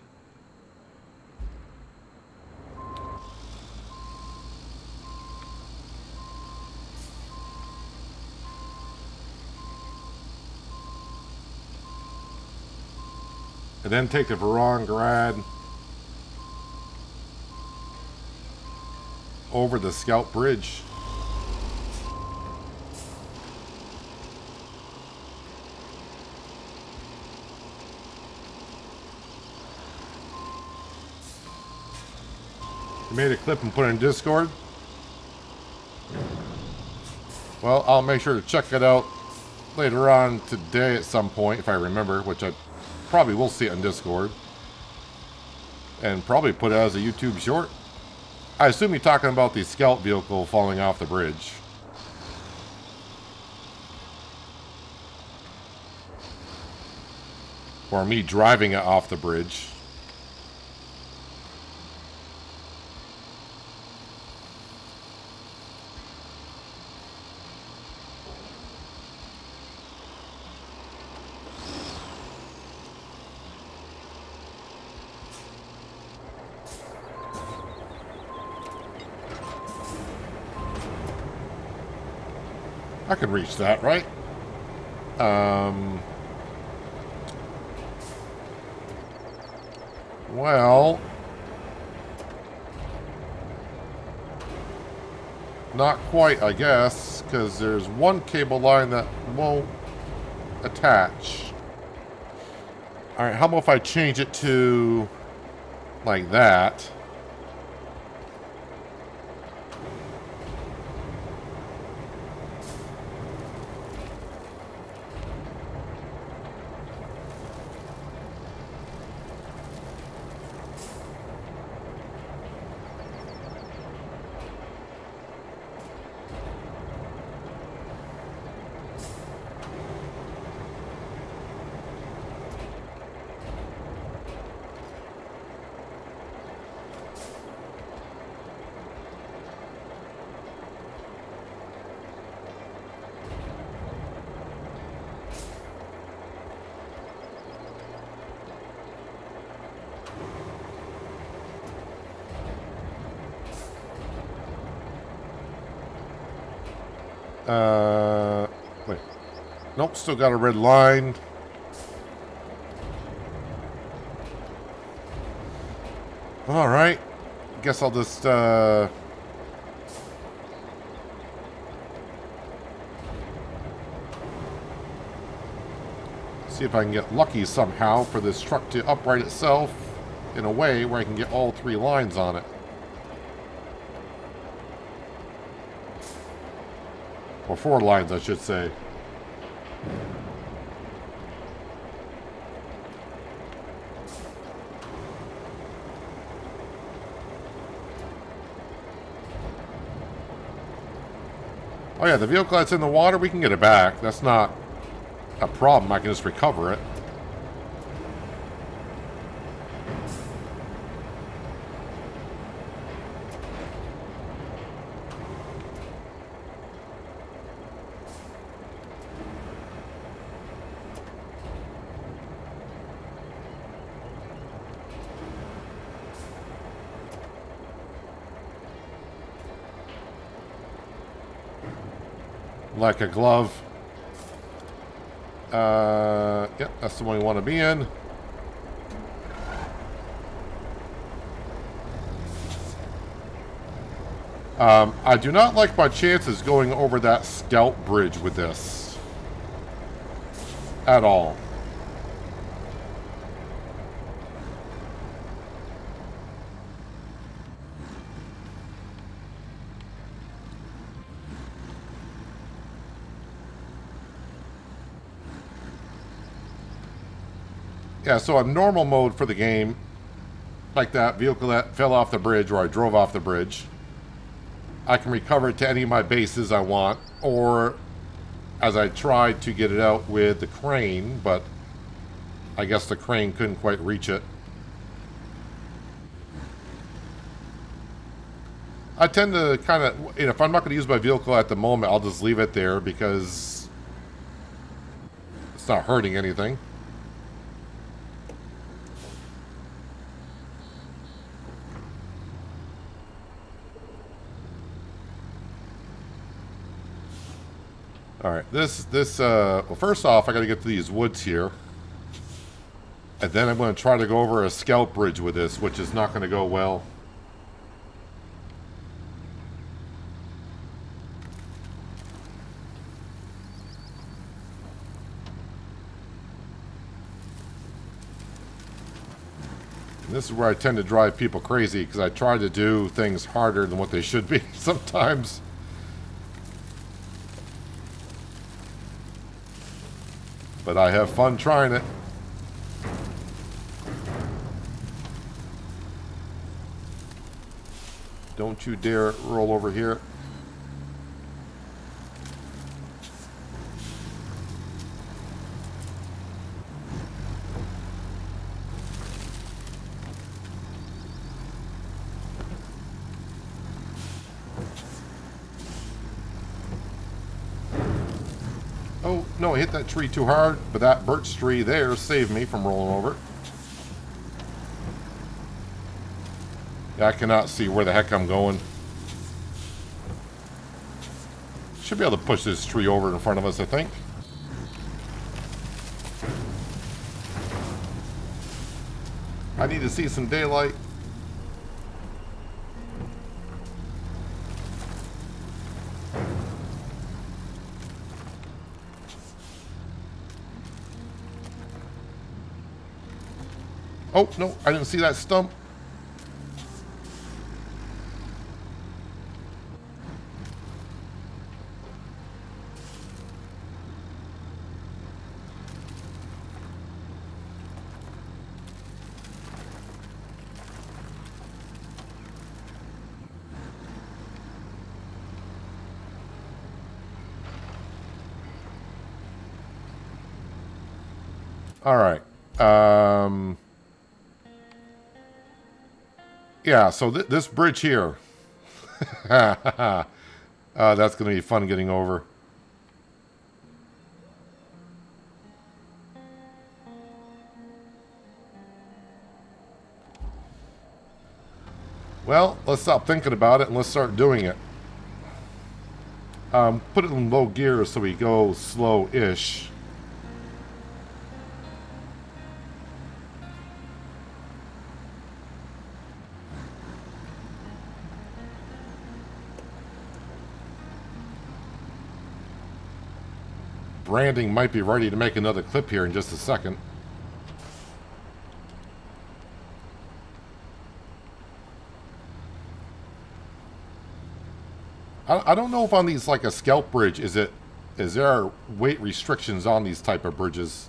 And then take the Varangrad over the Scout Bridge. You made a clip and put it in Discord? Well, I'll make sure to check it out later on today at some point, if I remember, which I probably will see it on Discord. And probably put it as a YouTube short. I assume you're talking about the Scout vehicle falling off the bridge. Or me driving it off the bridge. I can reach that, right? Well, not quite, I guess, because there's one cable line that won't attach. Alright, how about if I change it to like that? Wait. Nope, still got a red line. Alright. Guess I'll just, see if I can get lucky somehow for this truck to upright itself in a way where I can get all three lines on it. Or four lines, I should say. Oh yeah, the vehicle that's in the water, we can get it back. That's not a problem. I can just recover it. Like a glove. Yep, that's the one we want to be in. I do not like my chances going over that Scout Bridge with this. At all. Yeah, so on normal mode for the game, like that vehicle that fell off the bridge, or I drove off the bridge, I can recover it to any of my bases I want, or as I tried to get it out with the crane, but I guess the crane couldn't quite reach it. I tend to kind of, if I'm not going to use my vehicle at the moment, I'll just leave it there because it's not hurting anything. Alright, well, first off, I gotta get to these woods here. And then I'm gonna try to go over a Scout Bridge with this, which is not gonna go well. And this is where I tend to drive people crazy, because I try to do things harder than what they should be sometimes. But I have fun trying it. Don't you dare roll over here. Oh, no, I hit that tree too hard, but that birch tree there saved me from rolling over. Yeah, I cannot see where the heck I'm going. Should be able to push this tree over in front of us, I think. I need to see some daylight. Oh, no, I didn't see that stump. All right. Yeah, so this bridge here. That's going to be fun getting over. Well, let's stop thinking about it and let's start doing it. Put it in low gear so we go slow-ish. Branding might be ready to make another clip here in just a second. I don't know if on these, like a scalp bridge, is there weight restrictions on these type of bridges?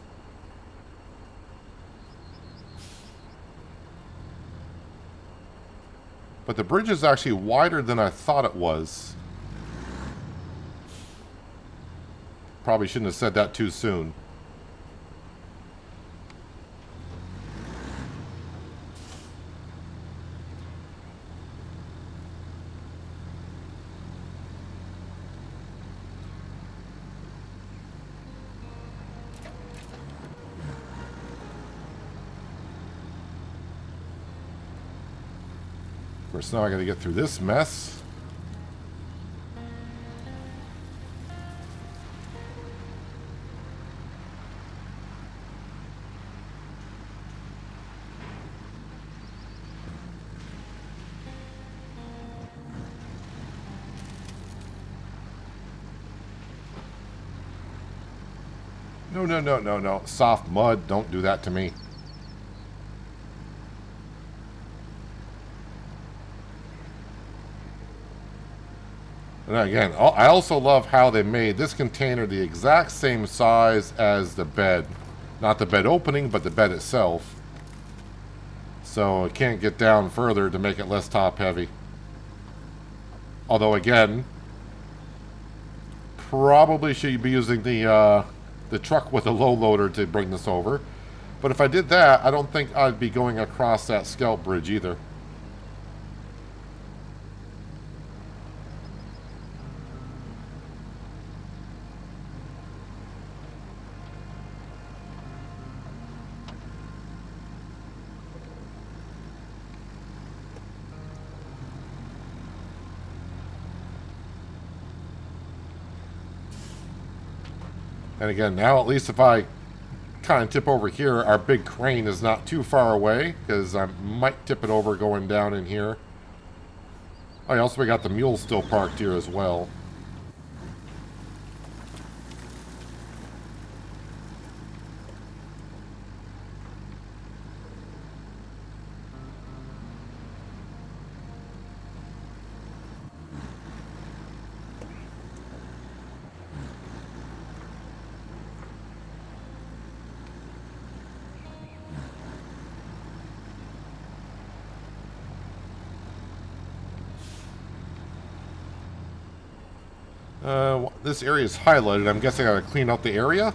But the bridge is actually wider than I thought it was. Probably shouldn't have said that too soon. Of course, now I got to get through this mess. No, no, no, no, no. Soft mud, don't do that to me. And again, I also love how they made this container the exact same size as the bed. Not the bed opening, but the bed itself. So it can't get down further to make it less top heavy. Although again, probably should be using the truck with a low loader to bring this over. But if I did that, I don't think I'd be going across that scalp bridge either. And again, now at least if I kind of tip over here, our big crane is not too far away, because I might tip it over going down in here. Oh, also we got the mule still parked here as well. This area is highlighted. I'm guessing I gotta clean out the area.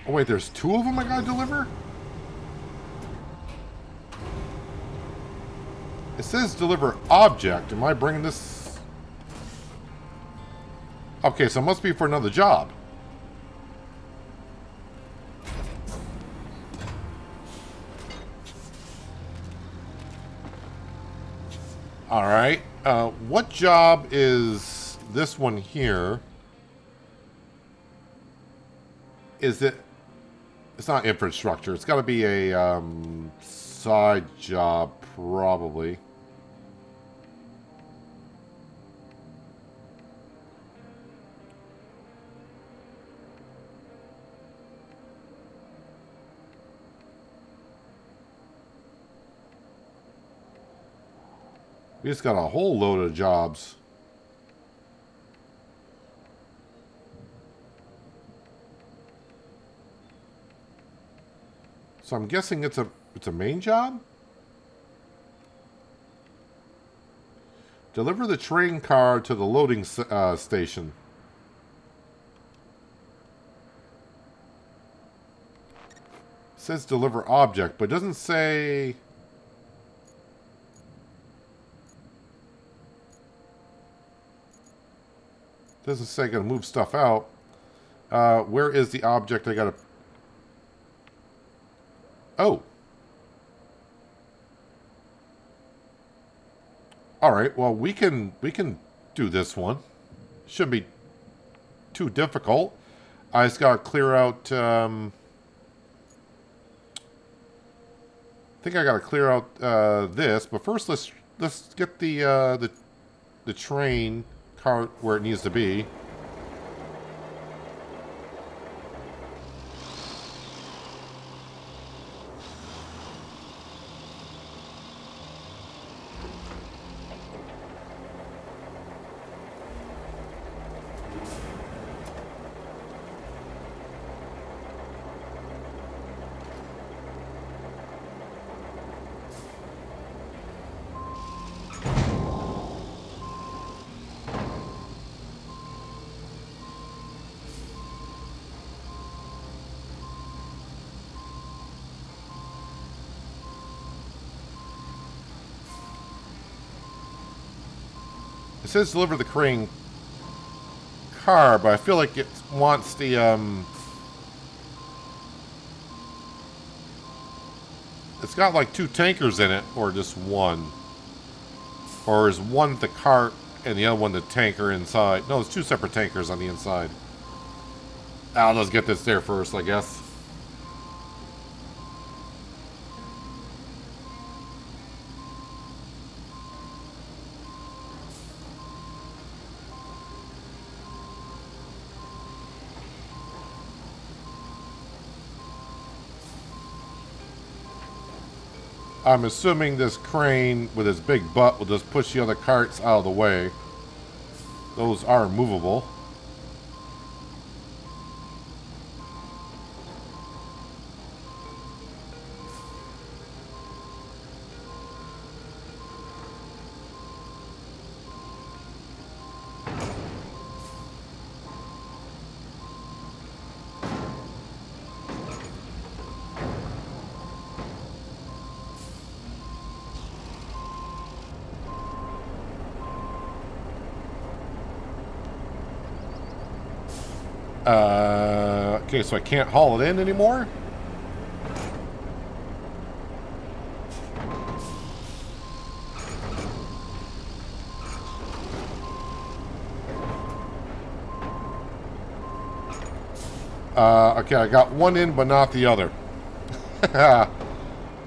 Oh wait, there's two of them I gotta deliver? It says deliver object. Am I bringing this? Okay, so it must be for another job. Alright. What job is this one here? Is it... It's not infrastructure. It's got to be a side job, probably. We just got a whole load of jobs. So I'm guessing it's a main job? Deliver the train car to the loading station. It says deliver object, but it doesn't say... Doesn't say I gotta move stuff out. Where is the object I gotta... Oh. Alright, well we can do this one. Shouldn't be too difficult. I just gotta clear out I think I gotta clear out this, but first let's get the train car where it needs to be. It says deliver the crane car, but I feel like it wants the it's got like two tankers in it, or just one. Or is one the cart and the other one the tanker inside? No, it's two separate tankers on the inside. Let's get this there first, I guess. I'm assuming this crane with its big butt will just push the other carts out of the way. Those are movable. Okay, so I can't haul it in anymore? Okay, I got one in, but not the other.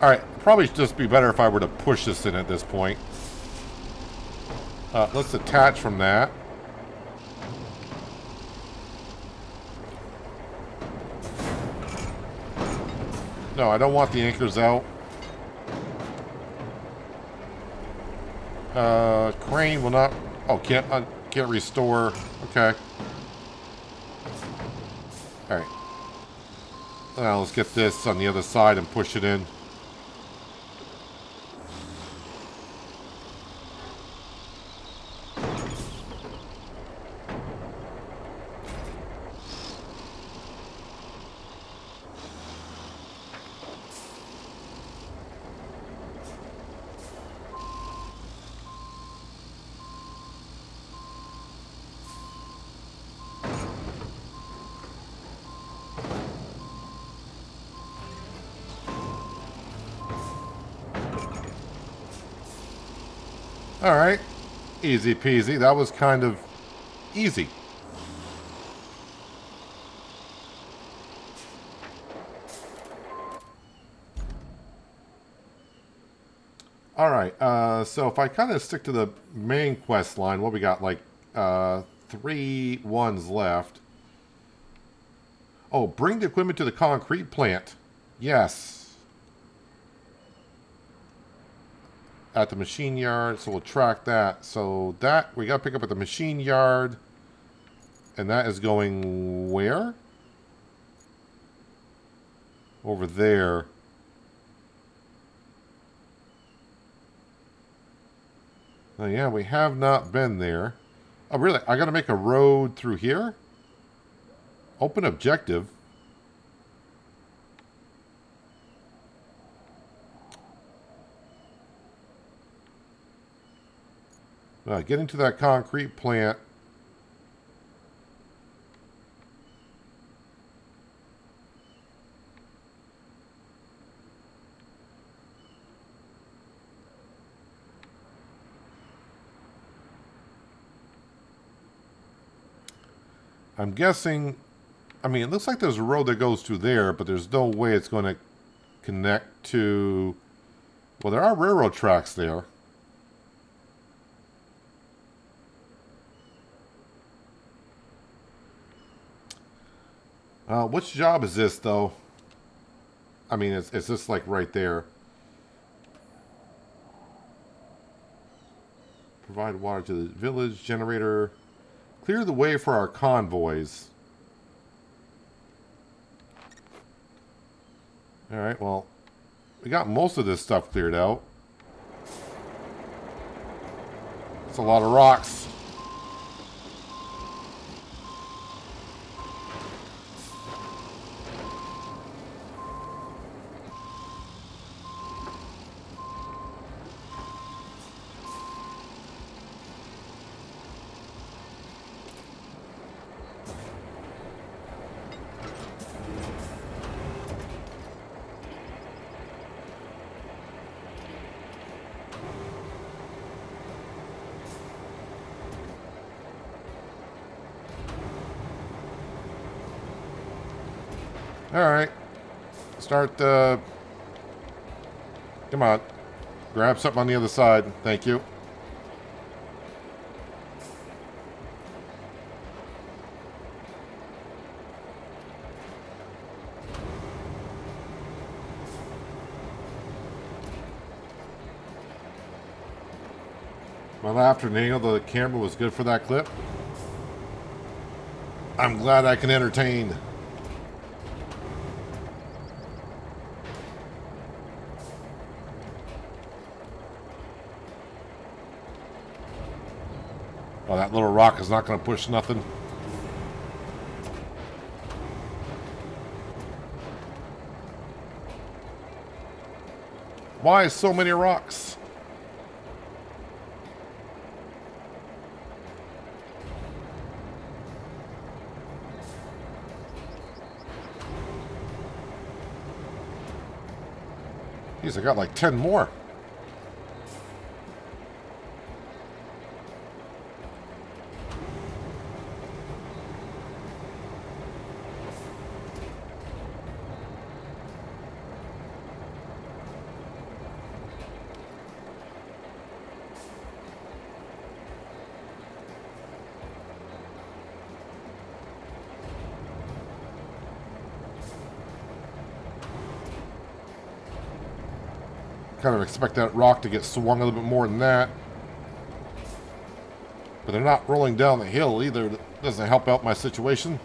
Alright, probably just be better if I were to push this in at this point. Let's detach from that. No, I don't want the anchors out. Crane will not... Oh, can't restore. Okay. Alright. Now let's get this on the other side and push it in. Alright. Easy peasy. That was kind of easy. Alright, so if I kind of stick to the main quest line, what we got, like, 3 ones left. Oh, bring the equipment to the concrete plant. Yes. At the machine yard, so we'll track that. So that, we got to pick up at the machine yard. And that is going where? Over there. Oh yeah, we have not been there. Oh really? I got to make a road through here? Open objective. Getting to that concrete plant. I'm guessing, I mean, it looks like there's a road that goes through there, but there's no way it's going to connect to, well, there are railroad tracks there. Which job is this, though? I mean, it's just like right there. Provide water to the village generator. Clear the way for our convoys. Alright, well, we got most of this stuff cleared out. It's a lot of rocks. Alright. Start the... Come on. Grab something on the other side. Thank you. My laughter, Neil, the camera was good for that clip. I'm glad I can entertain. Oh, that little rock is not going to push nothing. Why so many rocks? Jeez, I got like 10 more. kind of expect that rock to get swung a little bit more than that. But they're not rolling down the hill either. That doesn't help out my situation.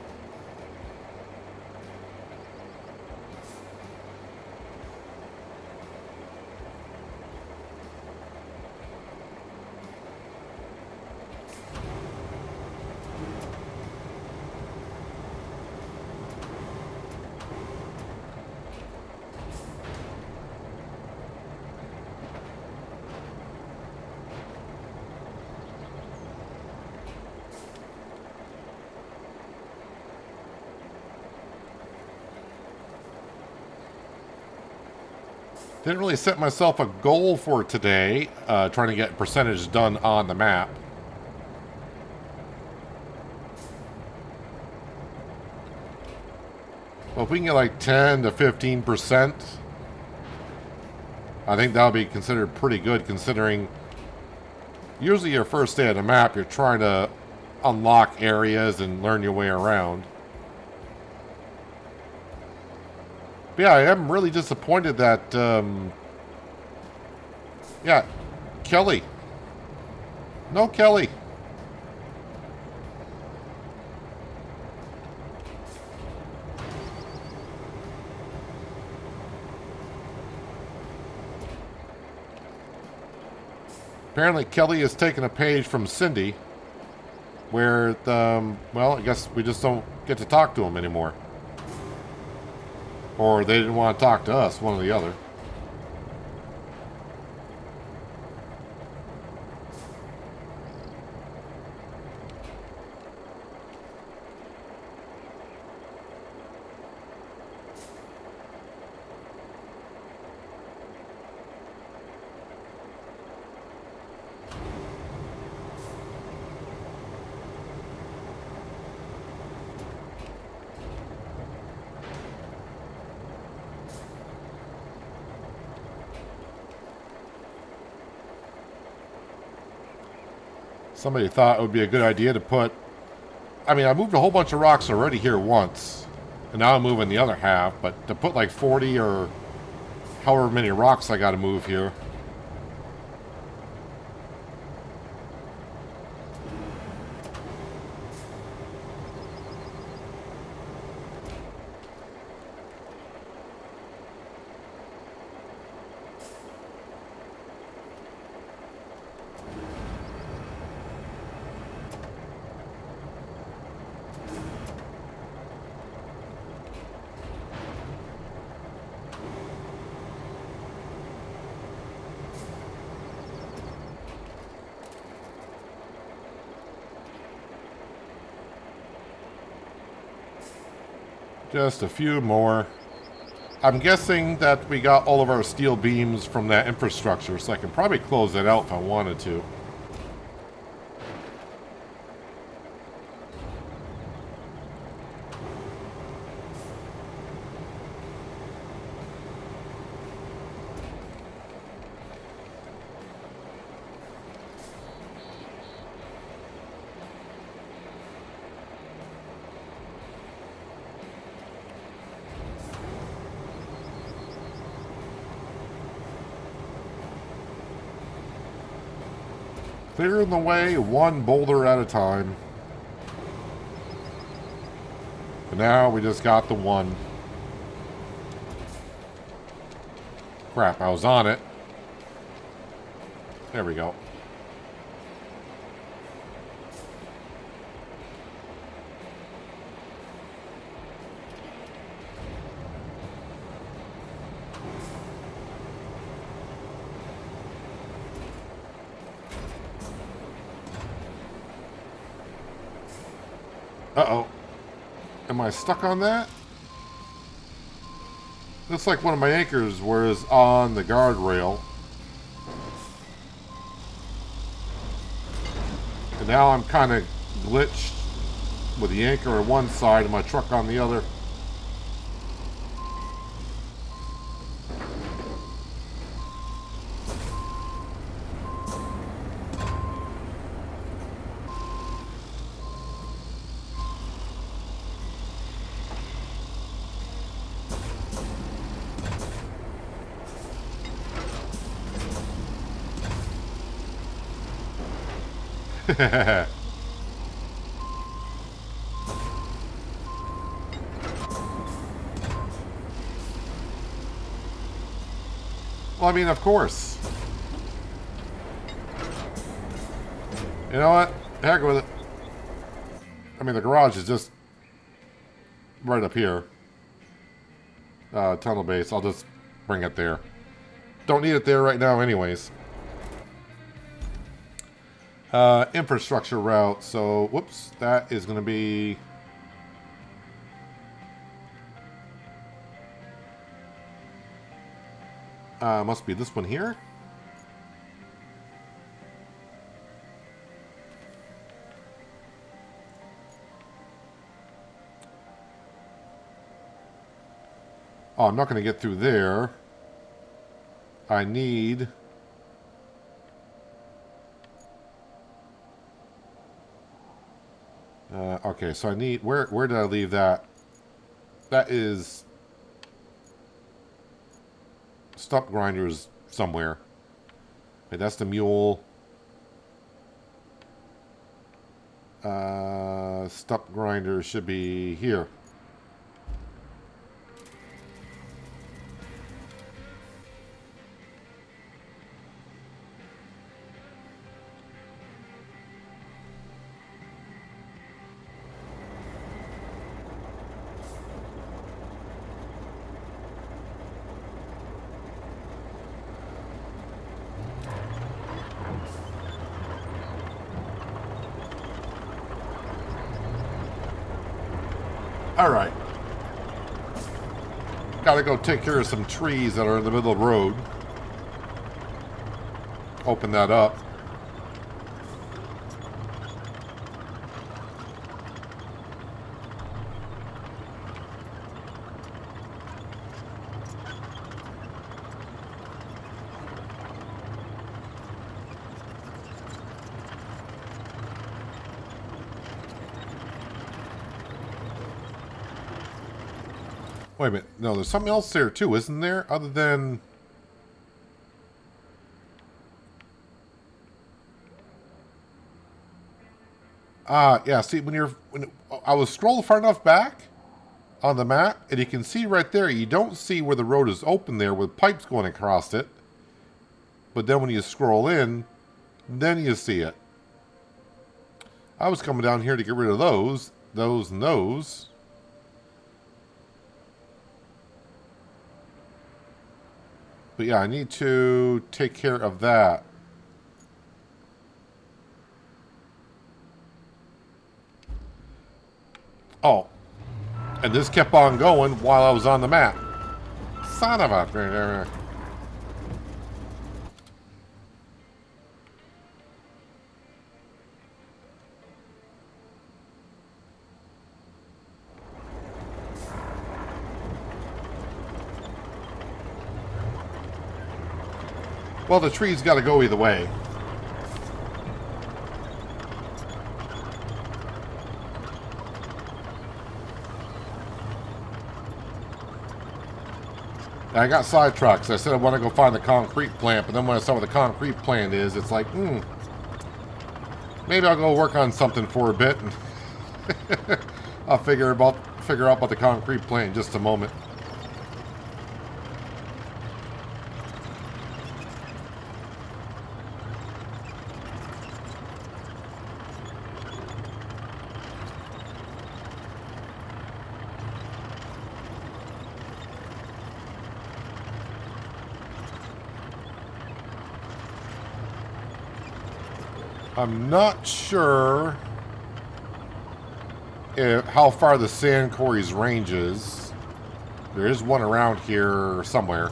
Didn't really set myself a goal for today, trying to get percentage done on the map. Well, if we can get like 10 to 15%, I think that'll be considered pretty good, considering usually your first day on the map, you're trying to unlock areas and learn your way around. But yeah, I am really disappointed that, yeah, Kelly. No Kelly. Apparently Kelly has taken a page from Cindy, where, well, I guess we just don't get to talk to him anymore. Or they didn't want to talk to us, one or the other. Somebody thought it would be a good idea to put... I mean, I moved a whole bunch of rocks already here once. And now I'm moving the other half. But to put like 40 or however many rocks I got to move here. Just a few more. I'm guessing that we got all of our steel beams from that infrastructure, so I can probably close that out if I wanted to. Clearing the way one boulder at a time. But now we just got the one. Crap, I was on it. There we go. Uh-oh. Am I stuck on that? Looks like one of my anchors was on the guardrail. And now I'm kind of glitched with the anchor on one side and my truck on the other. Well, I mean, of course. You know what? Heck with it. I mean, the garage is just right up here. Tunnel base. I'll just bring it there. Don't need it there right now anyways. Infrastructure route. So, whoops. That is going to be... must be this one here. Oh, I'm not going to get through there. I need... okay, so I need... Where did I leave that? That is... Stump grinders somewhere. Okay, that's the mule. Stump grinder should be here. Alright. Gotta go take care of some trees that are in the middle of the road. Open that up. Wait a minute. No, there's something else there too, isn't there? Other than... yeah, see, when I was scrolling far enough back on the map, and you can see right there, you don't see where the road is open there with pipes going across it. But then when you scroll in, then you see it. I was coming down here to get rid of those, and those. But yeah, I need to take care of that. Oh. And this kept on going while I was on the map. Son of a... Well, the tree's got to go either way. I got sidetracked. I said I want to go find the concrete plant, but then when I saw what the concrete plant is, it's like, maybe I'll go work on something for a bit, and I'll figure out about the concrete plant in just a moment. I'm not sure how far the sand quarries ranges. There is one around here somewhere.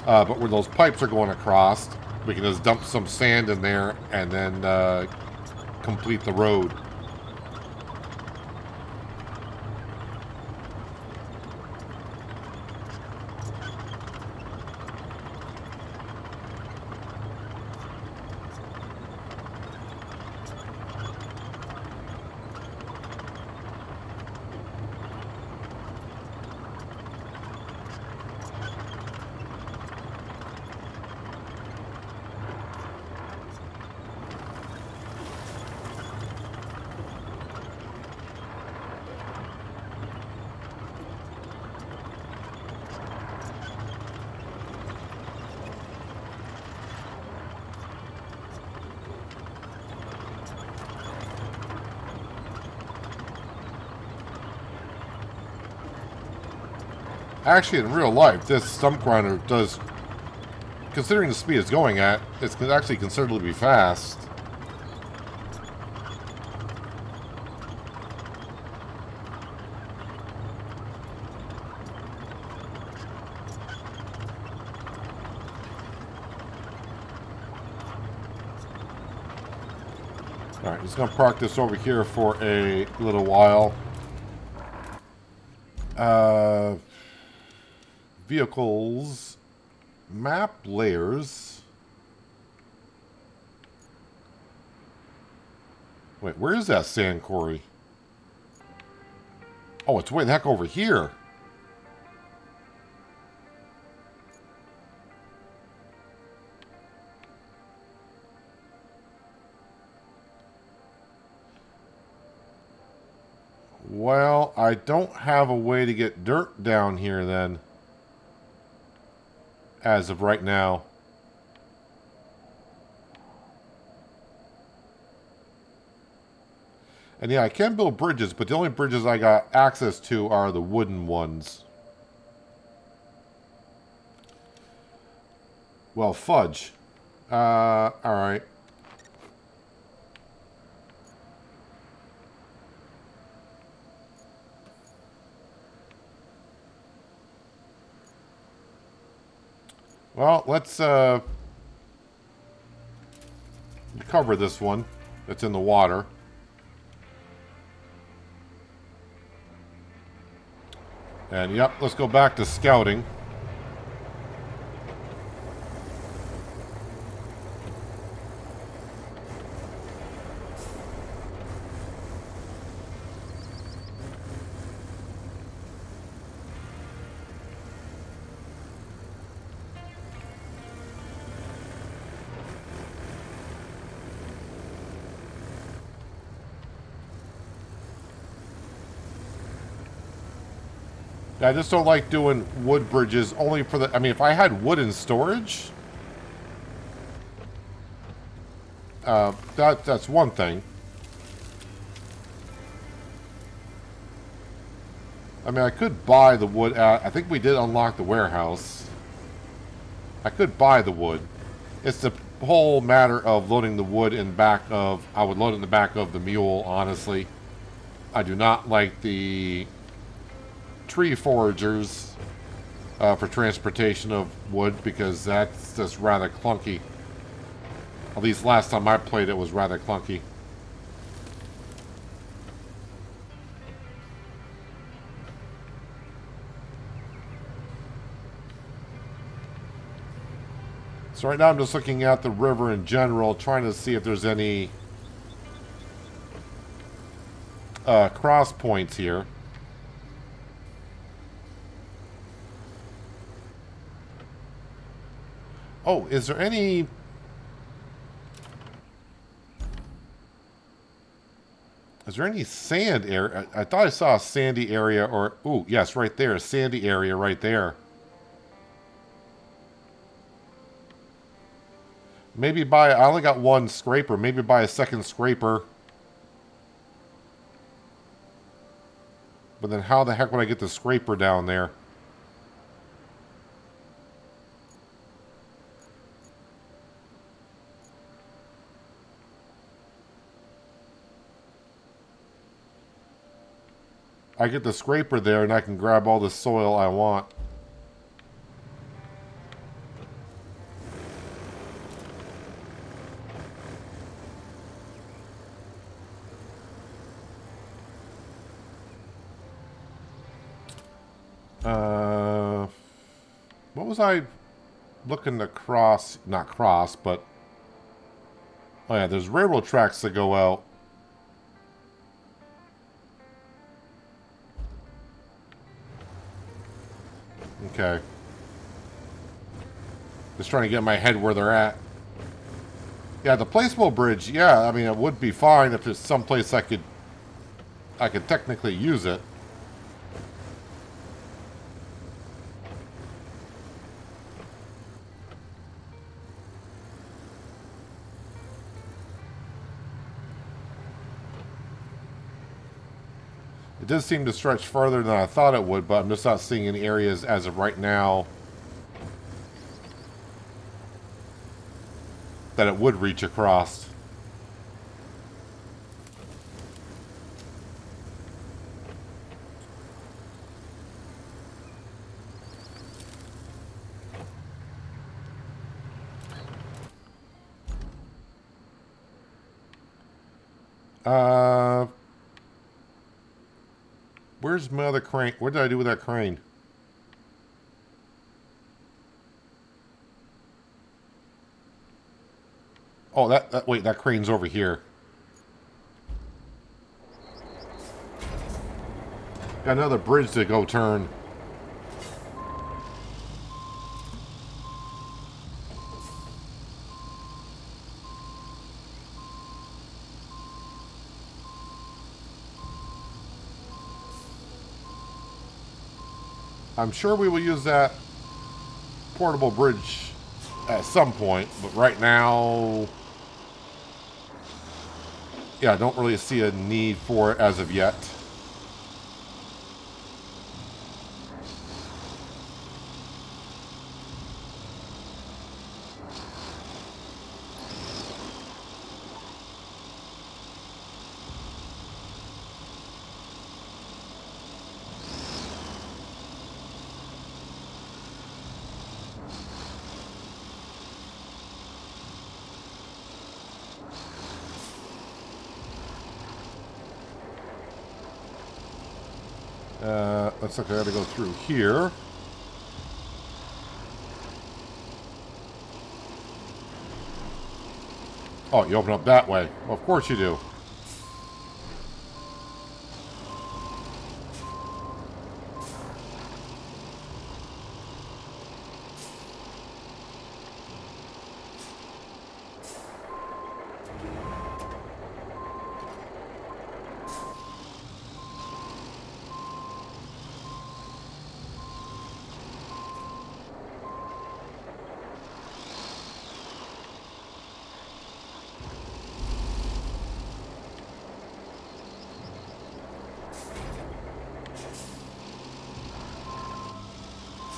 But where those pipes are going across, we can just dump some sand in there and then complete the road. Actually, in real life, this stump grinder does, considering the speed it's going at, it's actually considerably fast. Alright, just going to park this over here for a little while. Vehicles. Map layers. Wait, where is that sand quarry? Oh, it's way the heck over here. Well, I don't have a way to get dirt down here then. As of right now. And yeah, I can build bridges, but the only bridges I got access to are the wooden ones. Well, fudge. Alright. Well, let's cover this one that's in the water. And yep, let's go back to scouting. Yeah, I just don't like doing wood bridges only for the... I mean, if I had wood in storage, that's one thing. I mean, I could buy the wood at... I think we did unlock the warehouse. I could buy the wood. It's the whole matter of loading the wood in back of... I would load it in the back of the mule, honestly. I do not like the tree foragers for transportation of wood because that's just rather clunky. At least last time I played it was rather clunky. So right now I'm just looking at the river in general, trying to see if there's any cross points here. Oh, is there any... Is there any sand area? I thought I saw a sandy area or... Ooh, yes, right there. A sandy area right there. Maybe buy... I only got one scraper. Maybe buy a second scraper. But then how the heck would I get the scraper down there? I get the scraper there and I can grab all the soil I want. What was I looking to cross? Not cross, but... Oh yeah, there's railroad tracks that go out. Okay. Just trying to get my head where they're at. Yeah, the placeable bridge, yeah, I mean, it would be fine if it's someplace I could technically use it. It does seem to stretch further than I thought it would, but I'm just not seeing any areas as of right now that it would reach across. Where's my other crane? What did I do with that crane? Oh, wait, that crane's over here. Got another bridge to go turn. I'm sure we will use that portable bridge at some point, but right now, yeah, I don't really see a need for it as of yet. Looks like I gotta go through here. Oh, you open up that way. Well, of course you do.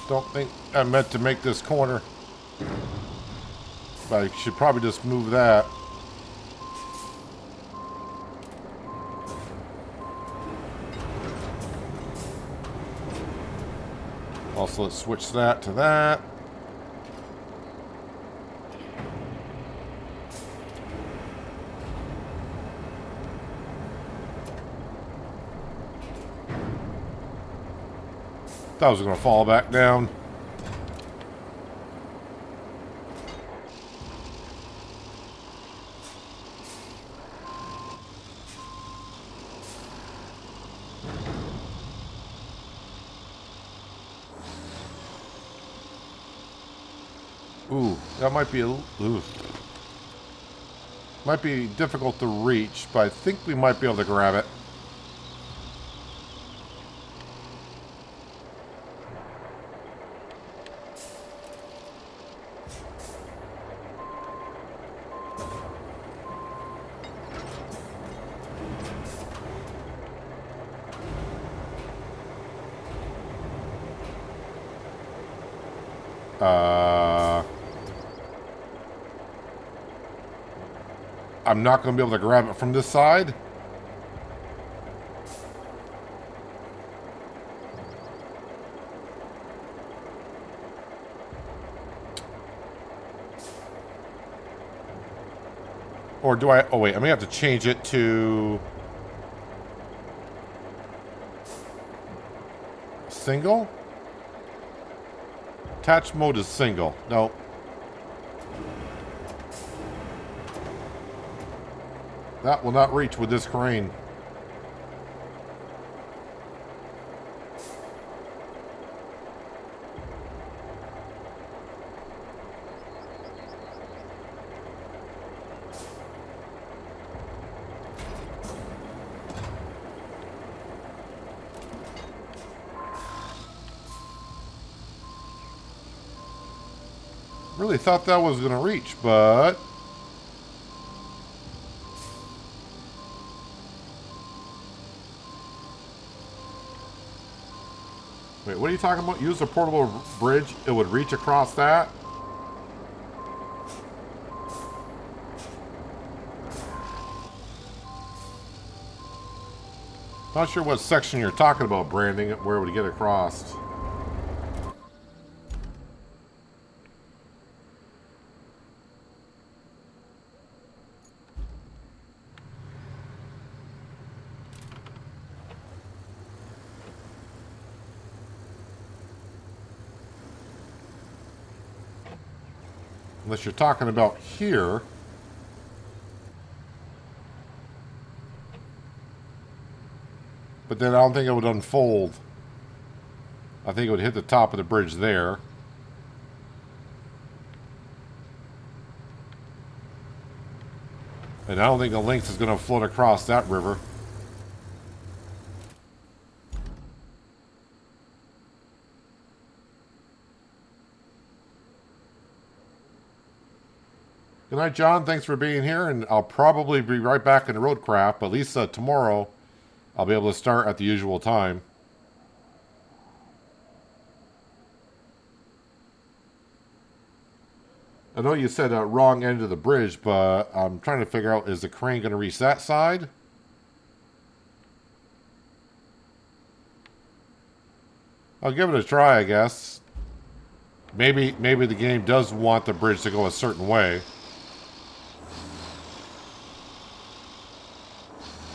Don't think I meant to make this corner. But I should probably just move that. Also, let's switch that to that. Thought I was going to fall back down. Ooh, that might be might be difficult to reach, but I think we might be able to grab it. I'm not going to be able to grab it from this side. Or do I... Oh, wait. I may have to change it to... single? Attach mode is single. No. That will not reach with this crane. Really thought that was going to reach, but... Wait, what are you talking about? Use a portable bridge? It would reach across that? Not sure what section you're talking about, Branding, where it would get across. Unless you're talking about here. But then I don't think it would unfold. I think it would hit the top of the bridge there. And I don't think the lynx is going to float across that river. Good night, John. Thanks for being here, and I'll probably be right back in RoadCraft, but at least tomorrow I'll be able to start at the usual time. I know you said wrong end of the bridge, but I'm trying to figure out, is the crane going to reach that side? I'll give it a try, I guess. Maybe the game does want the bridge to go a certain way.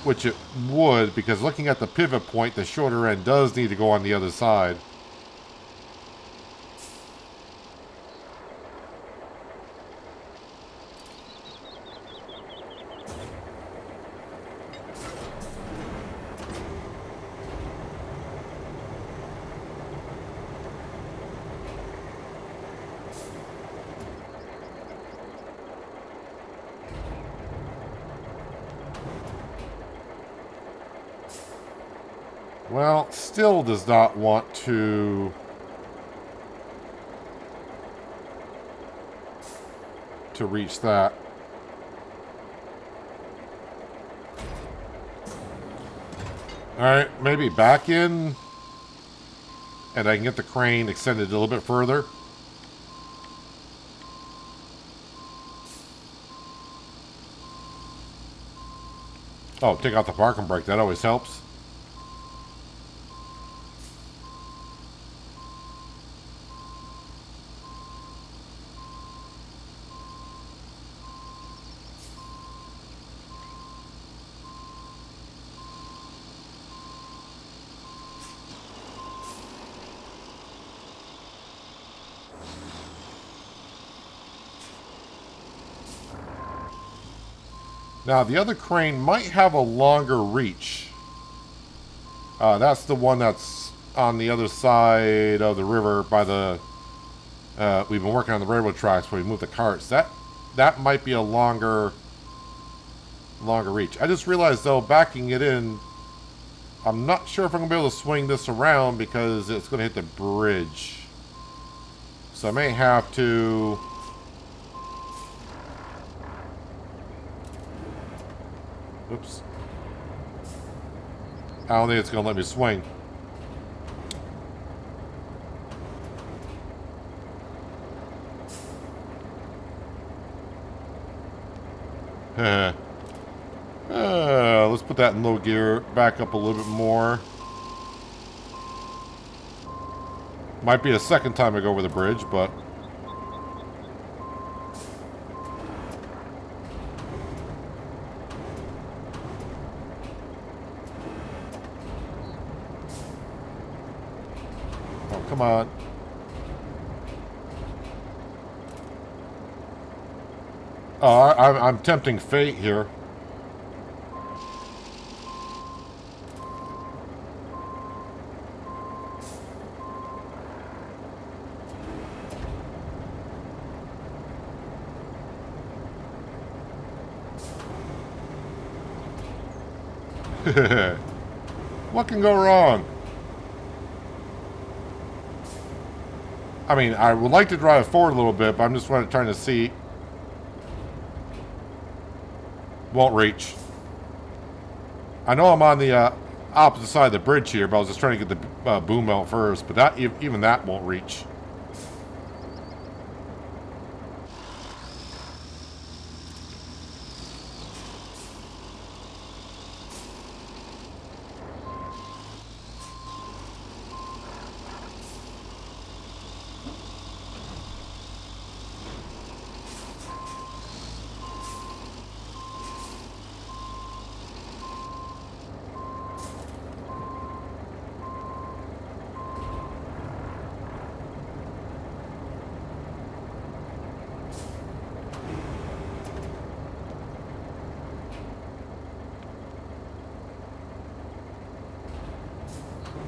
Which it would, because looking at the pivot point, the shorter end does need to go on the other side. Well, still does not want to reach that. Alright, maybe back in, and I can get the crane extended a little bit further. Oh, take out the parking brake, that always helps. Now, the other crane might have a longer reach. That's the one that's on the other side of the river by the... we've been working on the railroad tracks where we move the carts. That might be a longer reach. I just realized, though, backing it in, I'm not sure if I'm going to be able to swing this around because it's going to hit the bridge. So I may have to... Oops. I don't think it's going to let me swing. Let's put that in low gear. Back up a little bit more. Might be a second time I go over the bridge, but... Come on. Oh, I'm tempting fate here. What can go wrong? I mean, I would like to drive forward a little bit, but I'm just trying to see. Won't reach. I know I'm on the opposite side of the bridge here, but I was just trying to get the boom out first. But that even that won't reach.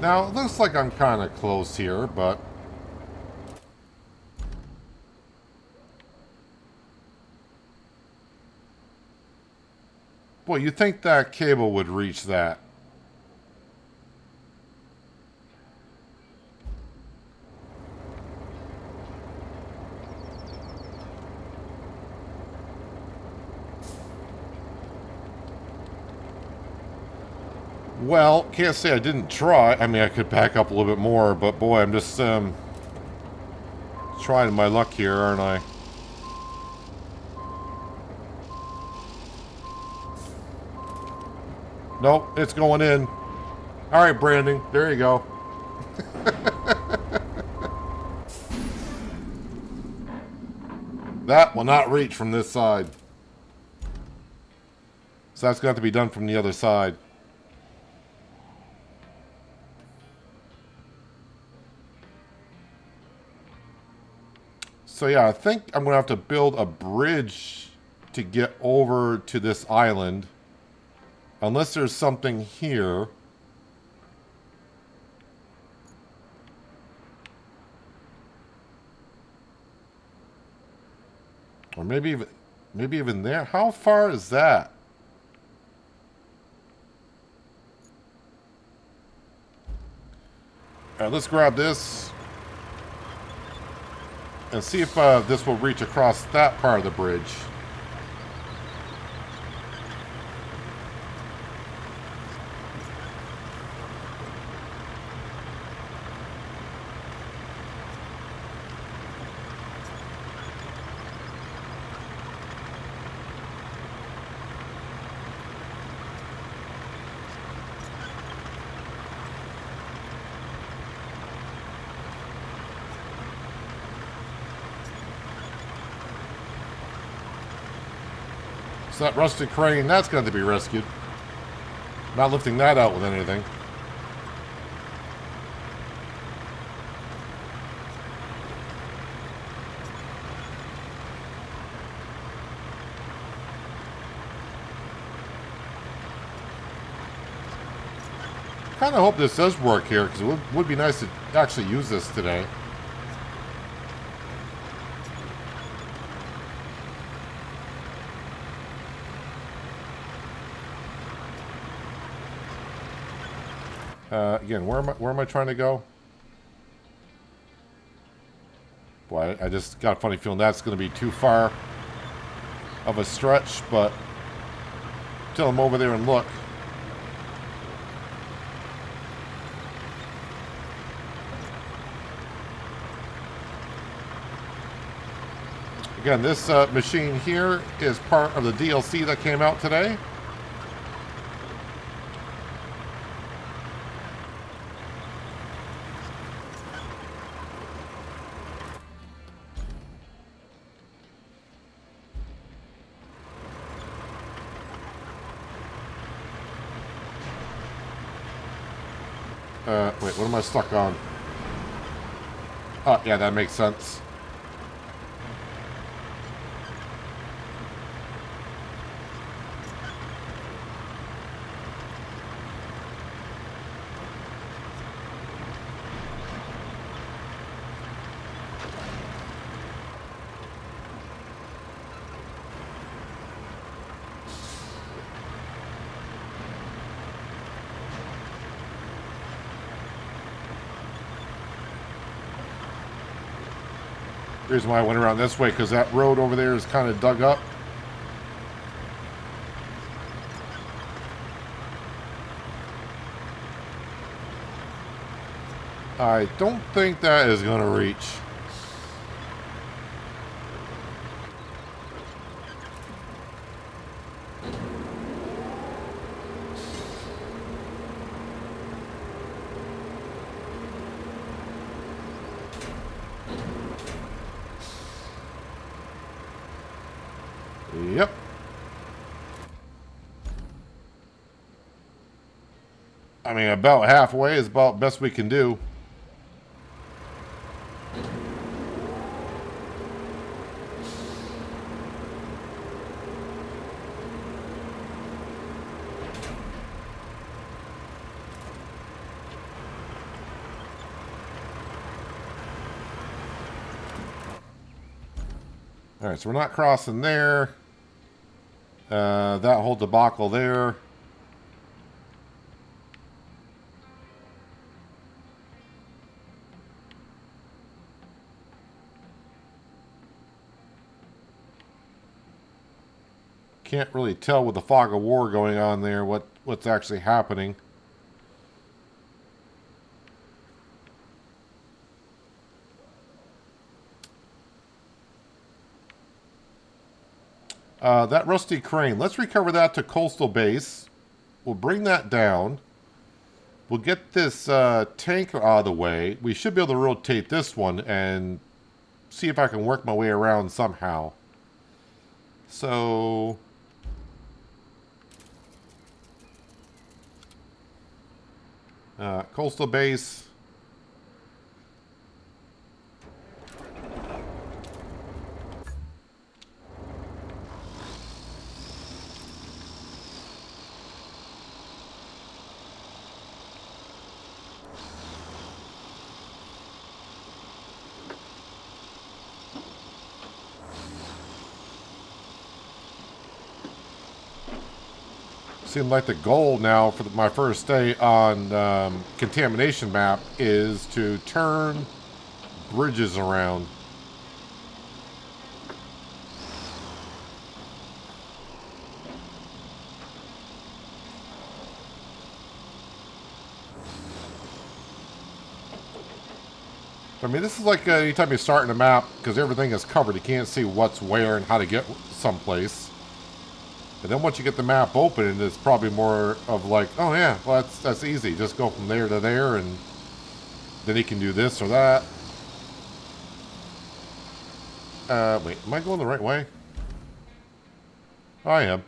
Now, it looks like I'm kind of close here, but... Boy, you'd think that cable would reach that. Well, can't say I didn't try. I mean, I could back up a little bit more, but boy, I'm just trying my luck here, aren't I? Nope, it's going in. All right, Brandon, there you go. That will not reach from this side. So that's going to have to be done from the other side. So yeah, I think I'm going to have to build a bridge to get over to this island. Unless there's something here. Or maybe even there. How far is that? All right, let's grab this. And see if this will reach across that part of the bridge. That rusted crane, that's going to be rescued. Not lifting that out with anything. Kind of hope this does work here, because it would be nice to actually use this today. Again, where am I trying to go? Boy, I just got a funny feeling that's going to be too far of a stretch, but till I'm over there and look. Again, this machine here is part of the DLC that came out today. Wait, what am I stuck on? Oh, yeah, that makes sense. The reason why I went around this way, because that road over there is kind of dug up. I don't think that is going to reach. Yep. I mean, about halfway is about best we can do. All right, so we're not crossing there. That whole debacle there. Can't really tell with the fog of war going on there what's actually happening. That rusty crane, let's recover that to coastal base. We'll bring that down. We'll get this tanker out of the way. We should be able to rotate this one and see if I can work my way around somehow. So... coastal base. Seems like the goal now for my first day on contamination map is to turn bridges around. I mean, this is like anytime you start in a map, because everything is covered, you can't see what's where and how to get someplace. And then once you get the map open, it's probably more of like, oh yeah, well that's easy. Just go from there to there, and then he can do this or that. Wait, am I going the right way? I am.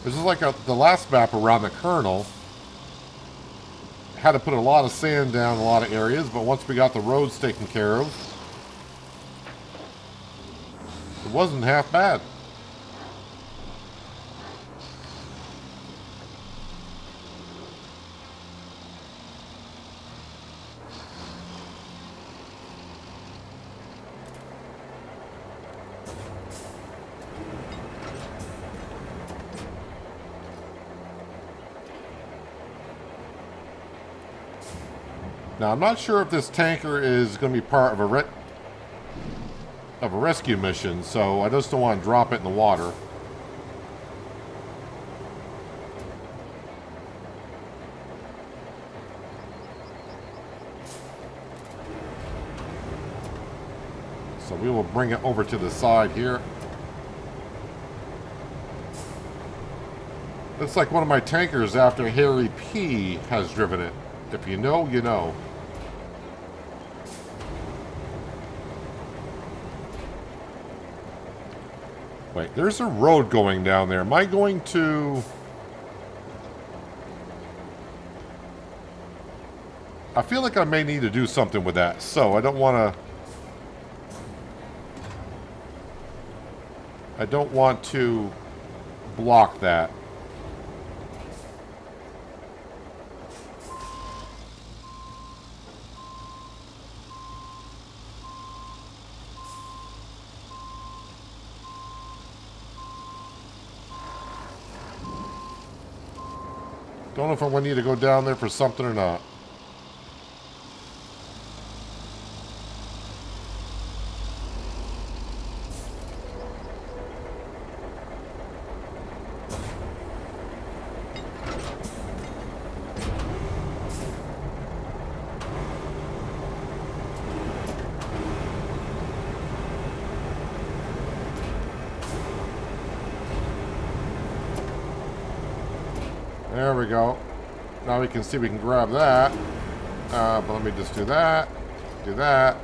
This is like the last map around the kernel. Had to put a lot of sand down in a lot of areas, but once we got the roads taken care of, it wasn't half bad. Now, I'm not sure if this tanker is going to be part of a rescue mission, so I just don't want to drop it in the water. So we will bring it over to the side here. Looks like one of my tankers after Harry P has driven it. If you know, you know. Wait, there's a road going down there. Am I going to... I feel like I may need to do something with that, so I don't want to... I don't want to block that. Don't know if I'm going to need to go down there for something or not. There we go. Now we can see we can grab that. But let me just do that. Do that.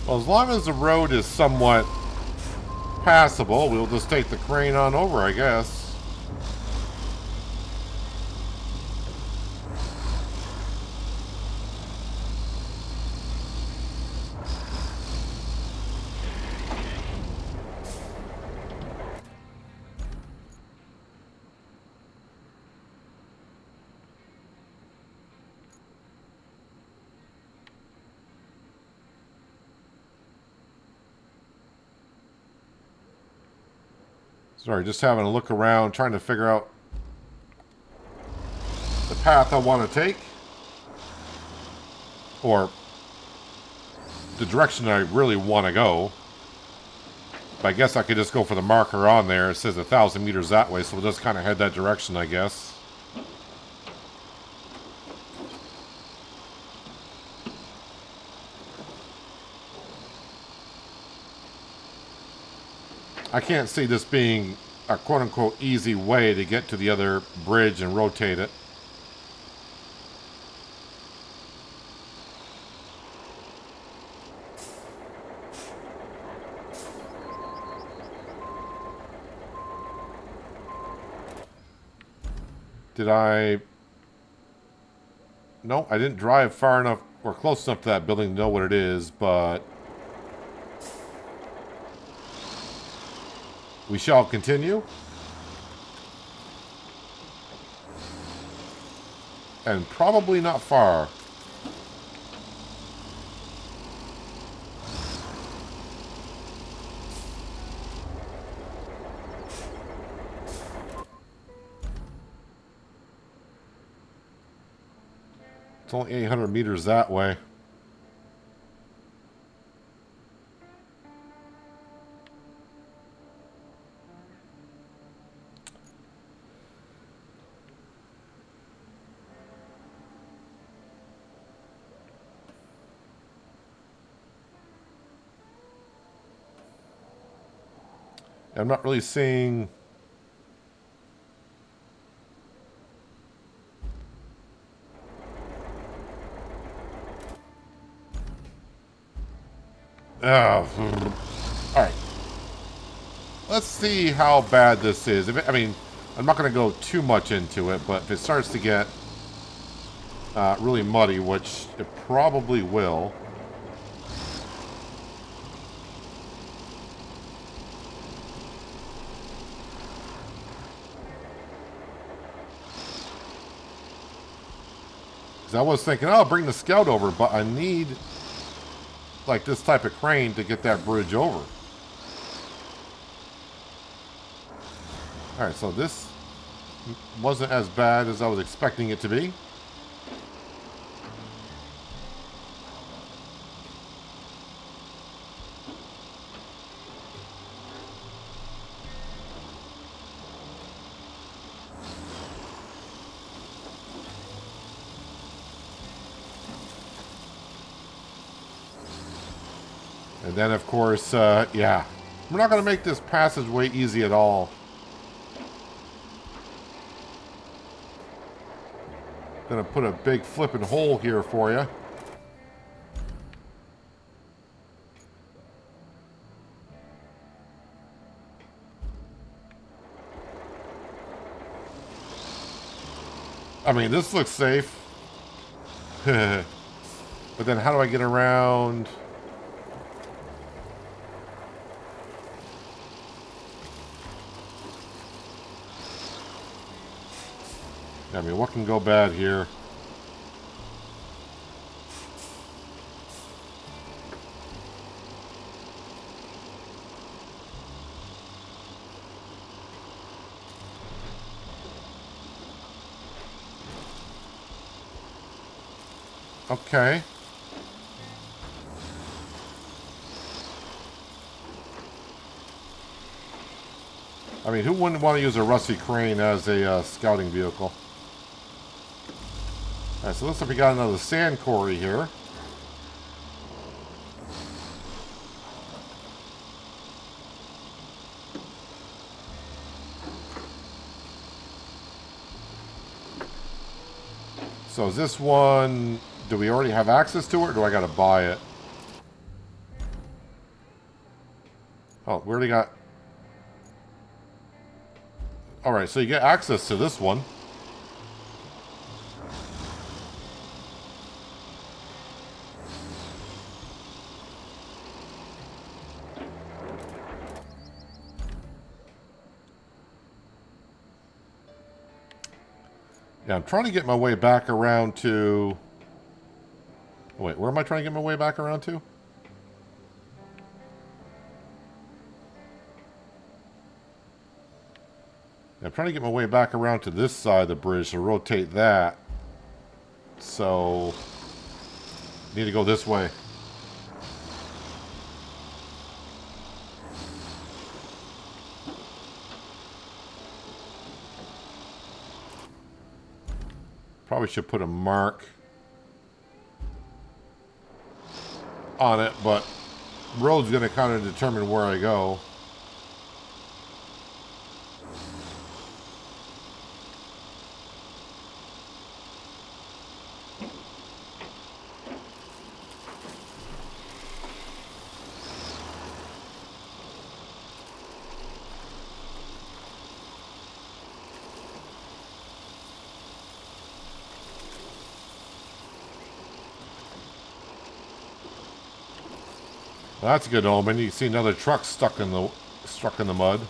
Well, as long as the road is somewhat passable, we'll just take the crane on over, I guess. Sorry, just having a look around, trying to figure out the path I want to take. Or the direction I really want to go. But I guess I could just go for the marker on there. It says 1,000 meters that way, so we'll just kind of head that direction, I guess. I can't see this being a quote-unquote easy way to get to the other bridge and rotate it. Did I... No, I didn't drive far enough or close enough to that building to know what it is, but... we shall continue. And probably not far. It's only 800 meters that way. I'm not really seeing... Oh. Alright. Let's see how bad this is. I mean, I'm not going to go too much into it, but if it starts to get really muddy, which it probably will... I was thinking, oh, I'll bring the Scout over, but I need, like, this type of crane to get that bridge over. Alright, so this wasn't as bad as I was expecting it to be. And then, of course, yeah. We're not going to make this passageway easy at all. Going to put a big flipping hole here for you. I mean, this looks safe. But then how do I get around... I mean, what can go bad here? Okay. I mean, who wouldn't want to use a rusty crane as a scouting vehicle? Alright, so looks like we got another sand quarry here. So is this one, do we already have access to it, or do I gotta buy it? Oh, we already got... Alright, so you get access to this one. Yeah, I'm trying to get my way back around to... Wait, where am I trying to get my way back around to? I'm trying to get my way back around to this side of the bridge to rotate that. So... need to go this way. Probably should put a mark on it, but road's going to kind of determine where I go. Well, that's a good omen. You can see another truck stuck in the mud.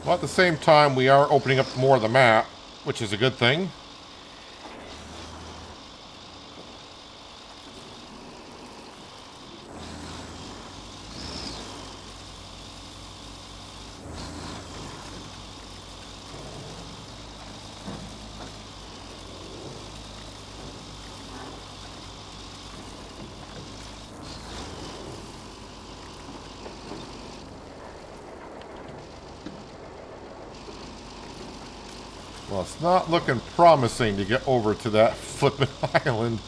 Well, at the same time, we are opening up more of the map, which is a good thing. Well, it's not looking promising to get over to that flippin' island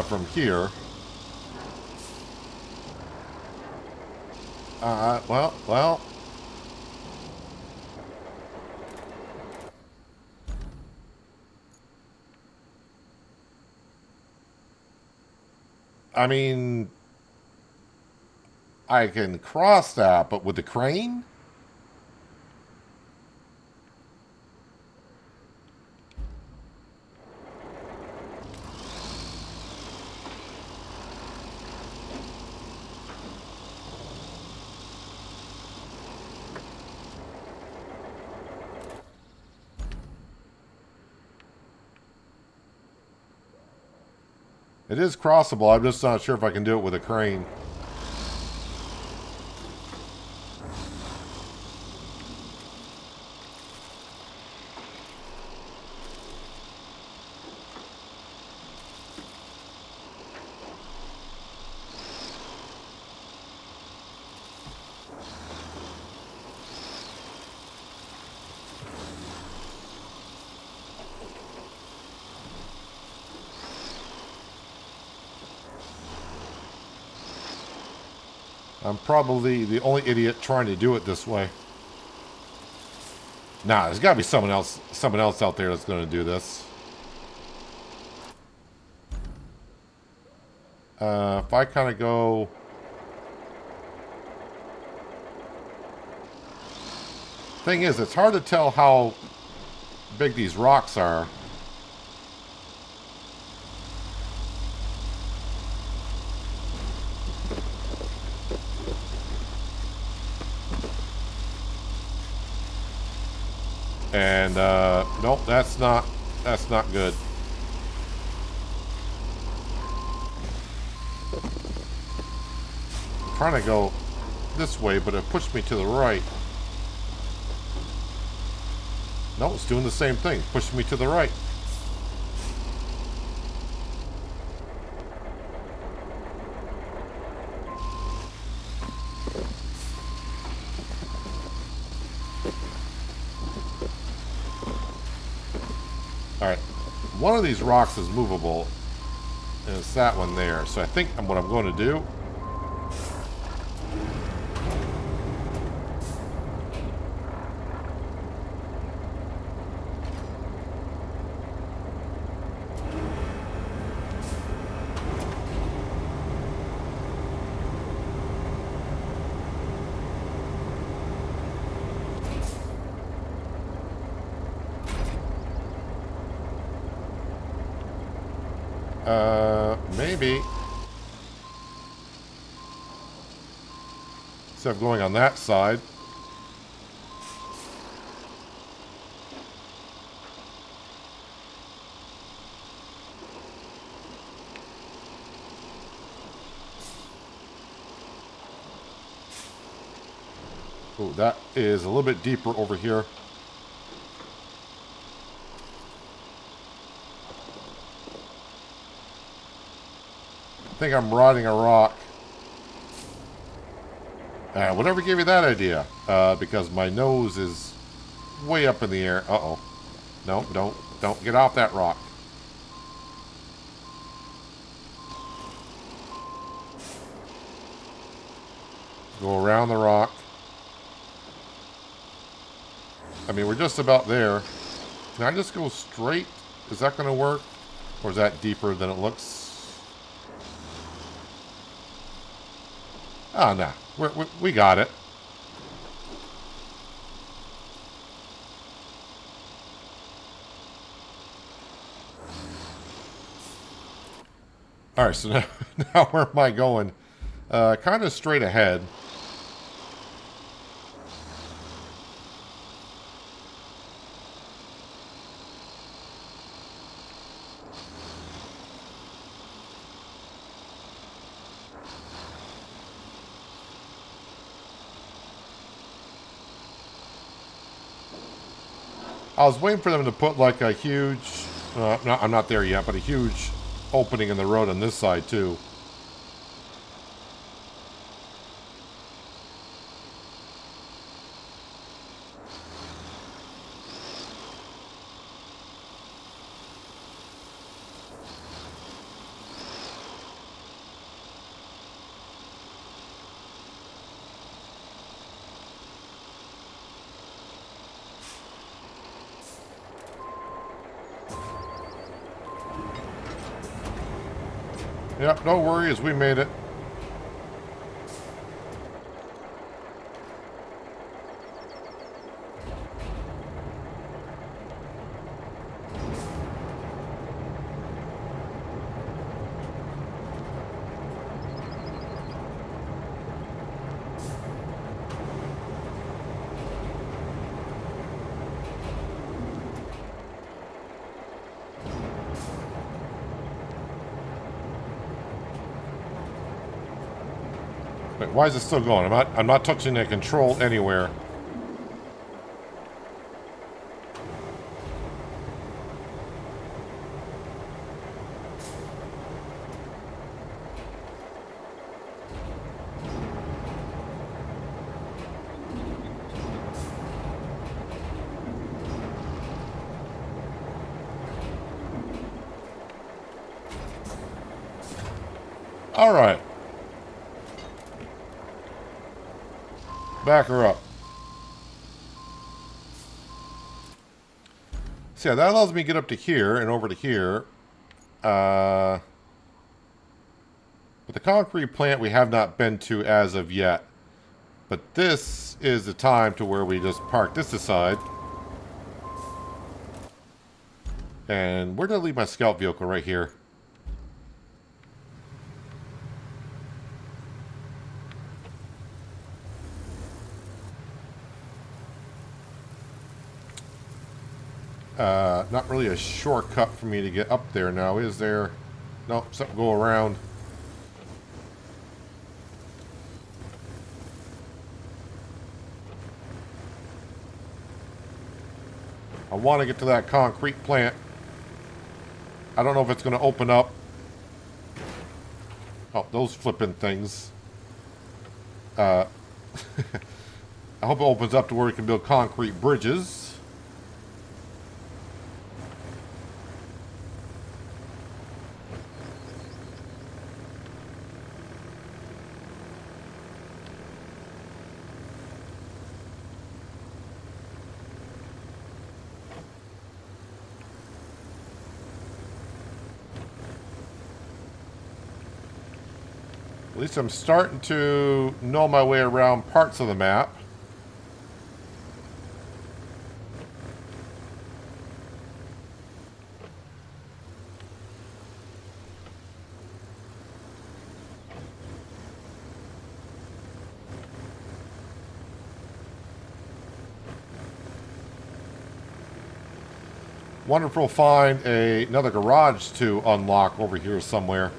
from here. Well. I mean, I can cross that, but with the crane? It is crossable. I'm just not sure if I can do it with a crane. I'm probably the only idiot trying to do it this way. Nah, there's got to be someone else out there that's going to do this. If I kind of go... Thing is, it's hard to tell how big these rocks are. And nope, that's not good. I'm trying to go this way, but it pushed me to the right. No, it's doing the same thing, pushing me to the right. Alright, one of these rocks is movable, and it's that one there. So I think what I'm going to do... maybe. Instead of going on that side. Oh, that is a little bit deeper over here. I think I'm rotting a rock. Whatever gave you that idea? Because my nose is way up in the air. Uh-oh. No, don't get off that rock. Go around the rock. I mean, we're just about there. Can I just go straight? Is that going to work? Or is that deeper than it looks? Oh, no. We got it. Alright, so now where am I going? Kind of straight ahead. I was waiting for them to put like a huge, no, I'm not there yet, but a huge opening in the road on this side too. Yep, no worries, we made it. Wait, why is it still going? I'm not touching the control anywhere. All right. Back her up. So yeah, that allows me to get up to here and over to here. But the concrete plant we have not been to as of yet. But this is the time to where we just park this aside. And where did I leave my scout vehicle? Right here. Not really a shortcut for me to get up there now, is there? Nope, something go around. I want to get to that concrete plant. I don't know if it's going to open up. Oh, those flipping things. I hope it opens up to where we can build concrete bridges. At least I'm starting to know my way around parts of the map. Wonderful find another garage to unlock over here somewhere.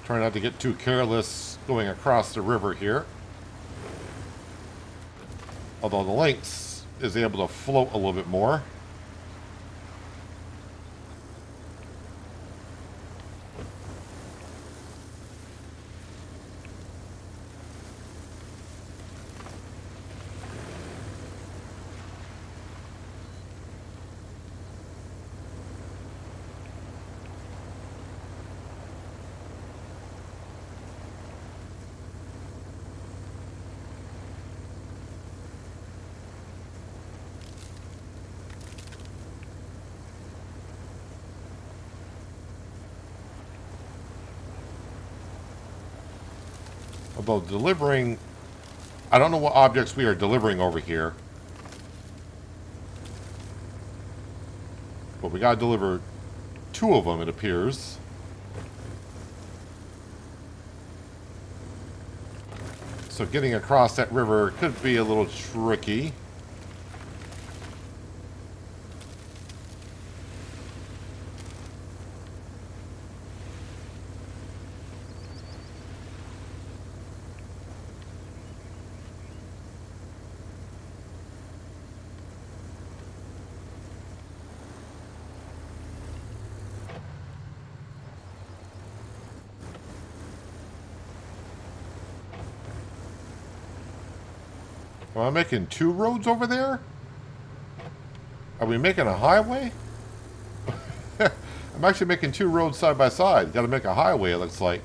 Try not to get too careless going across the river here. Although the Lynx is able to float a little bit more. Although delivering, I don't know what objects we are delivering over here. But we gotta deliver 2 of them, it appears. So getting across that river could be a little tricky. Am I making 2 roads over there? Are we making a highway? I'm actually making 2 roads side by side. Got to make a highway, it looks like.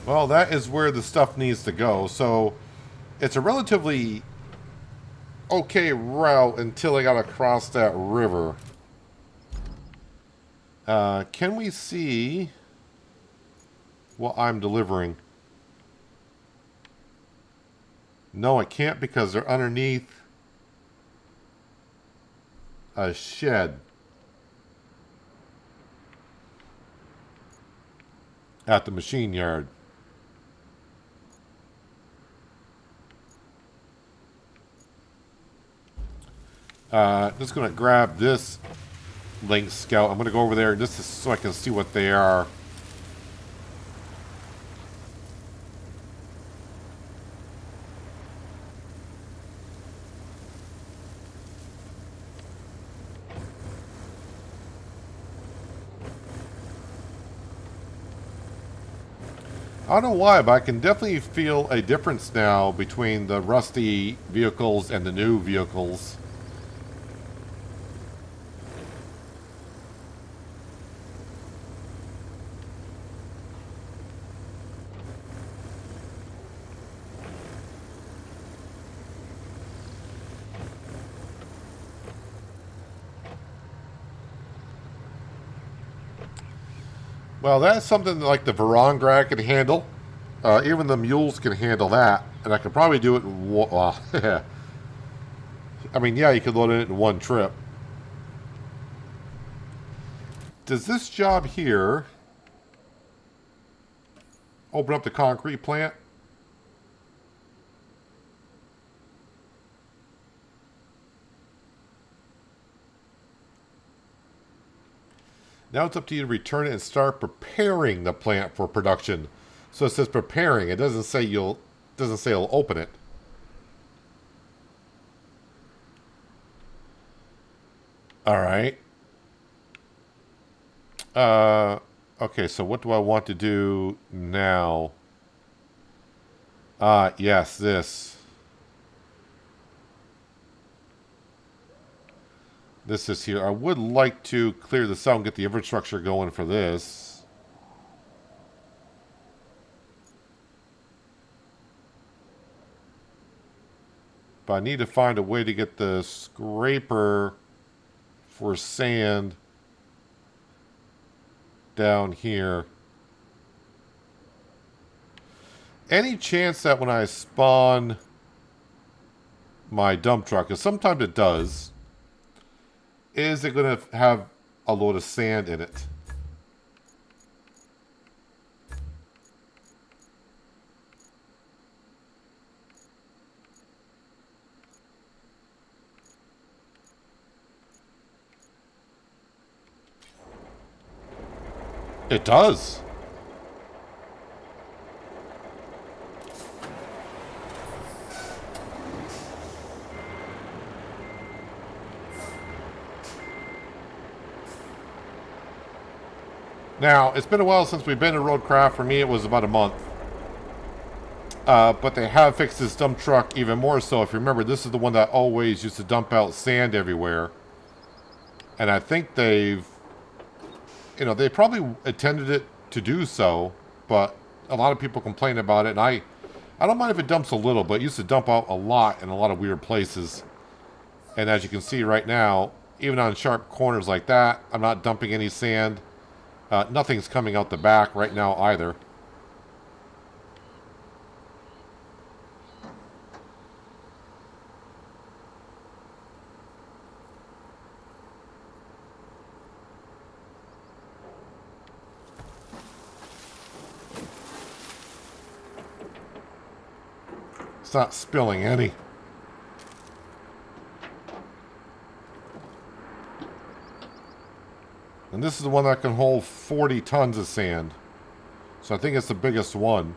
Well, that is where the stuff needs to go. So, it's a relatively okay route until I got to cross that river. Can we see what I'm delivering? No, I can't because they're underneath a shed at the machine yard. Just going to grab this Lynx Scout. I'm going to go over there just so I can see what they are. I don't know why, but I can definitely feel a difference now between the rusty vehicles and the new vehicles. Well, that's something like the Varangrad can handle. Even the mules can handle that, and I could probably do it in one. I mean, yeah, you could load it in one trip. Does this job here open up the concrete plant? Now it's up to you to return it and start preparing the plant for production. So it says preparing. It doesn't say you'll. Doesn't say it'll open it. All right. Okay. So what do I want to do now? Yes, this. This is here. I would like to clear this out and get the infrastructure going for this. But I need to find a way to get the scraper for sand down here. Any chance that when I spawn my dump truck, because sometimes it does, is it going to have a load of sand in it? It does. Now, it's been a while since we've been to RoadCraft. For me, it was about a month. But they have fixed this dump truck even more so. If you remember, this is the one that always used to dump out sand everywhere. And I think they've... You know, they probably intended it to do so, but a lot of people complain about it. And I don't mind if it dumps a little, but it used to dump out a lot in a lot of weird places. And as you can see right now, even on sharp corners like that, I'm not dumping any sand. Nothing's coming out the back right now either. It's not spilling any. And this is the one that can hold 40 tons of sand. So I think it's the biggest one.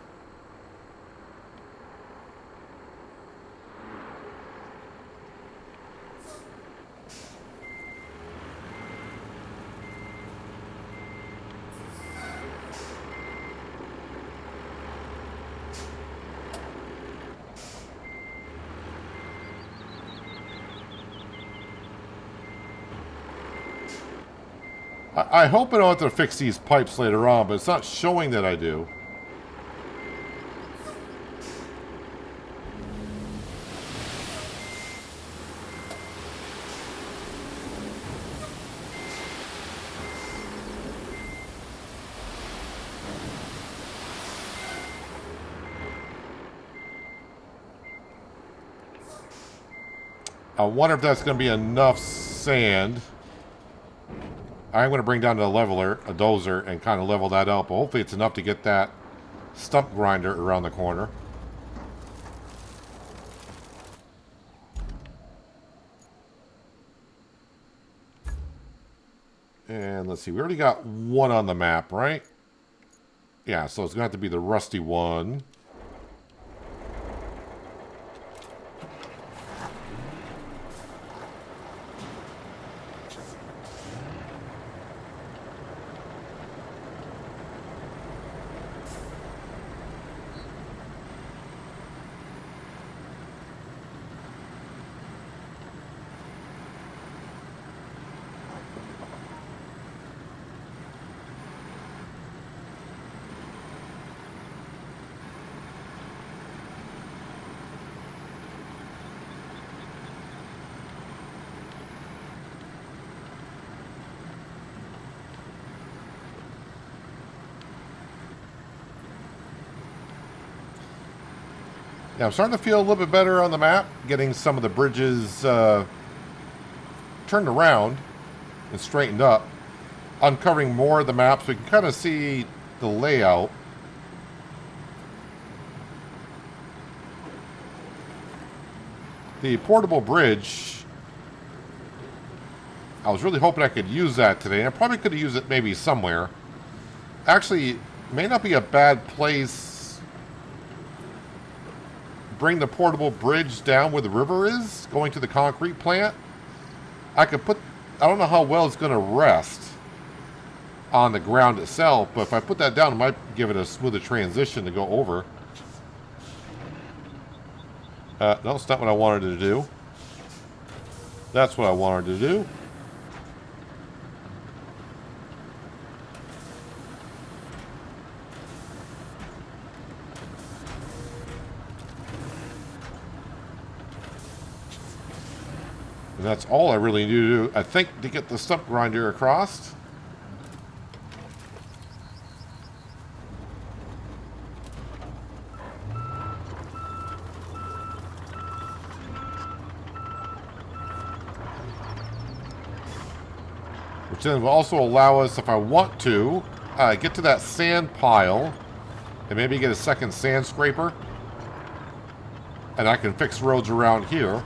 I hope I don't have to fix these pipes later on, but it's not showing that I do. I wonder if that's going to be enough sand. I'm going to bring down a leveler, a dozer, and kind of level that up. Hopefully it's enough to get that stump grinder around the corner. And let's see, we already got one on the map, right? Yeah, so it's going to have to be the rusty one. Yeah, I'm starting to feel a little bit better on the map, getting some of the bridges turned around and straightened up, uncovering more of the map so we can kind of see the layout. The portable bridge, I was really hoping I could use that today. I probably could have used it maybe somewhere. Actually, it may not be a bad place. Bring the portable bridge down where the river is, going to the concrete plant. I could put, I don't know how well it's going to rest on the ground itself, but if I put that down, it might give it a smoother transition to go over. No, it's not what I wanted to do. That's what I wanted to do. And that's all I really need to do, I think, to get the stump grinder across. Which then will also allow us, if I want to, get to that sand pile and maybe get a second sand scraper. And I can fix roads around here.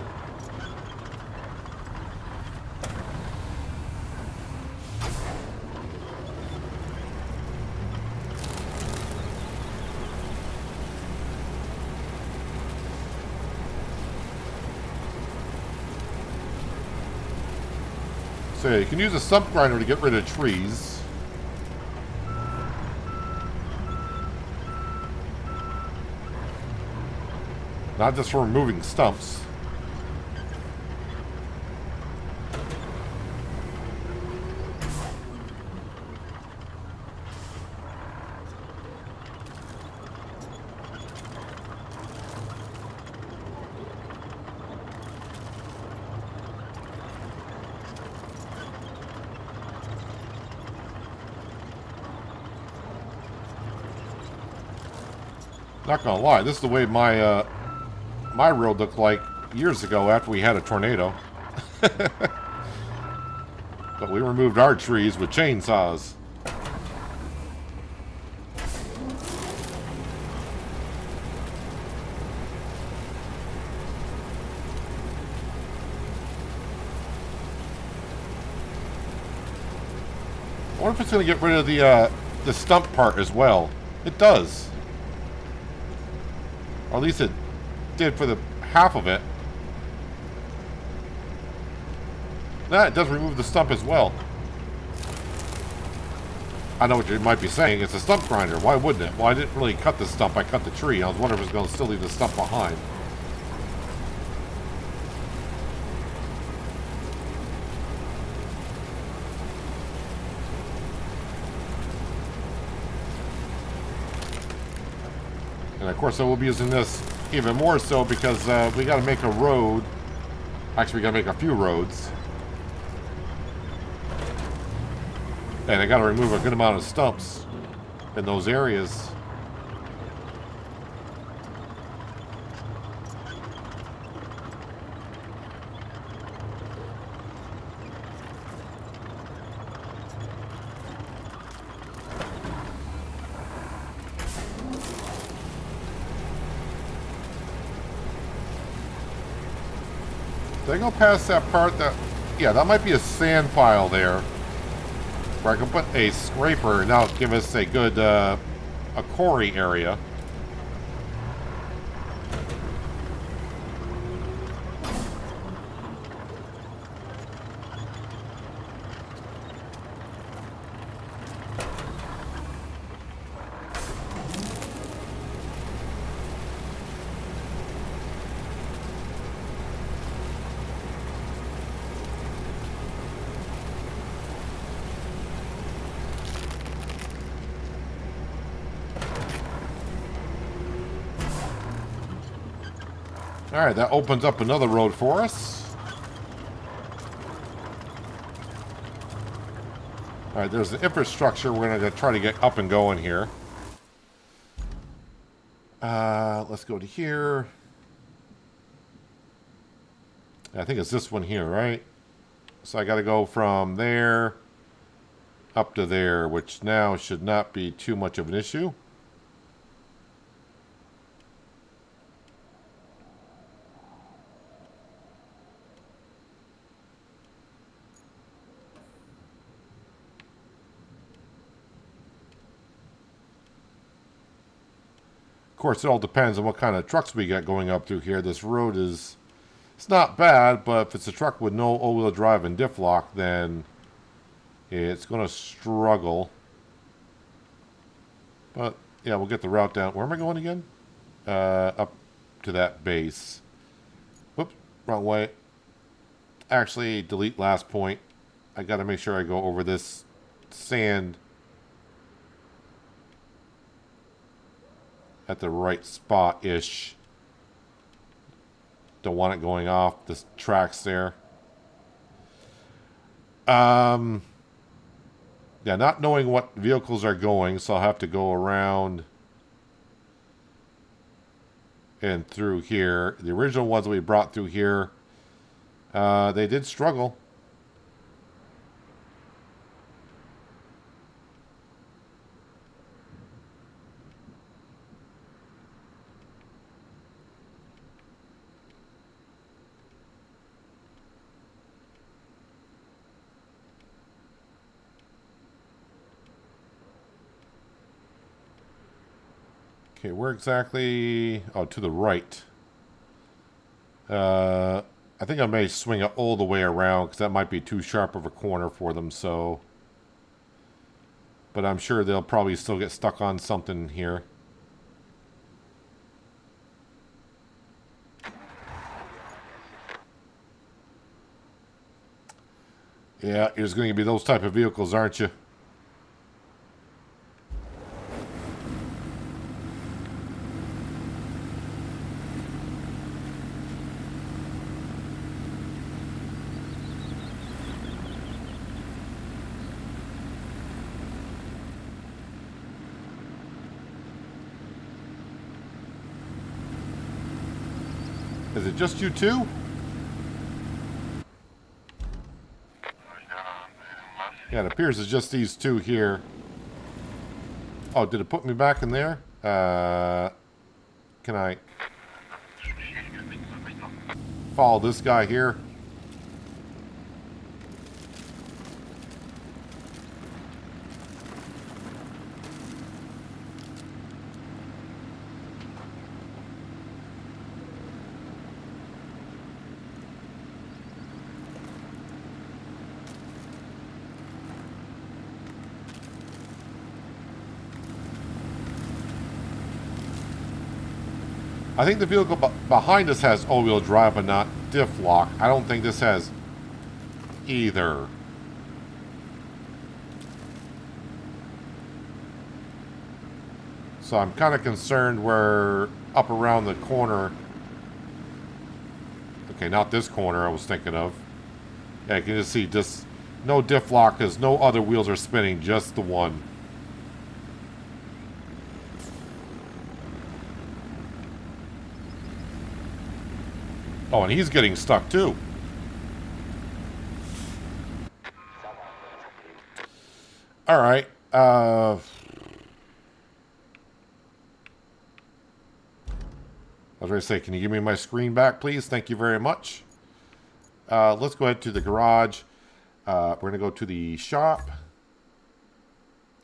So you can use a stump grinder to get rid of trees. Not just for removing stumps. Not gonna lie, this is the way my my road looked like years ago after we had a tornado. But we removed our trees with chainsaws. I wonder if it's gonna get rid of the stump part as well. It does. Or at least it did for the half of it. Nah, it does remove the stump as well. I know what you might be saying. It's a stump grinder. Why wouldn't it? Well, I didn't really cut the stump. I cut the tree. I was wondering if it was going to still leave the stump behind. And of course, I will be using this even more so because we got to make a road. Actually, we got to make a few roads. And I got to remove a good amount of stumps in those areas. Did I go past that part that... Yeah, that might be a sand pile there. Where I can put a scraper and now give us a good, a quarry area. Alright, that opens up another road for us. Alright, there's the infrastructure we're going to try to get up and going here. Let's go to here. I think it's this one here, right? So I got to go from there up to there, which now should not be too much of an issue. Of course, it all depends on what kind of trucks we got going up through here. This road is, it's not bad, but if it's a truck with no all-wheel drive and diff lock, then it's going to struggle. But, yeah, we'll get the route down. Where am I going again? Up to that base. Whoops, wrong way. Actually, delete last point. I got to make sure I go over this sand at the right spot-ish. Don't want it going off the tracks there. Yeah, not knowing what vehicles are going, so I'll have to go around and through here. The original ones that we brought through here, they did struggle. Okay, where exactly? Oh, to the right. I think I may swing it all the way around because that might be too sharp of a corner for them, so. But I'm sure they'll probably still get stuck on something here. Yeah, there's going to be those type of vehicles, aren't you? Is it just you two? Yeah, it appears it's just these two here. Oh, did it put me back in there? Can I follow this guy here? I think the vehicle behind us has all-wheel drive, but not diff lock. I don't think this has either. So I'm kind of concerned we're up around the corner. Okay, not this corner I was thinking of. Yeah, you can just see just no diff lock because no other wheels are spinning, just the one. Oh, and he's getting stuck too. All right. I was going to say, can you give me my screen back, please? Thank you very much. Let's go ahead to the garage. We're going to go to the shop.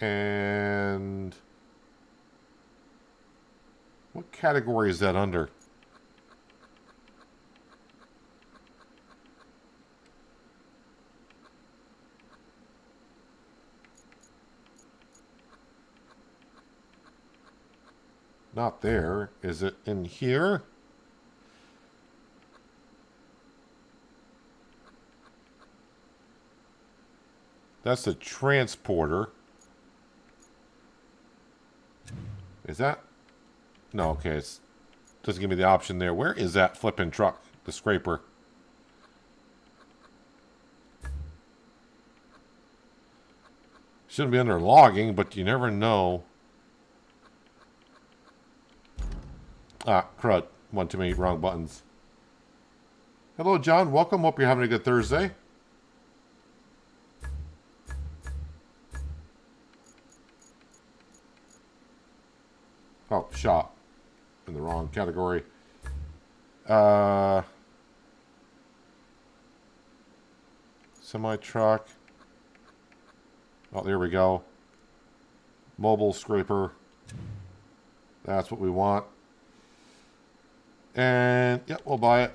And what category is that under? Not there. Is it in here? That's the transporter. Is that? No, okay. It doesn't give me the option there. Where is that flipping truck? The scraper. Shouldn't be under logging, but you never know. Ah, crud. One too many wrong buttons. Hello, John. Welcome. Hope you're having a good Thursday. Oh, shop. In the wrong category. Semi-truck. Oh, there we go. Mobile scraper. That's what we want. And, yep, we'll buy it.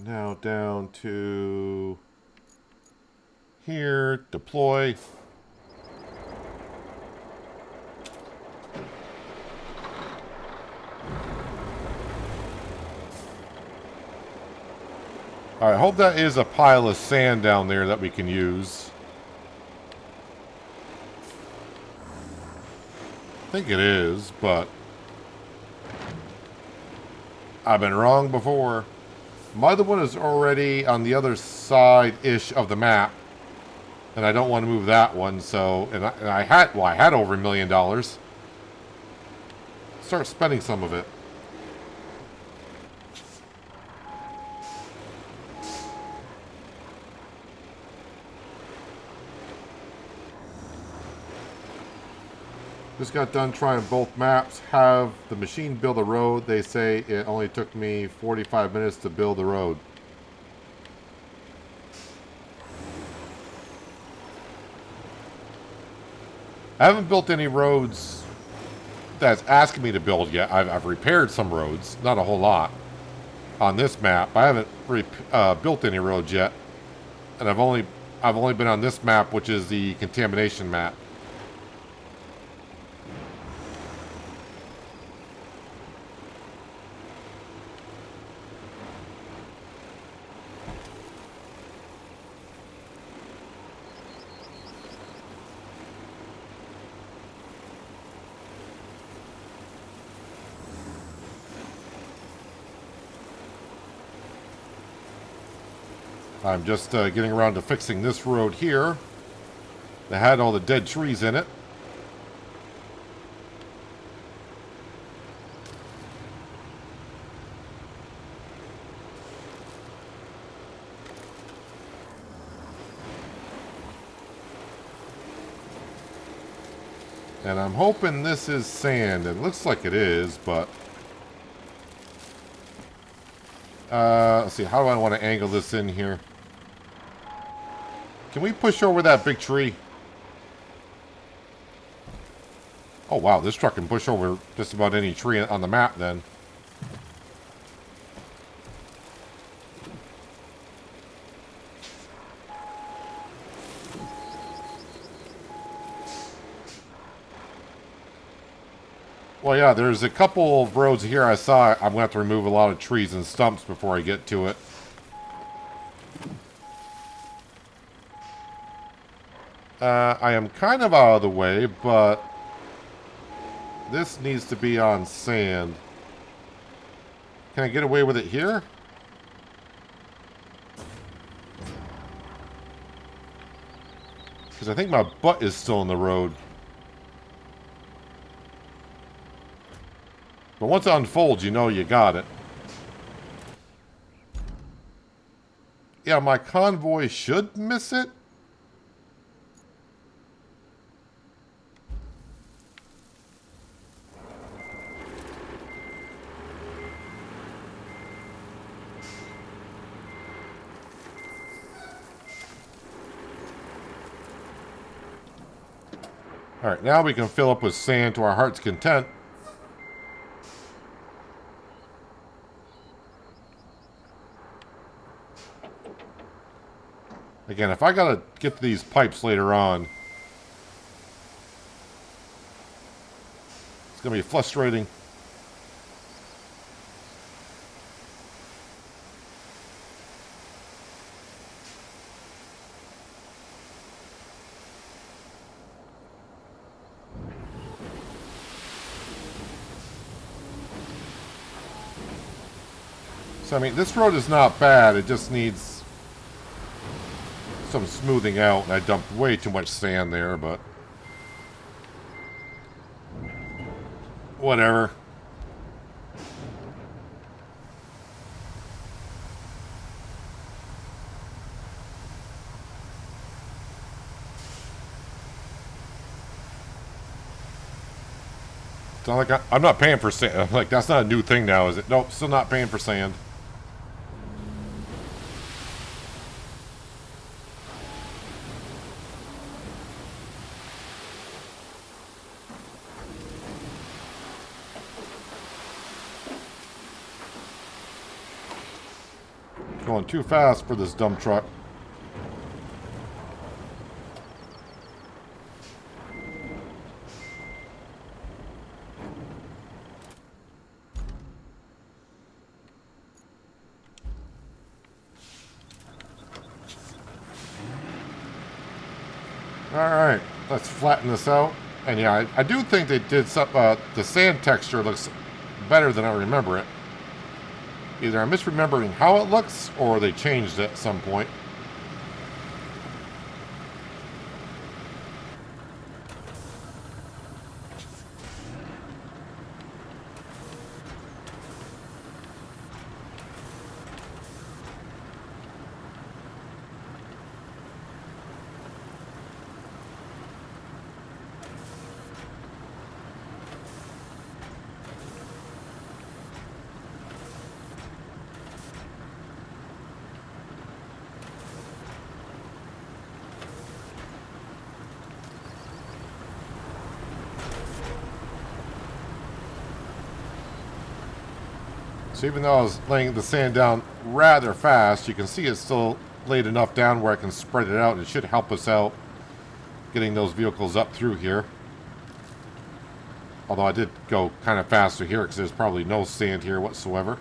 Now down to here, deploy. All right, I hope that is a pile of sand down there that we can use. I think it is, but I've been wrong before. My other one is already on the other side-ish of the map, and I don't want to move that one. So, and I had over $1 million. Start spending some of it. Just got done trying both maps. Have the machine build a road. They say it only took me 45 minutes to build the road. I haven't built any roads that's asking me to build yet. I've repaired some roads, not a whole lot, on this map. I haven't built any roads yet, and I've only been on this map, which is the contamination map. I'm just getting around to fixing this road here. That had all the dead trees in it. And I'm hoping this is sand. It looks like it is, but let's see, how do I want to angle this in here? Can we push over that big tree? Oh wow, this truck can push over just about any tree on the map then. Well, yeah, there's a couple of roads here I saw. I'm going to have to remove a lot of trees and stumps before I get to it. I am kind of out of the way, but this needs to be on sand. Can I get away with it here? Because I think my butt is still in the road. But once it unfolds, you know you got it. Yeah, my convoy should miss it. Alright, now we can fill up with sand to our heart's content. Again, if I gotta get to these pipes later on, it's gonna be frustrating. So, I mean, this road is not bad. It just needs some smoothing out. And I dumped way too much sand there, but... whatever. It's not like I'm not paying for sand. I'm like, that's not a new thing now, is it? Nope, still not paying for sand. Going too fast for this dump truck. Alright, let's flatten this out. And yeah, I do think they did some, the sand texture looks better than I remember it. Either I'm misremembering how it looks, or they changed it at some point. So even though I was laying the sand down rather fast, you can see it's still laid enough down where I can spread it out. It should help us out getting those vehicles up through here. Although I did go kind of faster here because there's probably no sand here whatsoever.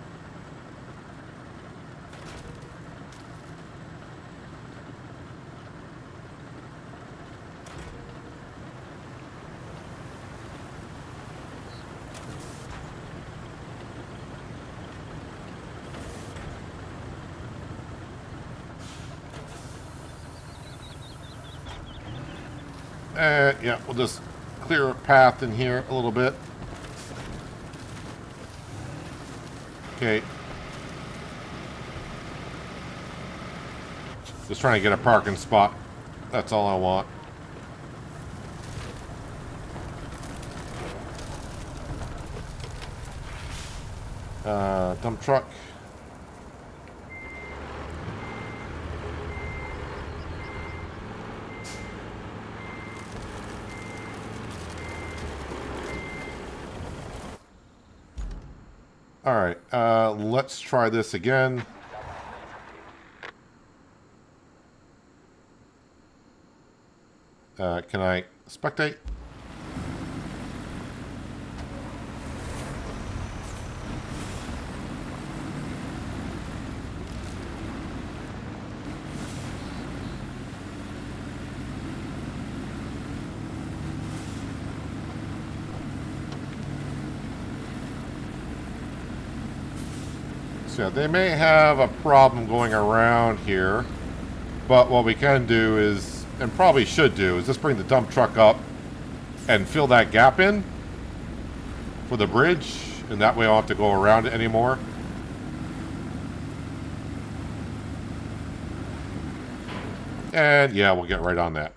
And yeah, we'll just clear a path in here a little bit. Okay. Just trying to get a parking spot. That's all I want. Dump truck. Alright, let's try this again. Can I spectate? So yeah, they may have a problem going around here, but what we can do is, and probably should do, is just bring the dump truck up and fill that gap in for the bridge, and that way I don't have to go around it anymore. And yeah, we'll get right on that.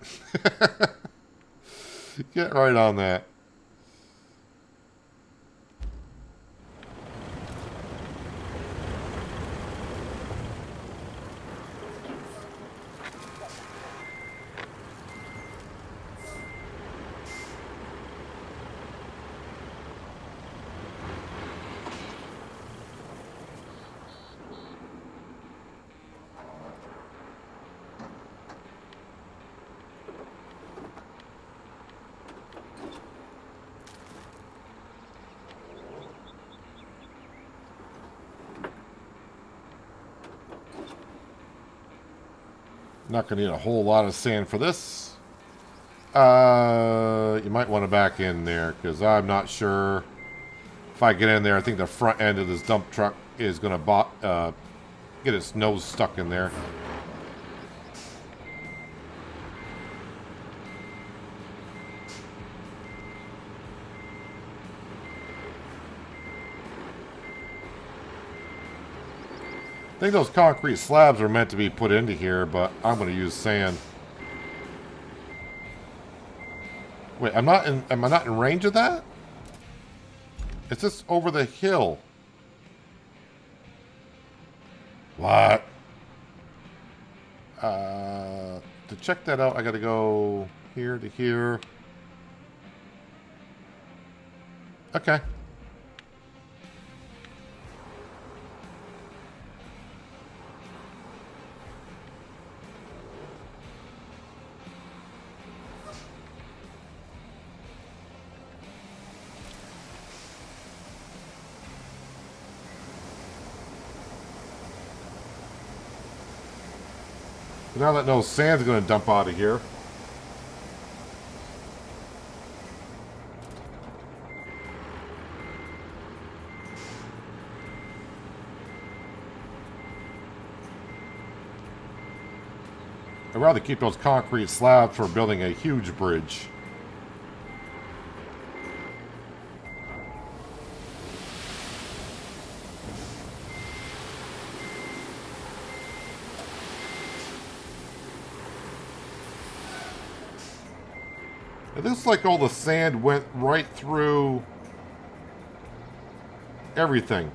Get right on that. Not going to need a whole lot of sand for this. You might want to back in there, because I'm not sure if I get in there. I think the front end of this dump truck is going to get its nose stuck in there. I think those concrete slabs are meant to be put into here, but I'm going to use sand. Wait, am I not in range of that? It's just over the hill. What? To check that out, I gotta go here to here. Okay. Now that no sand's going to dump out of here. I'd rather keep those concrete slabs for building a huge bridge. It looks like all the sand went right through everything.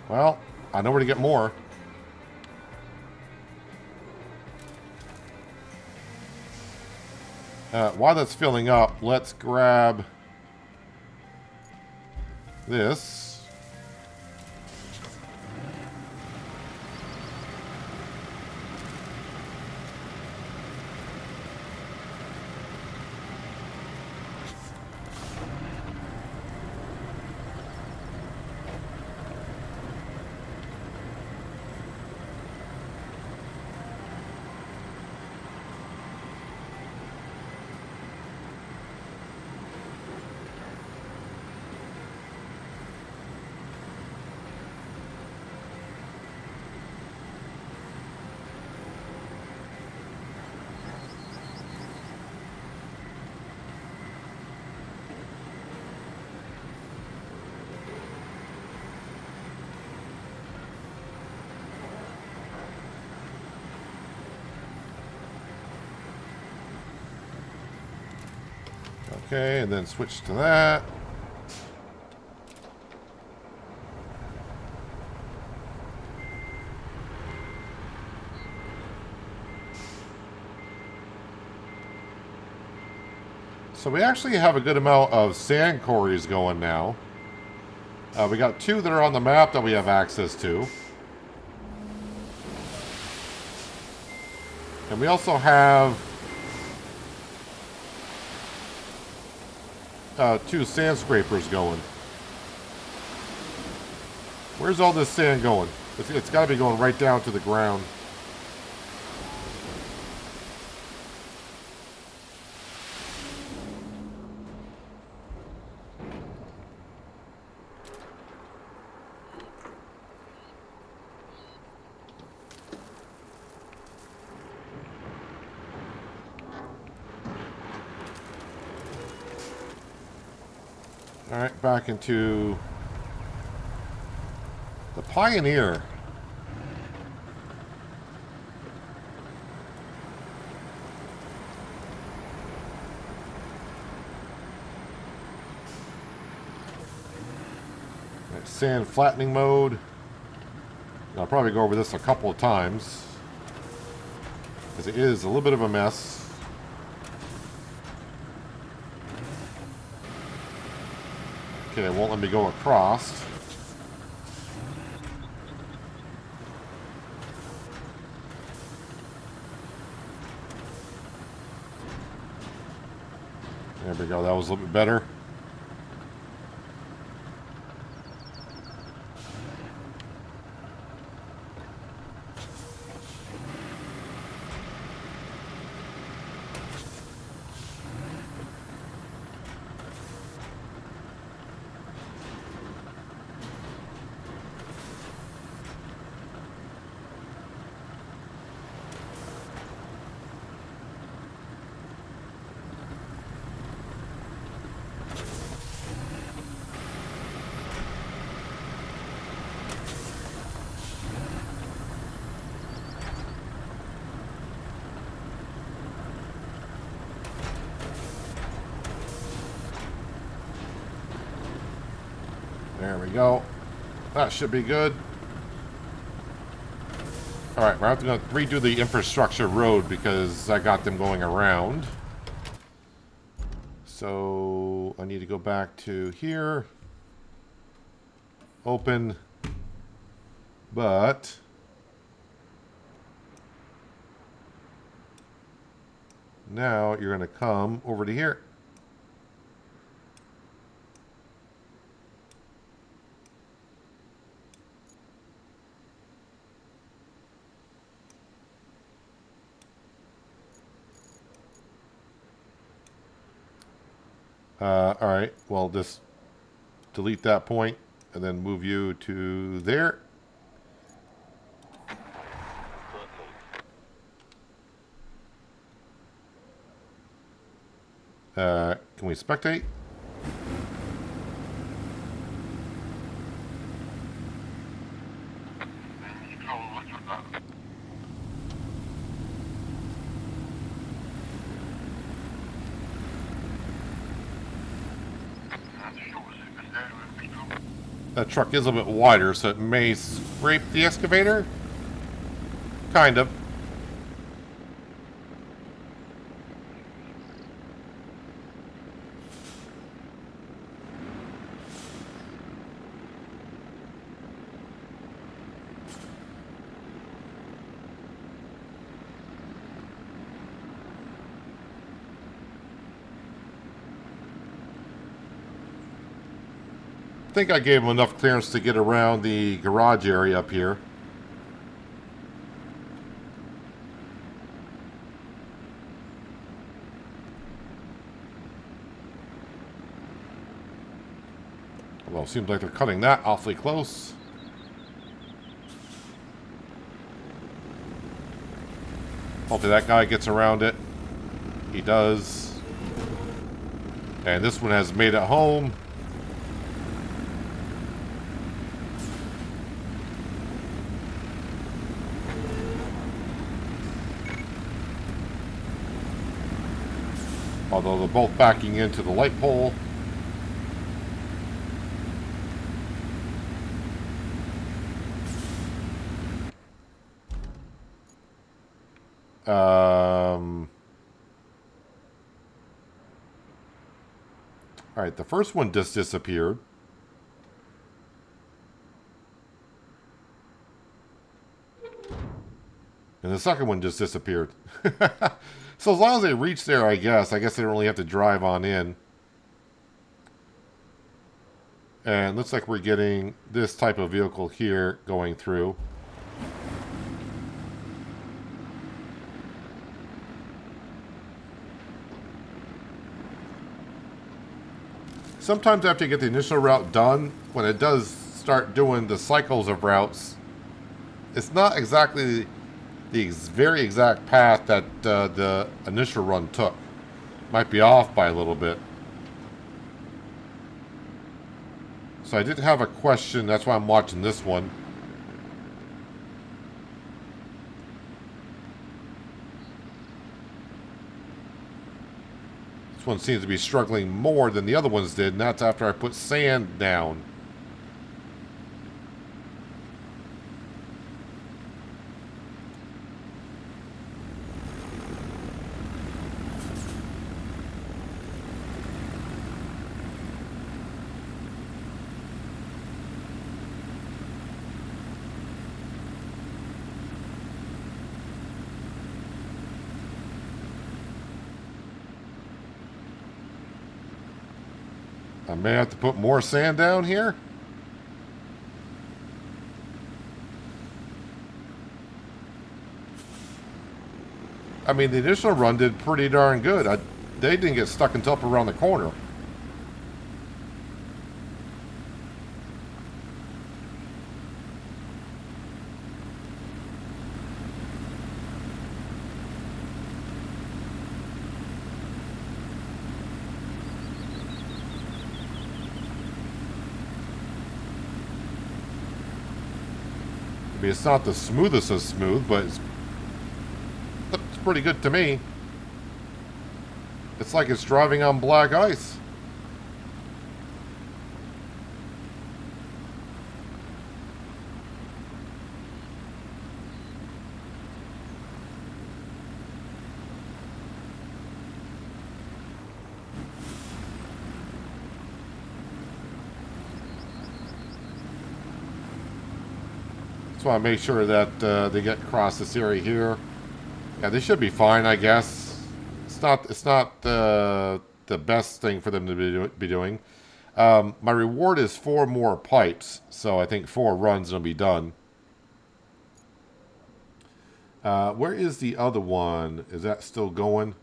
Well, I know where to get more. While that's filling up, let's grab this. Okay, and then switch to that. So we actually have a good amount of sand quarries going now. We got 2 that are on the map that we have access to. And we also have 2 sand scrapers going. Where's all this sand going? It's got to be going right down to the ground. Alright, back into the Pioneer. Right, sand flattening mode. I'll probably go over this a couple of times because it is a little bit of a mess. Okay, it won't let me go across. There we go, that was a little bit better. There we go. That should be good. Alright, we're going to redo the infrastructure road because I got them going around. So I need to go back to here. Open. But now you're going to come over to here. Alright, well, just delete that point and then move you to there. Can we spectate? That truck is a bit wider, so it may scrape the excavator. Kind of. I think I gave him enough clearance to get around the garage area up here. Although it seems like they're cutting that awfully close. Hopefully that guy gets around it. He does. And this one has made it home. Although they're both backing into the light pole. Alright, the first one just disappeared. And the second one just disappeared. So as long as they reach there, I guess they don't really have to drive on in. And looks like we're getting this type of vehicle here going through. Sometimes after you get the initial route done, when it does start doing the cycles of routes, it's not exactly the very exact path that the initial run took. Might be off by a little bit. So I did have a question, that's why I'm watching this one. This one seems to be struggling more than the other ones did, and that's after I put sand down. I may have to put more sand down here. I mean, the initial run did pretty darn good. They didn't get stuck until up around the corner. I mean, it's not the smoothest of smooth, but it's pretty good to me. It's like it's driving on black ice. Just want to make sure that they get across this area here. Yeah, they should be fine, I guess. It's not the best thing for them to be doing. My reward is 4 more pipes, so I think 4 runs will be done. Where is the other one? Is that still going?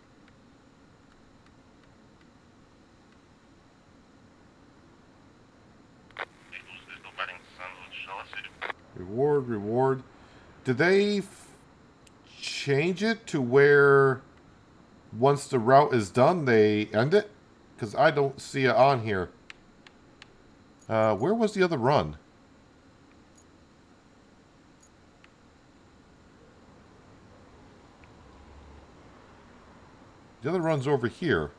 Reward. Did they change it to where once the route is done, they end it? Because I don't see it on here. Where was the other run? The other run's over here.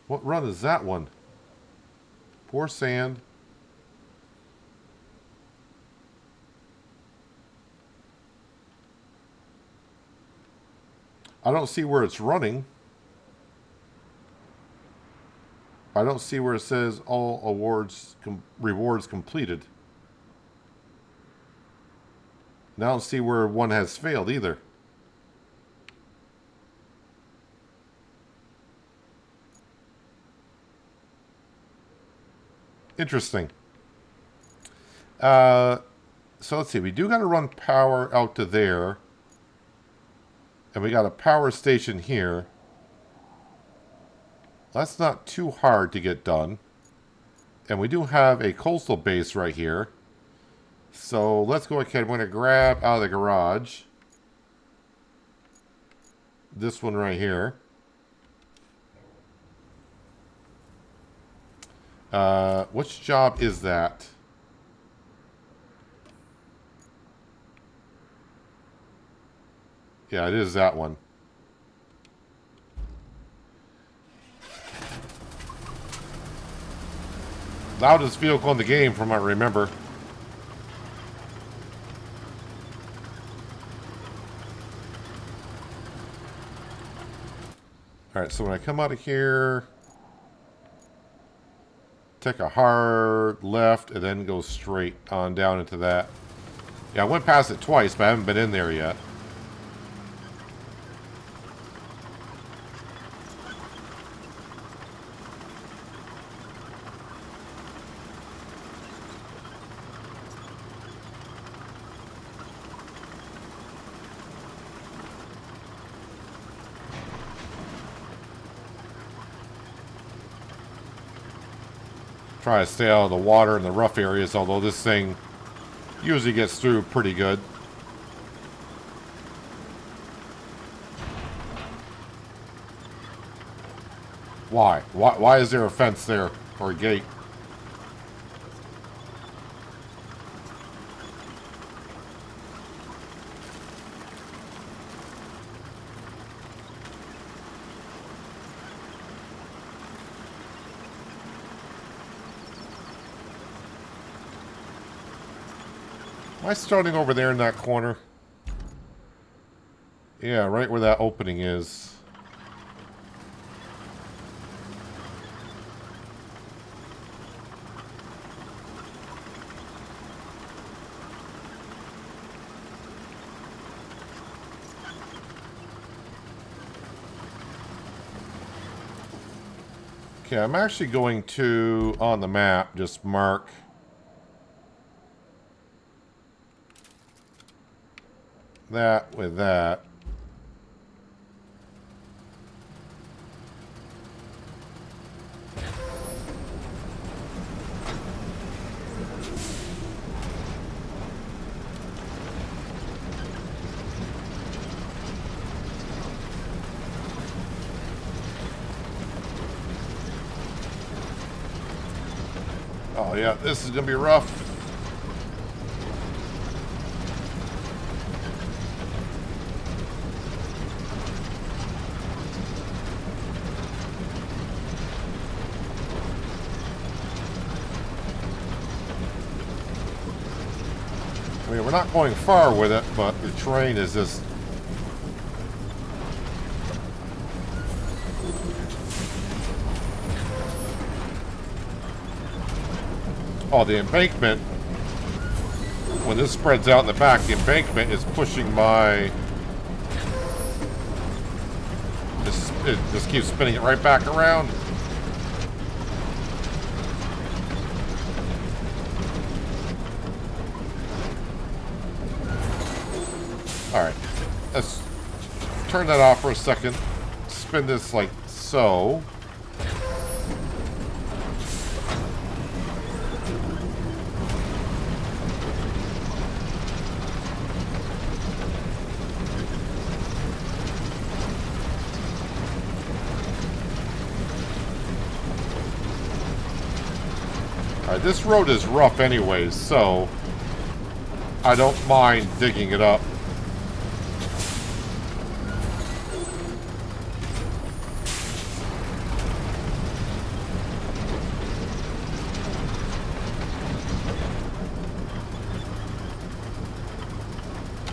What run is that one? Pour sand. I don't see where it's running. I don't see where it says all rewards completed. And I don't see where one has failed either. Interesting. So let's see. We do got to run power out to there. And we got a power station here. That's not too hard to get done. And we do have a coastal base right here. So let's go ahead. I'm going to grab out of the garage this one right here. Which job is that? Yeah, it is that one. Loudest vehicle in the game from what I remember. Alright, so when I come out of here, take a hard left and then go straight on down into that. Yeah, I went past it twice, but I haven't been in there yet. Try to stay out of the water in the rough areas, although this thing usually gets through pretty good. Why? Why is there a fence there? Or a gate? Am I starting over there in that corner? Yeah, right where that opening is. Okay, I'm actually going to, on the map, just mark that with that. Oh yeah, this is gonna be rough. I mean, we're not going far with it, but the terrain is just Oh, the embankment. When this spreads out in the back, the embankment is pushing my... It just keeps spinning it right back around. Alright. Let's turn that off for a second. Spin this like so. Alright, this road is rough anyways, so I don't mind digging it up.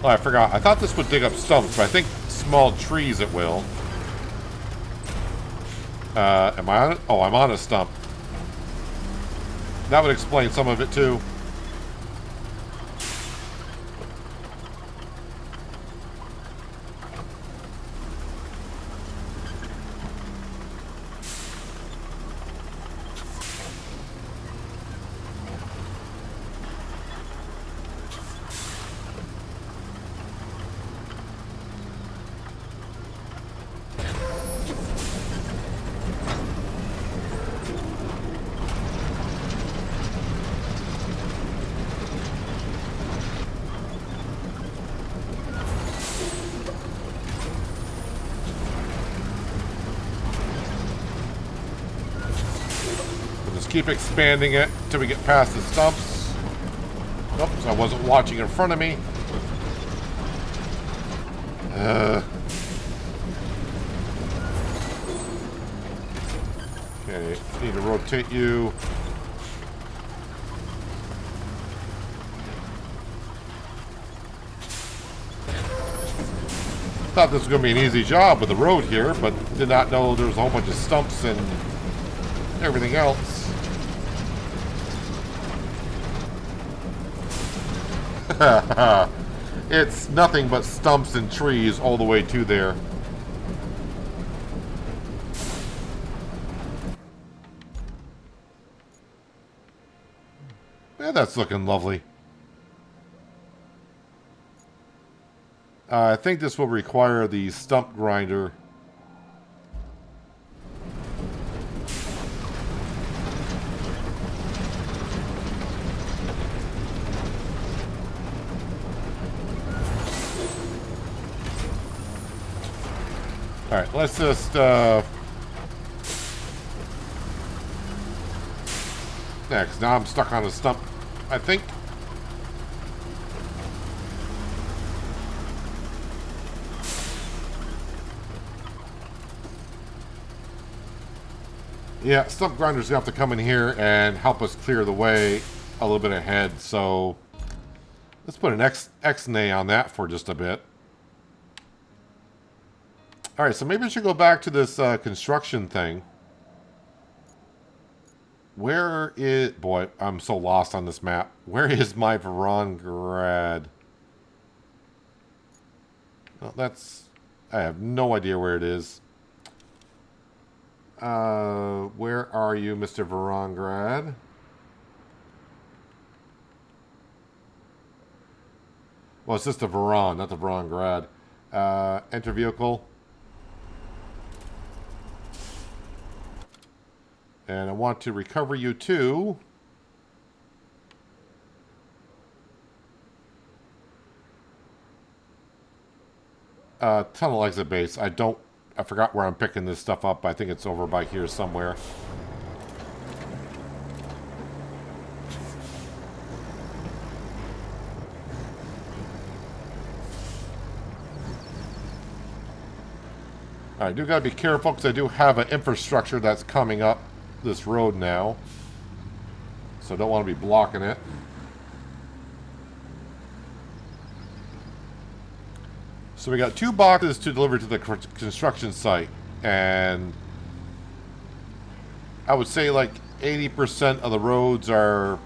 Oh, I forgot. I thought this would dig up stumps, but I think small trees it will. Am I on it? Oh, I'm on a stump. That would explain some of it, too. Keep expanding it until we get past the stumps. Oops, I wasn't watching in front of me. Okay, need to rotate you. Thought this was going to be an easy job with the road here, but did not know there was a whole bunch of stumps and everything else. It's nothing but stumps and trees all the way to there. Yeah, that's looking lovely. I think this will require the stump grinder. Alright, let's just, next, now I'm stuck on a stump, I think. Yeah, stump grinders have to come in here and help us clear the way a little bit ahead, so let's put an X-nay on that for just a bit. Alright, so maybe I should go back to this construction thing. Where is... Boy, I'm so lost on this map. Where is my Vorongrad? Well, that's... I have no idea where it is. Where are you, Mr. Vorongrad? Well, it's just the Voron, not the Vorongrad. Enter vehicle. And I want to recover you to... tunnel exit base. I forgot where I'm picking this stuff up. I think it's over by here somewhere. I do gotta be careful because I do have an infrastructure that's coming up this road now, so I don't want to be blocking it. So we got 2 boxes to deliver to the construction site, and I would say like 80% of the roads are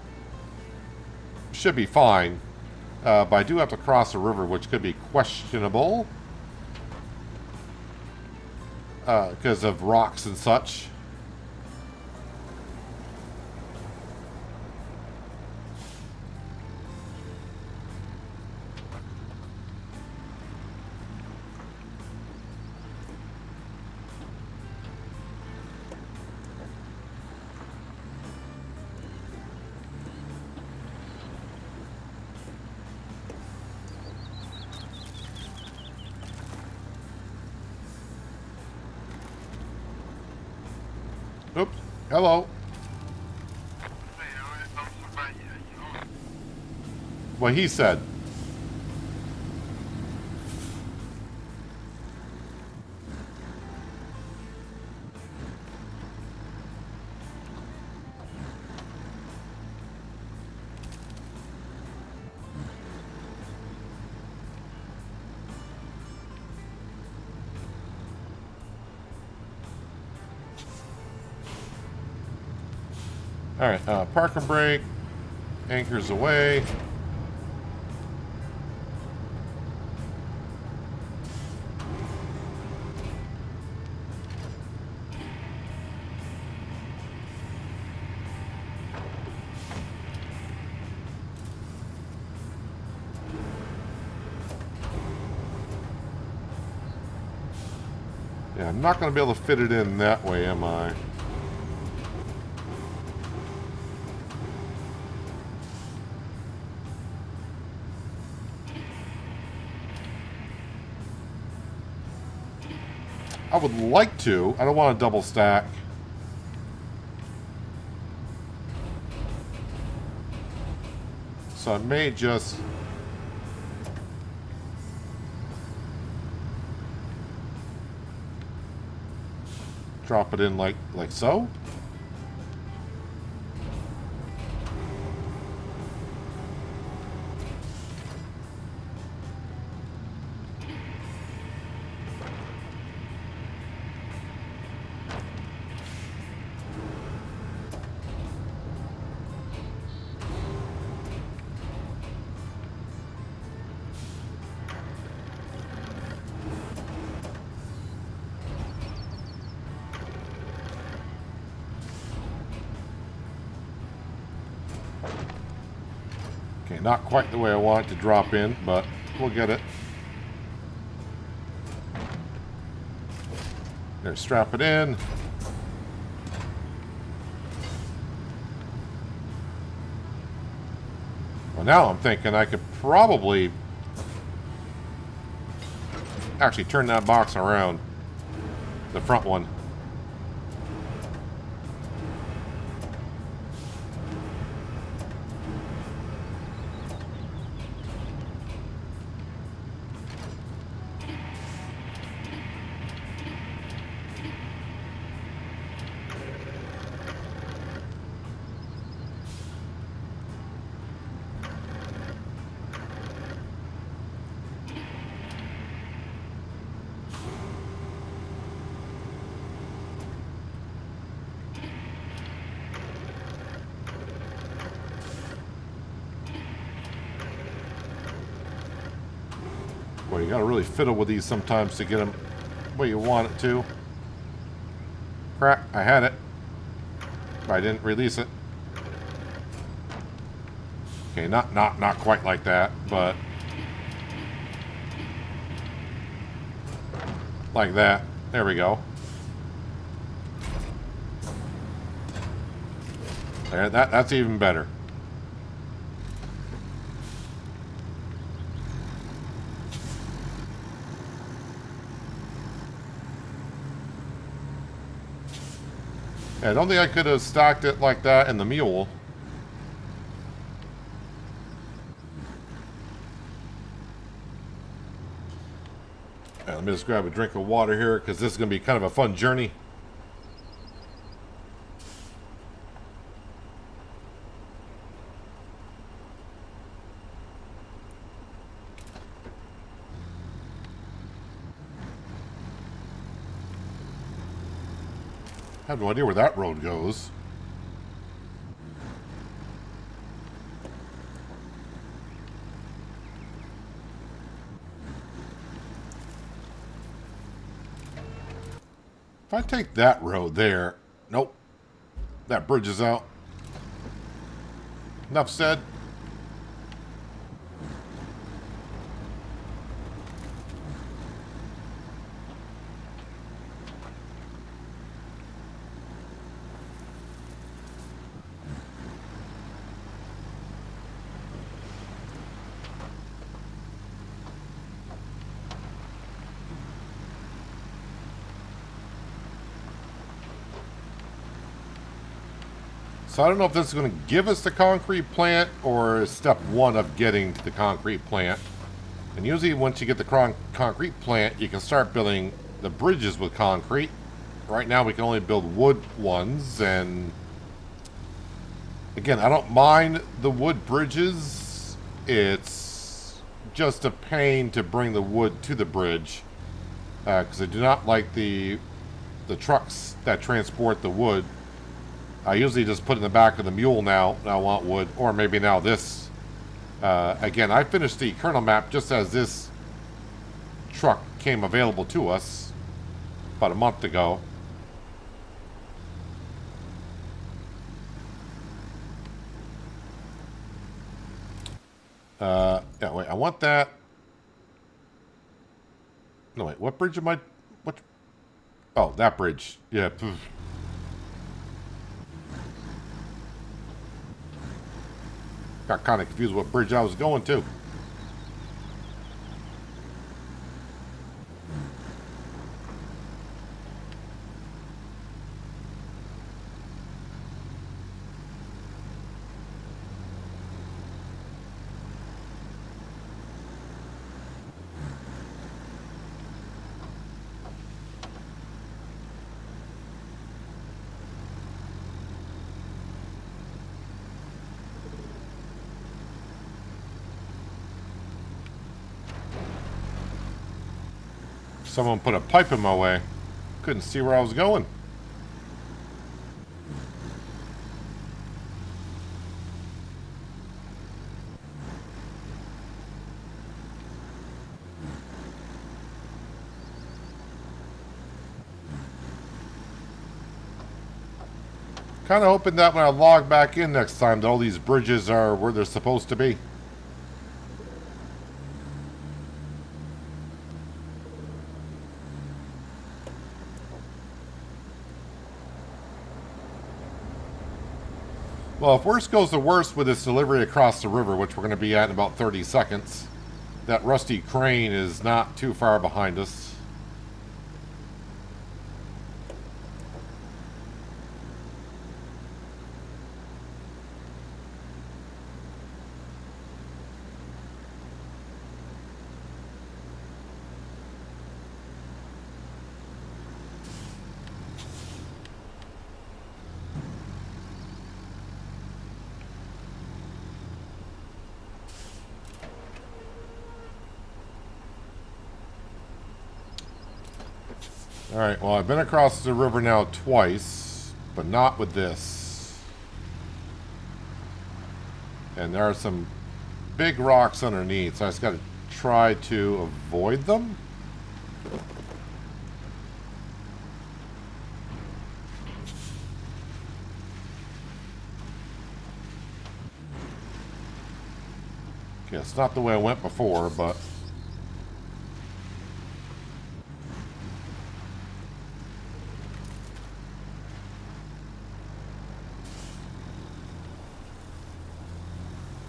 should be fine. But I do have to cross a river, which could be questionable. Because of rocks and such. Oops. Hello. What he said. Alright, park and brake. Anchors away. Yeah, I'm not going to be able to fit it in that way, am I? I would like to. I don't want to double stack. So I may just... drop it in like so. Okay, not quite the way I want it to drop in, but we'll get it. There, strap it in. Well, now I'm thinking I could probably actually turn that box around, the front one. Boy, you gotta really fiddle with these sometimes to get them where you want it to. Crap, I had it. But I didn't release it. Okay, not quite like that, but like that. There we go. There, that's even better. I don't think I could have stacked it like that in the mule. Let me just grab a drink of water here because this is going to be kind of a fun journey. I have no idea where that road goes. I take that road there... Nope. That bridge is out. Enough said. So I don't know if this is going to give us the concrete plant or is step one of getting to the concrete plant. And usually once you get the concrete plant, you can start building the bridges with concrete. Right now we can only build wood ones, and again, I don't mind the wood bridges. It's just a pain to bring the wood to the bridge because I do not like the trucks that transport the wood. I usually just put it in the back of the mule now. I want wood, or maybe now this. Again, I finished the kernel map just as this truck came available to us about a month ago. Yeah, wait, I want that. No, wait, what bridge am I... What? Oh, that bridge. Yeah. Got kind of confused what bridge I was going to. Someone put a pipe in my way. Couldn't see where I was going. Kind of hoping that when I log back in next time that all these bridges are where they're supposed to be. Well, if worst goes to worst with this delivery across the river, which we're going to be at in about 30 seconds, that rusty crane is not too far behind us. Alright, well, I've been across the river now twice, but not with this. And there are some big rocks underneath, so I just got to try to avoid them. Okay, it's not the way I went before, but...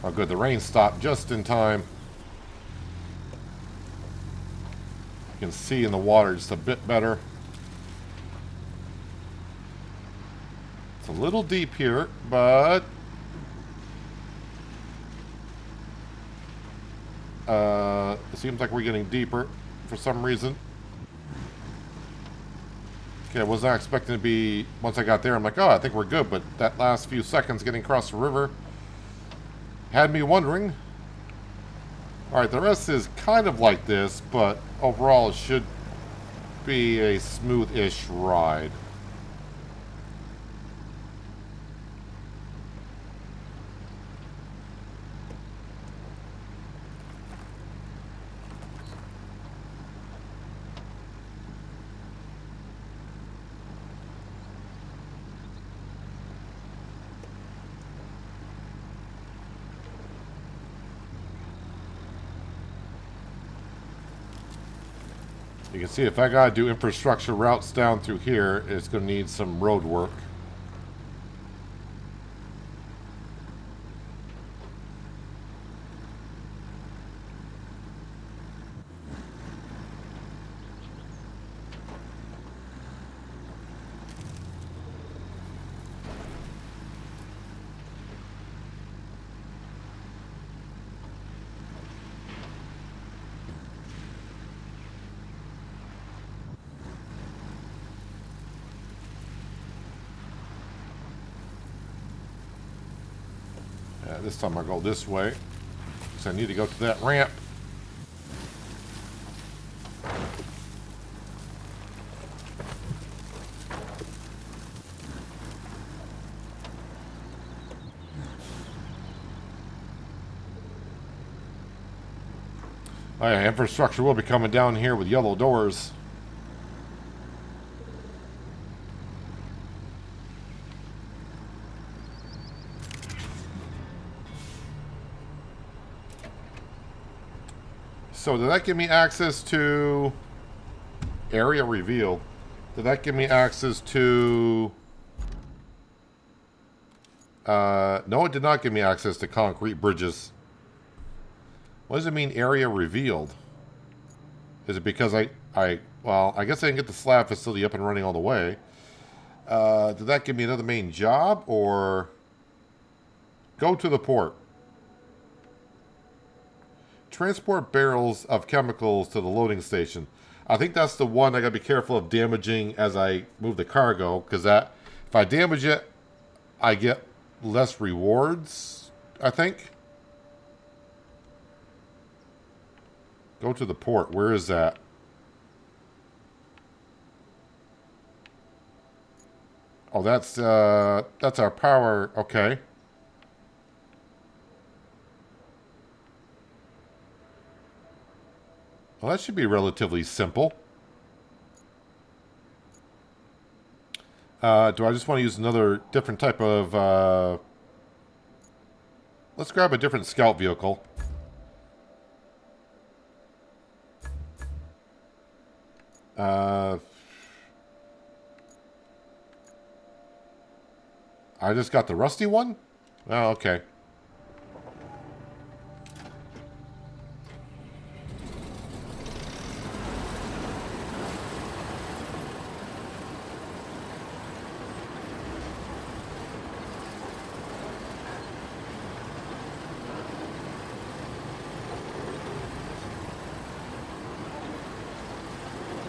Oh, good. The rain stopped just in time. You can see in the water just a bit better. It's a little deep here, but... it seems like we're getting deeper for some reason. Okay, I was not expecting to be... Once I got there, I'm like, oh, I think we're good. But that last few seconds getting across the river... had me wondering. Alright, the rest is kind of like this, but overall it should be a smooth-ish ride. You can see if I gotta do infrastructure routes down through here, it's gonna need some road work. This time I'll go this way, because I need to go to that ramp. Oh yeah, infrastructure will be coming down here with yellow doors. So did that give me access to area reveal? Did that give me access to... no, it did not give me access to concrete bridges. What does it mean, area revealed? Is it because well, I guess I didn't get the slab facility up and running all the way. Did that give me another main job, or... Go to the port. Transport barrels of chemicals to the loading station. I think that's the one I gotta be careful of damaging as I move the cargo, because that, if I damage it, I get less rewards, I think. Go to the port. Where is that? Oh, that's our power. Okay. Well, that should be relatively simple. Do I just want to use another different type of... let's grab a different scout vehicle. I just got the rusty one? Oh, okay.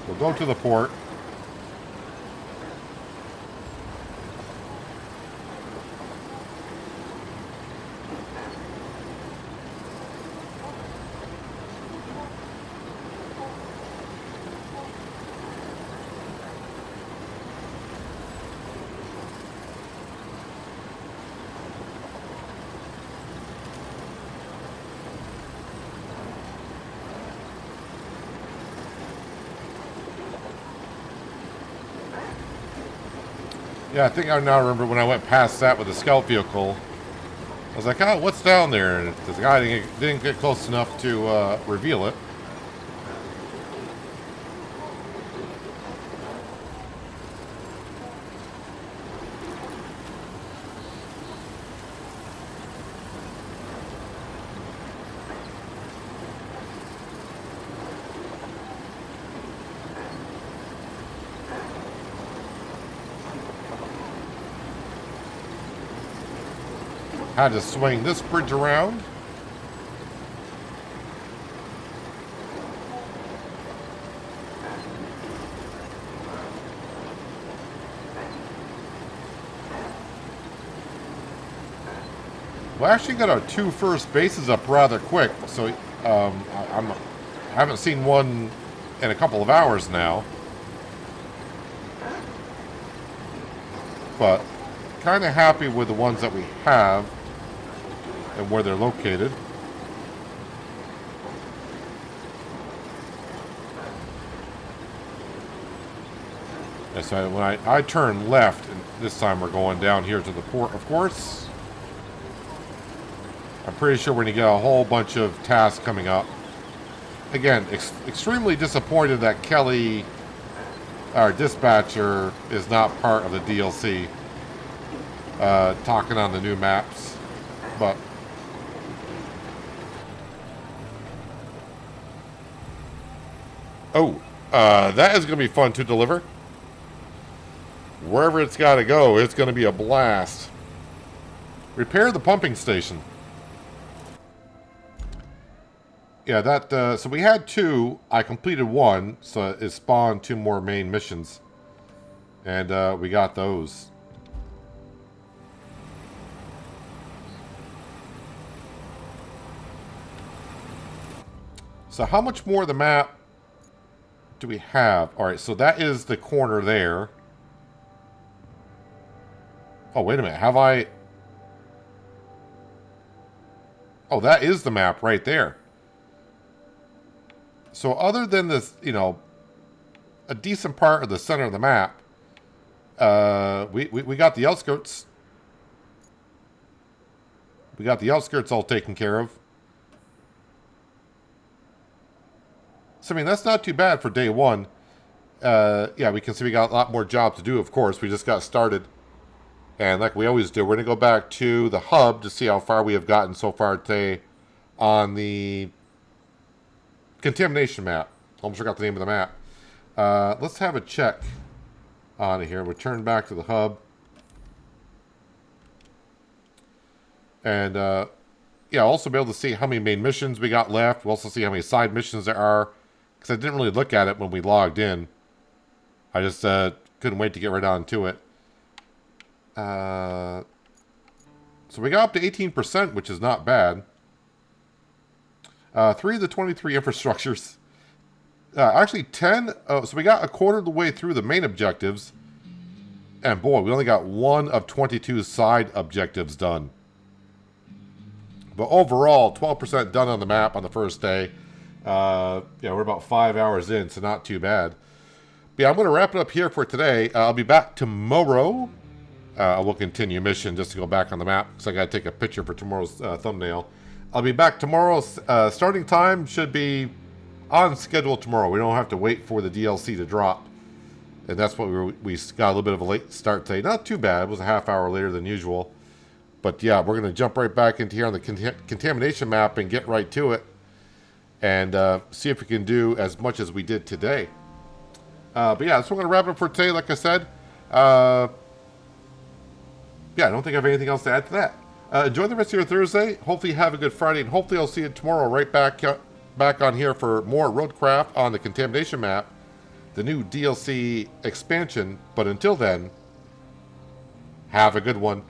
We'll go to the port. Yeah, I think I now remember when I went past that with the scout vehicle. I was like, oh, what's down there? And the guy didn't get close enough to reveal it. Had to swing this bridge around. We actually got our two first bases up rather quick, so I haven't seen one in a couple of hours now. But kind of happy with the ones that we have and where they're located. Yeah, so when I turn left, and this time we're going down here to the port, of course. I'm pretty sure we're going to get a whole bunch of tasks coming up. again, extremely disappointed that Kelly, our dispatcher, is not part of the DLC. Talking on the new maps, but that is going to be fun to deliver. Wherever it's got to go, it's going to be a blast. Repair the pumping station. Yeah, that, so we had 2. I completed 1, so it spawned 2 more main missions. And, we got those. So how much more of the map do we have? Alright, so that is the corner there. Oh, wait a minute. Have I... Oh, that is the map right there. So other than this, you know, a decent part of the center of the map, we got the outskirts. We got the outskirts all taken care of. So, I mean, that's not too bad for day 1. Yeah, we can see we got a lot more jobs to do, of course. We just got started. And like we always do, we're going to go back to the hub to see how far we have gotten so far today on the contamination map. Almost forgot the name of the map. Let's have a check on it here. We'll turn back to the hub. And, yeah, also be able to see how many main missions we got left. We'll also see how many side missions there are. Because I didn't really look at it when we logged in. I just couldn't wait to get right on to it. So we got up to 18%, which is not bad. 3 of the 23 infrastructures. Actually, 10. So we got a quarter of the way through the main objectives. And boy, we only got 1 of 22 side objectives done. But overall, 12% done on the map on the first day. Yeah, we're about 5 hours in, so not too bad. But yeah, I'm going to wrap it up here for today. I'll be back tomorrow. I will continue mission just to go back on the map because I got to take a picture for tomorrow's thumbnail. I'll be back tomorrow. Starting time should be on schedule tomorrow. We don't have to wait for the DLC to drop. And that's what we got a little bit of a late start today. Not too bad. It was a half hour later than usual. But yeah, we're going to jump right back into here on the contamination map and get right to it. And see if we can do as much as we did today. But yeah, so we're going to wrap it up for today, like I said. Yeah, I don't think I have anything else to add to that. Enjoy the rest of your Thursday. Hopefully you have a good Friday. And hopefully I'll see you tomorrow right back on here for more RoadCraft on the contamination map. The new DLC expansion. But until then, have a good one.